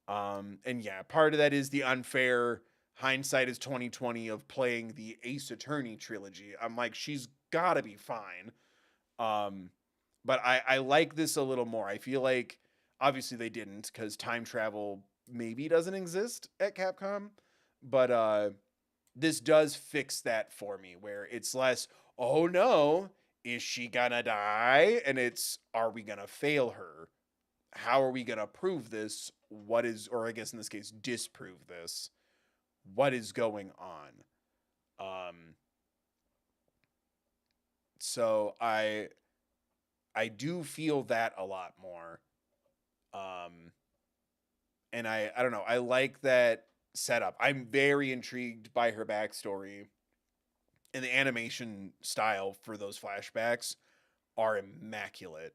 Speaker 1: And yeah, part of that is the unfair hindsight is 2020 of playing the Ace Attorney trilogy. I'm like, she's got to be fine. But I like this a little more. I feel like obviously they didn't, because time travel maybe doesn't exist at Capcom, but this does fix that for me, where it's less, oh no, is she gonna die? And it's, are we gonna fail her? How are we gonna prove this? What is, or I guess in this case, disprove this? What is going on? So I do feel that a lot more. And I don't know, I like that setup. I'm very intrigued by her backstory, and the animation style for those flashbacks are immaculate.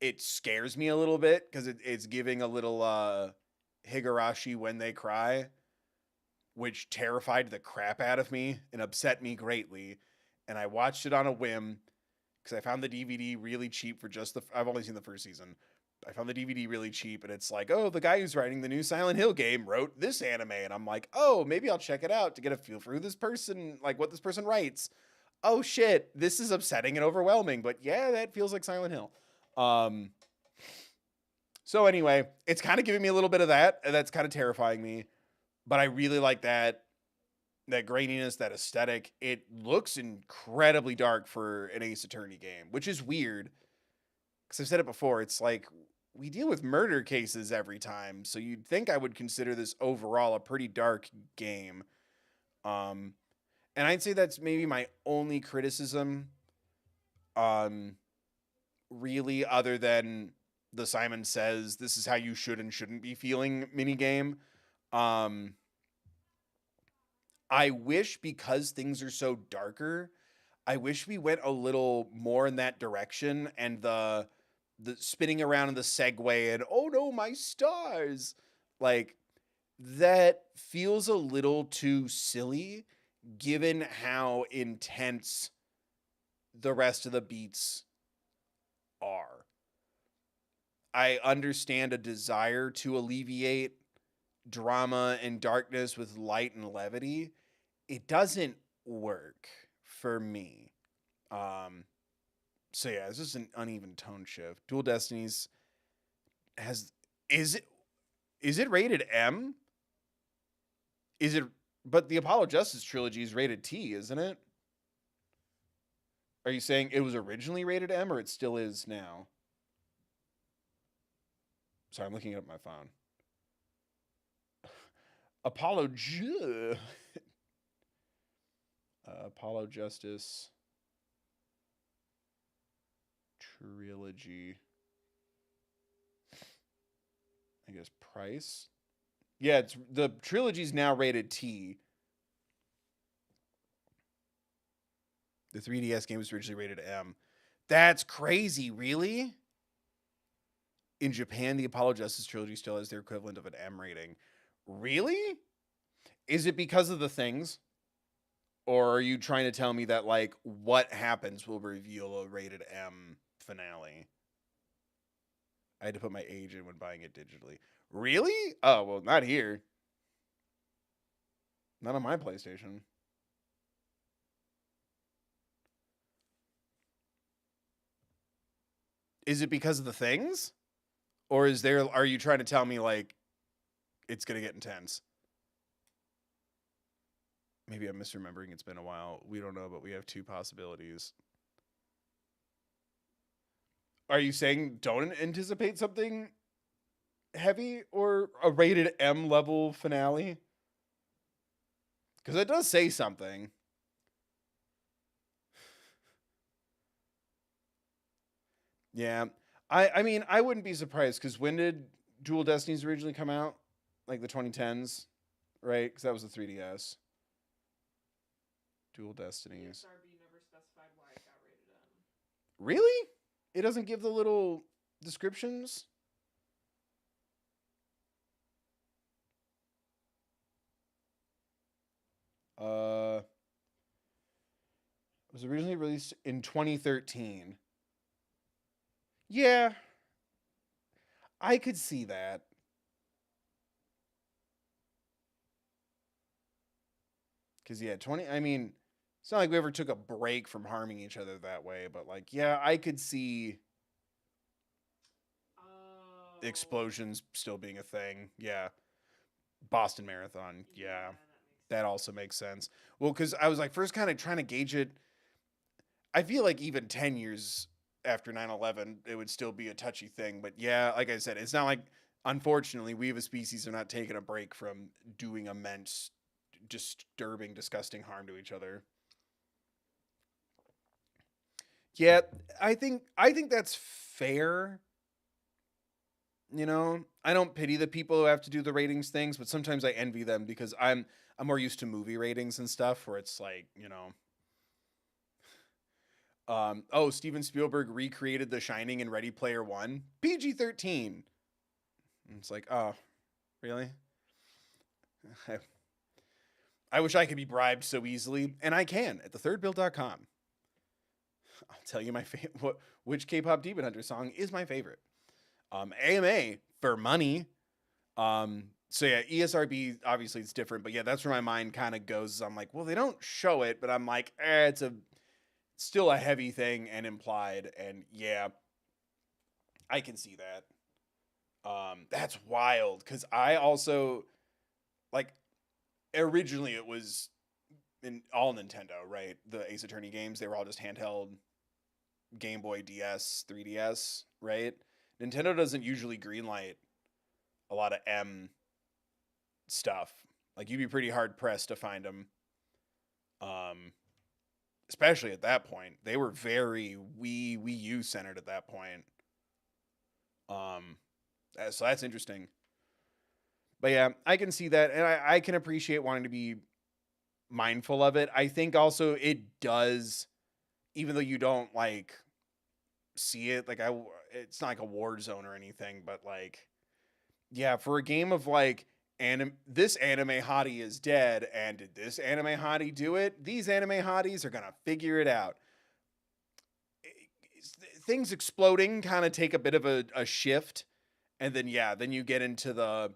Speaker 1: It scares me a little bit because it's giving a little Higurashi When They Cry, which terrified the crap out of me and upset me greatly. And I watched it on a whim because I found the DVD really cheap for just I've only seen the first season. I found the DVD really cheap, and it's like, oh, the guy who's writing the new Silent Hill game wrote this anime. And I'm like, oh, maybe I'll check it out to get a feel for who this person, like what this person writes. Oh shit, this is upsetting and overwhelming, but yeah, that feels like Silent Hill. So anyway, it's kind of giving me a little bit of that, and that's kind of terrifying me. But I really like that graininess, that aesthetic. It looks incredibly dark for an Ace Attorney game, which is weird. Because I've said it before, it's like, we deal with murder cases every time, so you'd think I would consider this overall a pretty dark game. And I'd say that's maybe my only criticism, really, other than the Simon Says this is how you should and shouldn't be feeling minigame. I wish, because things are so darker, I wish we went a little more in that direction, and the spinning around in the Segway and, oh no, my stars, like, that feels a little too silly given how intense the rest of the beats are. I understand a desire to alleviate drama and darkness with light and levity. It doesn't work for me. So yeah, it's just an uneven tone shift. Dual Destinies is it rated M? Is it, but the Apollo Justice trilogy is rated T, isn't it? Are you saying it was originally rated M, or it still is now? Sorry, I'm looking it up on my phone. Apollo Justice trilogy. I guess price. Yeah, it's the trilogy's now rated T. The 3DS game was originally rated M. That's crazy, really? In Japan, the Apollo Justice trilogy still has their equivalent of an M rating. Really? Is it because of the things? Or are you trying to tell me that, like, what happens will reveal a rated M finale? I had to put my age in when buying it digitally. Really? Oh, well, not here. Not on my PlayStation. Is it because of the things? Or are you trying to tell me, like, it's going to get intense? Maybe I'm misremembering. It's been a while. We don't know, but we have two possibilities. Are you saying don't anticipate something heavy or a rated M level finale? Because it does say something. Yeah. I mean, I wouldn't be surprised, because when did Dual Destinies originally come out? Like the 2010s, right? Because that was the 3DS. Dual Destinies.
Speaker 4: ESRB never specified why it got rated M.
Speaker 1: Really? It doesn't give the little descriptions? It was originally released in 2013. Yeah, I could see that. Because, yeah, I mean, it's not like we ever took a break from harming each other that way, but, like, yeah, I could see
Speaker 4: Oh.
Speaker 1: explosions still being a thing. Yeah. Boston Marathon. Yeah.
Speaker 4: That
Speaker 1: That also makes sense. Well, because I was, like, first kind of trying to gauge it. I feel like even 10 years after 9/11, it would still be a touchy thing. But, yeah, like I said, it's not like, unfortunately, we as a species are not taking a break from doing immense, disturbing, disgusting harm to each other. Yeah, I think that's fair. You know, I don't pity the people who have to do the ratings things, but sometimes I envy them because I'm more used to movie ratings and stuff where it's like, oh, Steven Spielberg recreated The Shining in Ready Player One, PG-13. And it's like, oh, really? I wish I could be bribed so easily, and I can at thethirdbill.com. I'll tell you which K-pop Demon Hunter song is my favorite. AMA for money. So yeah, ESRB obviously it's different, but yeah, that's where my mind kind of goes. I'm like, well, they don't show it, but I'm like, it's still a heavy thing and implied, and yeah, I can see that. That's wild because I also like originally it was in all Nintendo, right? The Ace Attorney games, they were all just handheld Game Boy DS, 3DS, right? Nintendo doesn't usually greenlight a lot of M stuff. Like you'd be pretty hard pressed to find them. Especially at that point, they were very Wii U centered at that point. So that's interesting. But yeah, I can see that, and I can appreciate wanting to be mindful of it. I think also it does, even though you don't like see it, like it's not like a war zone or anything, but like, yeah, for a game of like this anime hottie is dead, and did this anime hottie do it? These anime hotties are gonna figure it out. Things exploding kind of take a bit of a shift, and then yeah, then you get into the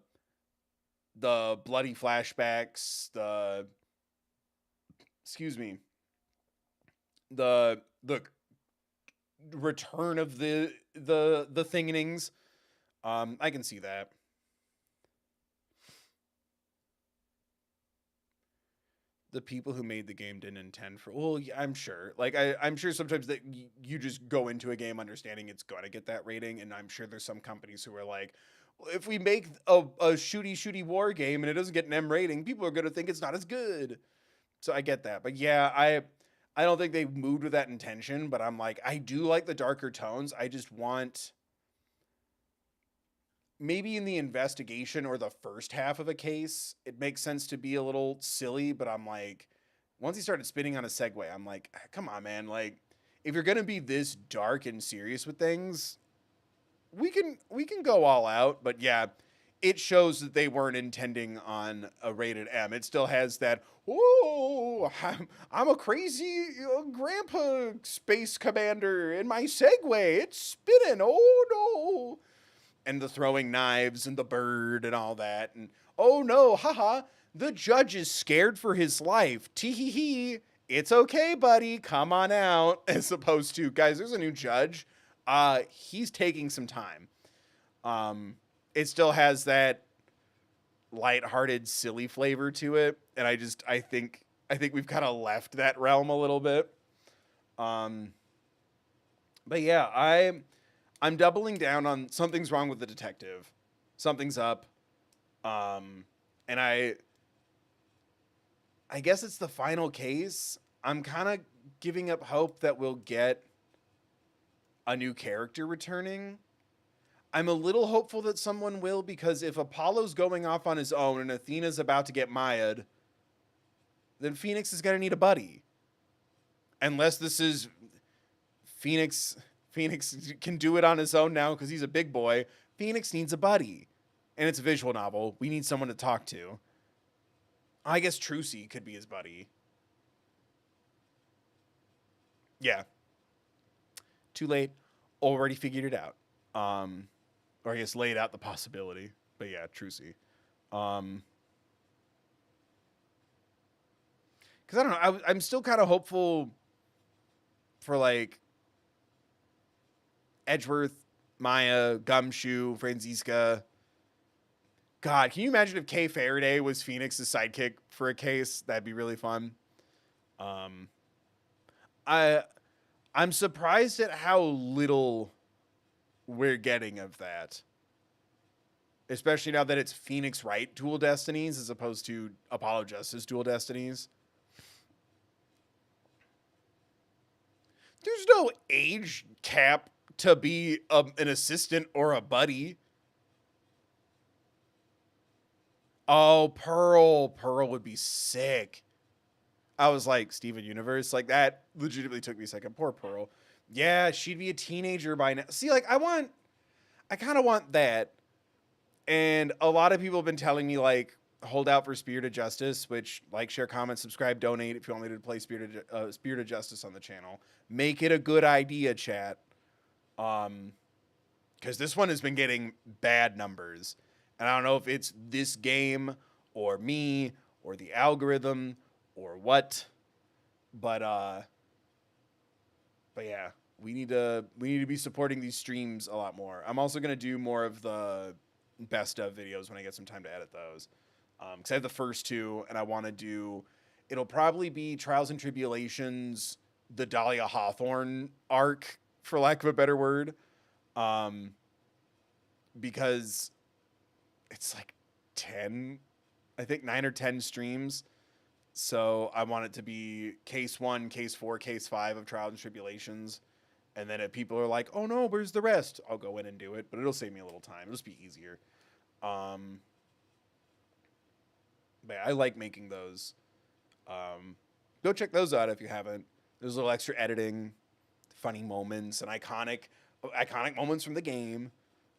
Speaker 1: bloody flashbacks, the return of the thinginings. I can see that. The people who made the game didn't intend for. Well, yeah, I'm sure. Like I'm sure sometimes that you just go into a game understanding it's going to get that rating, and I'm sure there's some companies who are like, well, if we make a shooty war game and it doesn't get an M rating, people are going to think it's not as good. So I get that, but yeah, I don't think they moved with that intention. But I'm like, I do like the darker tones. I just want maybe in the investigation or the first half of a case, it makes sense to be a little silly, but I'm like, once he started spinning on a segue, I'm like, come on, man. Like, if you're gonna be this dark and serious with things, we can go all out. But yeah, it shows that they weren't intending on a rated M. It still has that, oh, I'm a crazy grandpa space commander in my Segway. It's spinning. Oh no. And the throwing knives and the bird and all that. And oh no, haha, the judge is scared for his life. Tee-hee-hee. It's okay, buddy. Come on out. As opposed to, guys, there's a new judge. He's taking some time. It still has that lighthearted, silly flavor to it. And I think we've kind of left that realm a little bit. But yeah, I'm doubling down on something's wrong with the detective. Something's up. And I guess it's the final case. I'm kind of giving up hope that we'll get a new character returning. I'm a little hopeful that someone will, because if Apollo's going off on his own and Athena's about to get Maya'd, then Phoenix is going to need a buddy. Unless this is Phoenix can do it on his own now because he's a big boy. Phoenix needs a buddy. And it's a visual novel. We need someone to talk to. I guess Trucy could be his buddy. Yeah. Too late. Already figured it out. Or I guess laid out the possibility. But yeah, Trucy. Because I don't know. I'm still kind of hopeful for like Edgeworth, Maya, Gumshoe, Franziska. God, can you imagine if Kay Faraday was Phoenix's sidekick for a case? That'd be really fun. I'm surprised at how little we're getting of that. Especially now that it's Phoenix Wright Dual Destinies as opposed to Apollo Justice Dual Destinies. There's no age cap to be an assistant or a buddy. Oh, Pearl. Pearl would be sick. I was like, Steven Universe? Like, that legitimately took me a second. Poor Pearl. Yeah, she'd be a teenager by now. See, like, I kind of want that. And a lot of people have been telling me, like, hold out for Spirit of Justice, which, like, share, comment, subscribe, donate if you want me to play Spirit of Justice on the channel. Make it a good idea, chat. Because this one has been getting bad numbers. And I don't know if it's this game or me or the algorithm or what. But yeah, we need to be supporting these streams a lot more. I'm also going to do more of the best of videos when I get some time to edit those. Because I have the first two, and I want to do... It'll probably be Trials and Tribulations, the Dahlia Hawthorne arc, for lack of a better word. Because it's like 10, I think 9 or 10 streams. So I want it to be case 1, case 4, case 5 of Trials and Tribulations. And then if people are like, oh no, where's the rest? I'll go in and do it, but it'll save me a little time. It'll just be easier. But yeah, I like making those. Go check those out if you haven't. There's a little extra editing, funny moments, and iconic moments from the game.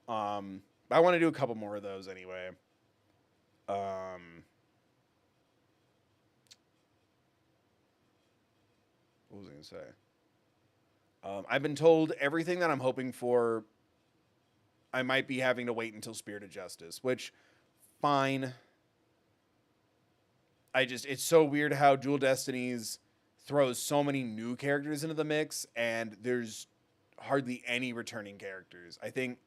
Speaker 1: But I want to do a couple more of those anyway. What was I going to say? I've been told everything that I'm hoping for, I might be having to wait until Spirit of Justice, which, fine. It's so weird how Dual Destinies throws so many new characters into the mix, and there's hardly any returning characters. I think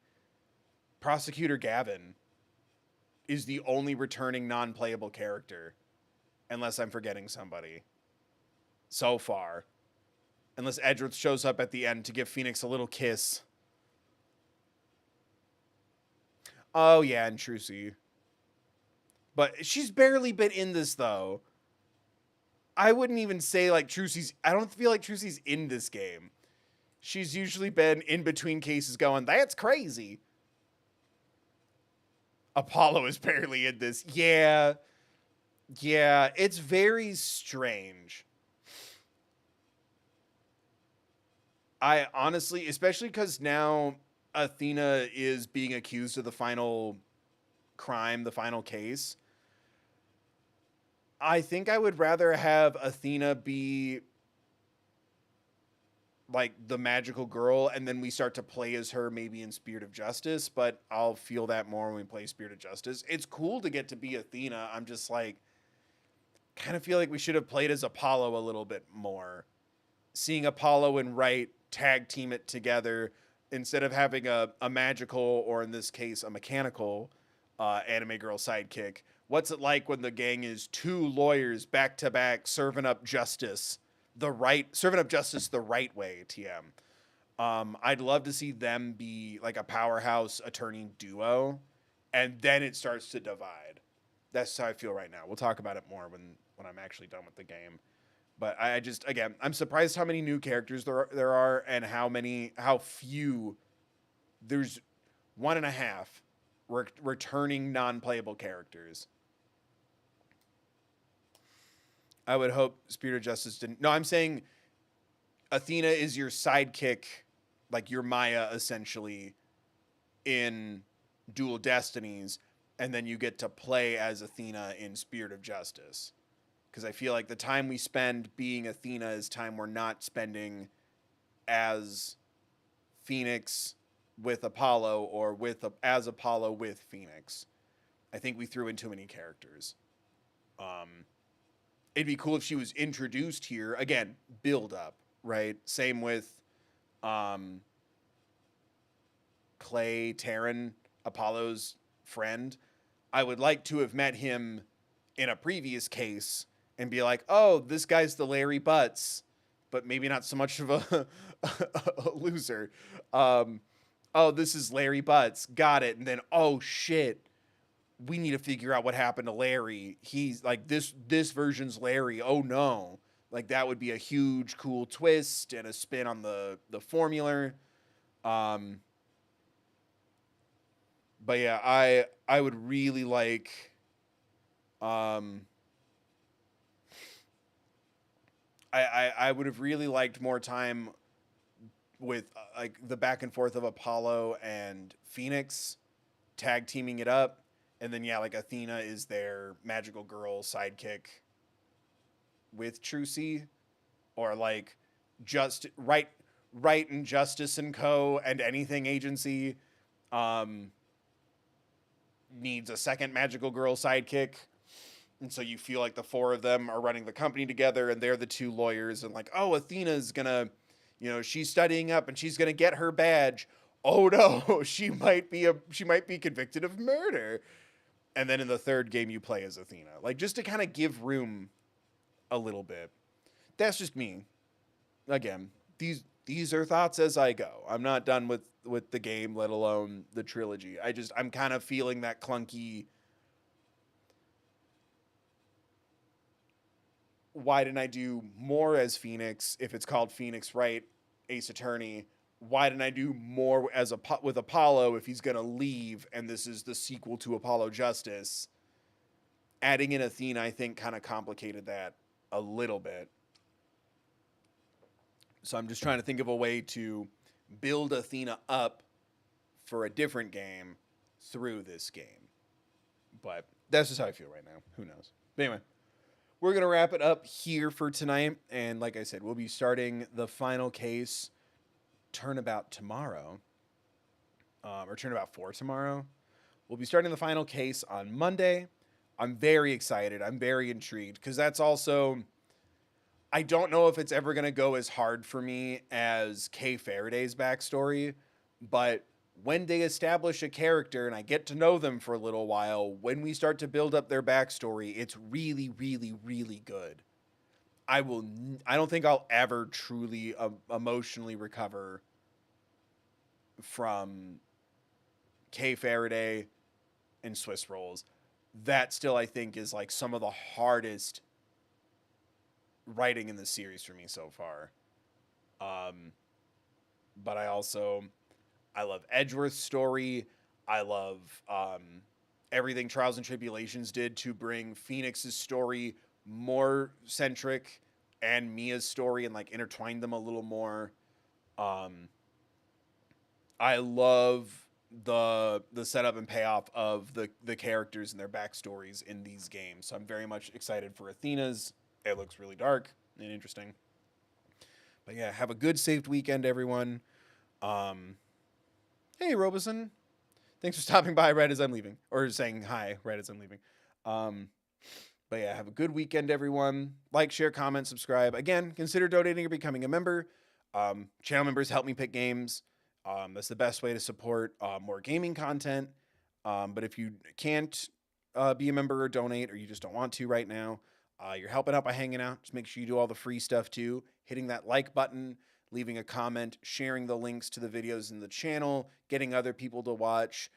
Speaker 1: Prosecutor Gavin is the only returning non-playable character, unless I'm forgetting somebody. So far. Unless Edgeworth shows up at the end to give Phoenix a little kiss. Oh, yeah, and Trucy. But she's barely been in this, though. I wouldn't even say, like, I don't feel like Trucy's in this game. She's usually been in between cases going, that's crazy. Apollo is barely in this. Yeah. Yeah, it's very strange. I honestly, especially because now Athena is being accused of the final crime, the final case. I think I would rather have Athena be like the magical girl, and then we start to play as her maybe in Spirit of Justice, but I'll feel that more when we play Spirit of Justice. It's cool to get to be Athena. I'm just like, kind of feel like we should have played as Apollo a little bit more. Seeing Apollo and Wright tag team it together instead of having a magical, or in this case, a mechanical anime girl sidekick. What's it like when the gang is 2 lawyers back to back serving up justice the right way, TM. I'd love to see them be like a powerhouse attorney duo, and then it starts to divide. That's how I feel right now. We'll talk about it more when I'm actually done with the game. But again, I'm surprised how many new characters there are, and how few. There's 1.5 returning non-playable characters. I would hope Spirit of Justice didn't. No, I'm saying Athena is your sidekick, like your Maya, essentially, in Dual Destinies. and then you get to play as Athena in Spirit of Justice. Because I feel like the time we spend being Athena is time we're not spending as Phoenix with Apollo or as Apollo with Phoenix. I think we threw in too many characters. It'd be cool if she was introduced here. Again, build up, right? Same with Clay Terran, Apollo's friend. I would like to have met him in a previous case and be like, oh, this guy's the Larry Butts, but maybe not so much of a loser. Oh, this is Larry Butts. Got it. And then, oh, shit. We need to figure out what happened to Larry. He's like, this version's Larry. Oh, no. Like, that would be a huge, cool twist and a spin on the formula. But yeah, I would really like I would have really liked more time with like the back and forth of Apollo and Phoenix tag teaming it up, and then yeah, like Athena is their magical girl sidekick with Trucy, or like just right and Justice and Co. and Anything Agency needs a second magical girl sidekick. And so you feel like the four of them are running the company together, and they're the two lawyers, and like, oh, Athena's gonna, she's studying up and she's gonna get her badge. Oh no, she might be convicted of murder. And then in the third game you play as Athena. Like, just to kind of give room a little bit. That's just me. Again, these are thoughts as I go. I'm not done with the game, let alone the trilogy. I'm kind of feeling that clunky, why didn't I do more as Phoenix if it's called Phoenix Wright, Ace Attorney? Why didn't I do more with Apollo if he's going to leave and this is the sequel to Apollo Justice? Adding in Athena, I think, kind of complicated that a little bit. So I'm just trying to think of a way to build Athena up for a different game through this game. But that's just how I feel right now. Who knows? But anyway, we're going to wrap it up here for tonight. And like I said, we'll be starting the final case Turnabout tomorrow. Or Turnabout 4 tomorrow. We'll be starting the final case on Monday. I'm very excited. I'm very intrigued. Because that's also, I don't know if it's ever going to go as hard for me as Kay Faraday's backstory. But when they establish a character and I get to know them for a little while, when we start to build up their backstory, it's really, really, really good. I don't think I'll ever truly emotionally recover from Kay Faraday and Swiss Rolls. That still, I think, is like some of the hardest writing in the series for me so far. But I love Edgeworth's story. I love everything Trials and Tribulations did to bring Phoenix's story more centric and Mia's story and like intertwine them a little more. I love the setup and payoff of the characters and their backstories in these games. So I'm very much excited for Athena's. It looks really dark and interesting. But yeah, have a good saved weekend, everyone. Hey, Robeson. Thanks for stopping by right as I'm leaving. Or saying hi right as I'm leaving. But yeah, have a good weekend, everyone. Like, share, comment, subscribe. Again, consider donating or becoming a member. Channel members help me pick games. That's the best way to support more gaming content. But if you can't be a member or donate, or you just don't want to right now, you're helping out by hanging out. Just make sure you do all the free stuff too. Hitting that like button, leaving a comment, sharing the links to the videos in the channel, getting other people to watch,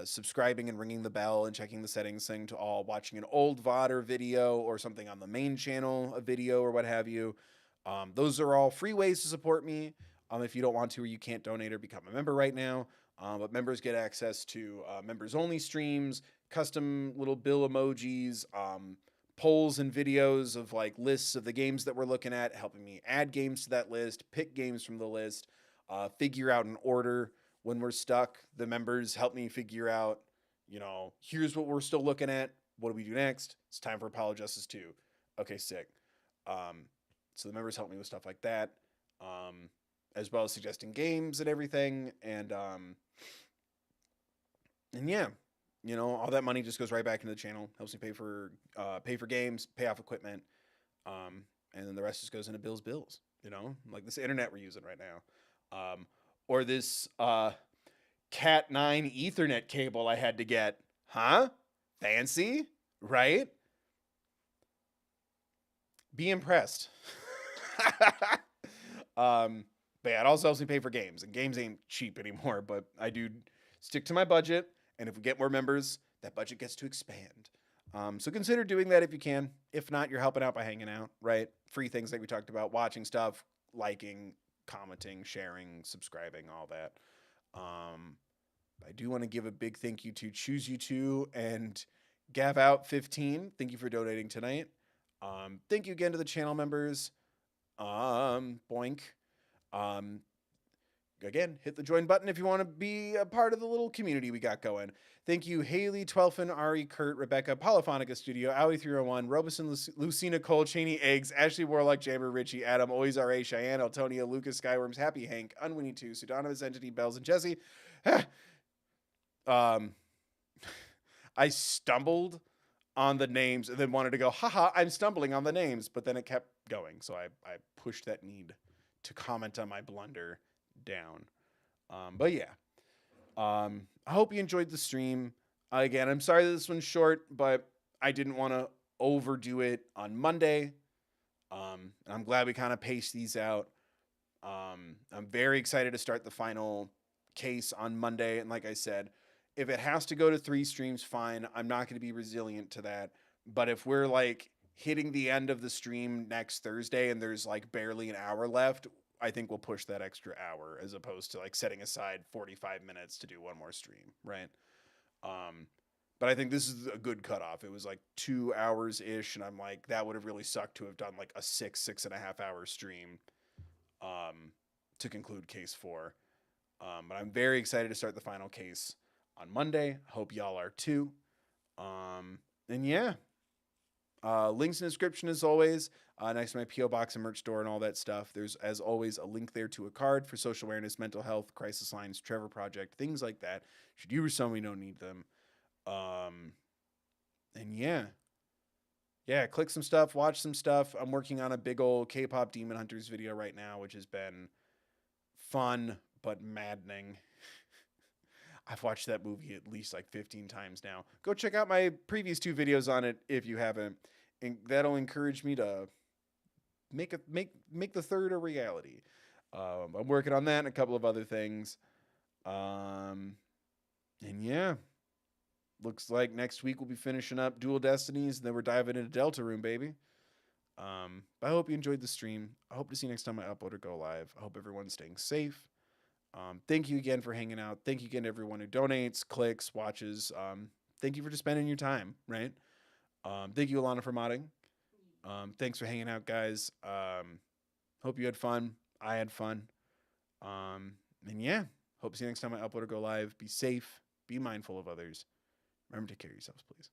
Speaker 1: subscribing and ringing the bell and checking the settings thing to all, watching an old VOD or video or something on the main channel, a video or what have you. Those are all free ways to support me. If you don't want to or you can't donate or become a member right now. But members get access to members only streams, custom little bill emojis, polls and videos of like lists of the games that we're looking at, helping me add games to that list, pick games from the list, figure out an order when we're stuck. The members help me figure out, here's what we're still looking at. What do we do next? It's time for Apollo Justice 2. Okay, sick. So the members help me with stuff like that, as well as suggesting games and everything. And yeah, all that money just goes right back into the channel, helps me pay for games, pay off equipment, and then the rest just goes into Bill's bills. Like this internet we're using right now, or this Cat 9 Ethernet cable I had to get. Huh? Fancy, right? Be impressed. But yeah, it also helps me pay for games, and games ain't cheap anymore, but I do stick to my budget, and if we get more members, that budget gets to expand. So consider doing that if you can. If not, you're helping out by hanging out, right? Free things like we talked about, watching stuff, liking, commenting, sharing, subscribing, all that. I do want to give a big thank you to Choose You 2 and Gav Out 15. Thank you for donating tonight. Thank you again to the channel members. Boink. Again, hit the join button if you want to be a part of the little community we got going. Thank you, Haley, Twelfin, Ari, Kurt, Rebecca, Polyphonica Studio, Owie301, Robeson, Lucina, Cole, Cheney, Eggs, Ashley, Warlock, Jammer, Richie, Adam, Always R.A., Cheyenne, Altonia, Lucas, Skyworms, Happy Hank, Unwinnie 2, Pseudonymous Entity, Bells, and Jesse. I stumbled on the names and then wanted to go, haha, I'm stumbling on the names, but then it kept going. So I pushed that need to comment on my blunder down. But yeah, I hope you enjoyed the stream. Again, I'm sorry that this one's short, but I didn't want to overdo it on Monday. And I'm glad we kind of paced these out. I'm very excited to start the final case on Monday. And like I said, if it has to go to 3 streams, fine. I'm not going to be resilient to that. But if we're like hitting the end of the stream next Thursday and there's like barely an hour left, I think we'll push that extra hour as opposed to like setting aside 45 minutes to do one more stream, right? But I think this is a good cutoff. It was like 2 hours ish, and I'm like, that would have really sucked to have done like a 6.5 hour stream to conclude case 4. But I'm very excited to start the final case on Monday. Hope y'all are too. And yeah, links in the description as always. Next to my P.O. box and merch store and all that stuff. There's, as always, a link there to a card for social awareness, mental health, crisis lines, Trevor Project, things like that. Should you or someone don't need them. And yeah, click some stuff, watch some stuff. I'm working on a big old K-pop Demon Hunters video right now, which has been fun but maddening. I've watched that movie at least like 15 times now. Go check out my previous 2 videos on it if you haven't. And that'll encourage me to make the third a reality. I'm working on that and a couple of other things. And yeah, looks like next week we'll be finishing up Dual Destinies, and then we're diving into Deltarune, baby. I hope you enjoyed the stream. I hope to see you next time I upload or go live. I hope everyone's staying safe. Thank you again for hanging out. Thank you again to everyone who donates, clicks, watches. Thank you for just spending your time, right? Thank you, Alana, for modding. Thanks for hanging out, guys. Hope you had fun. I had fun. And yeah, hope to see you next time I upload or go live. Be safe. Be mindful of others. Remember to take care of yourselves, please.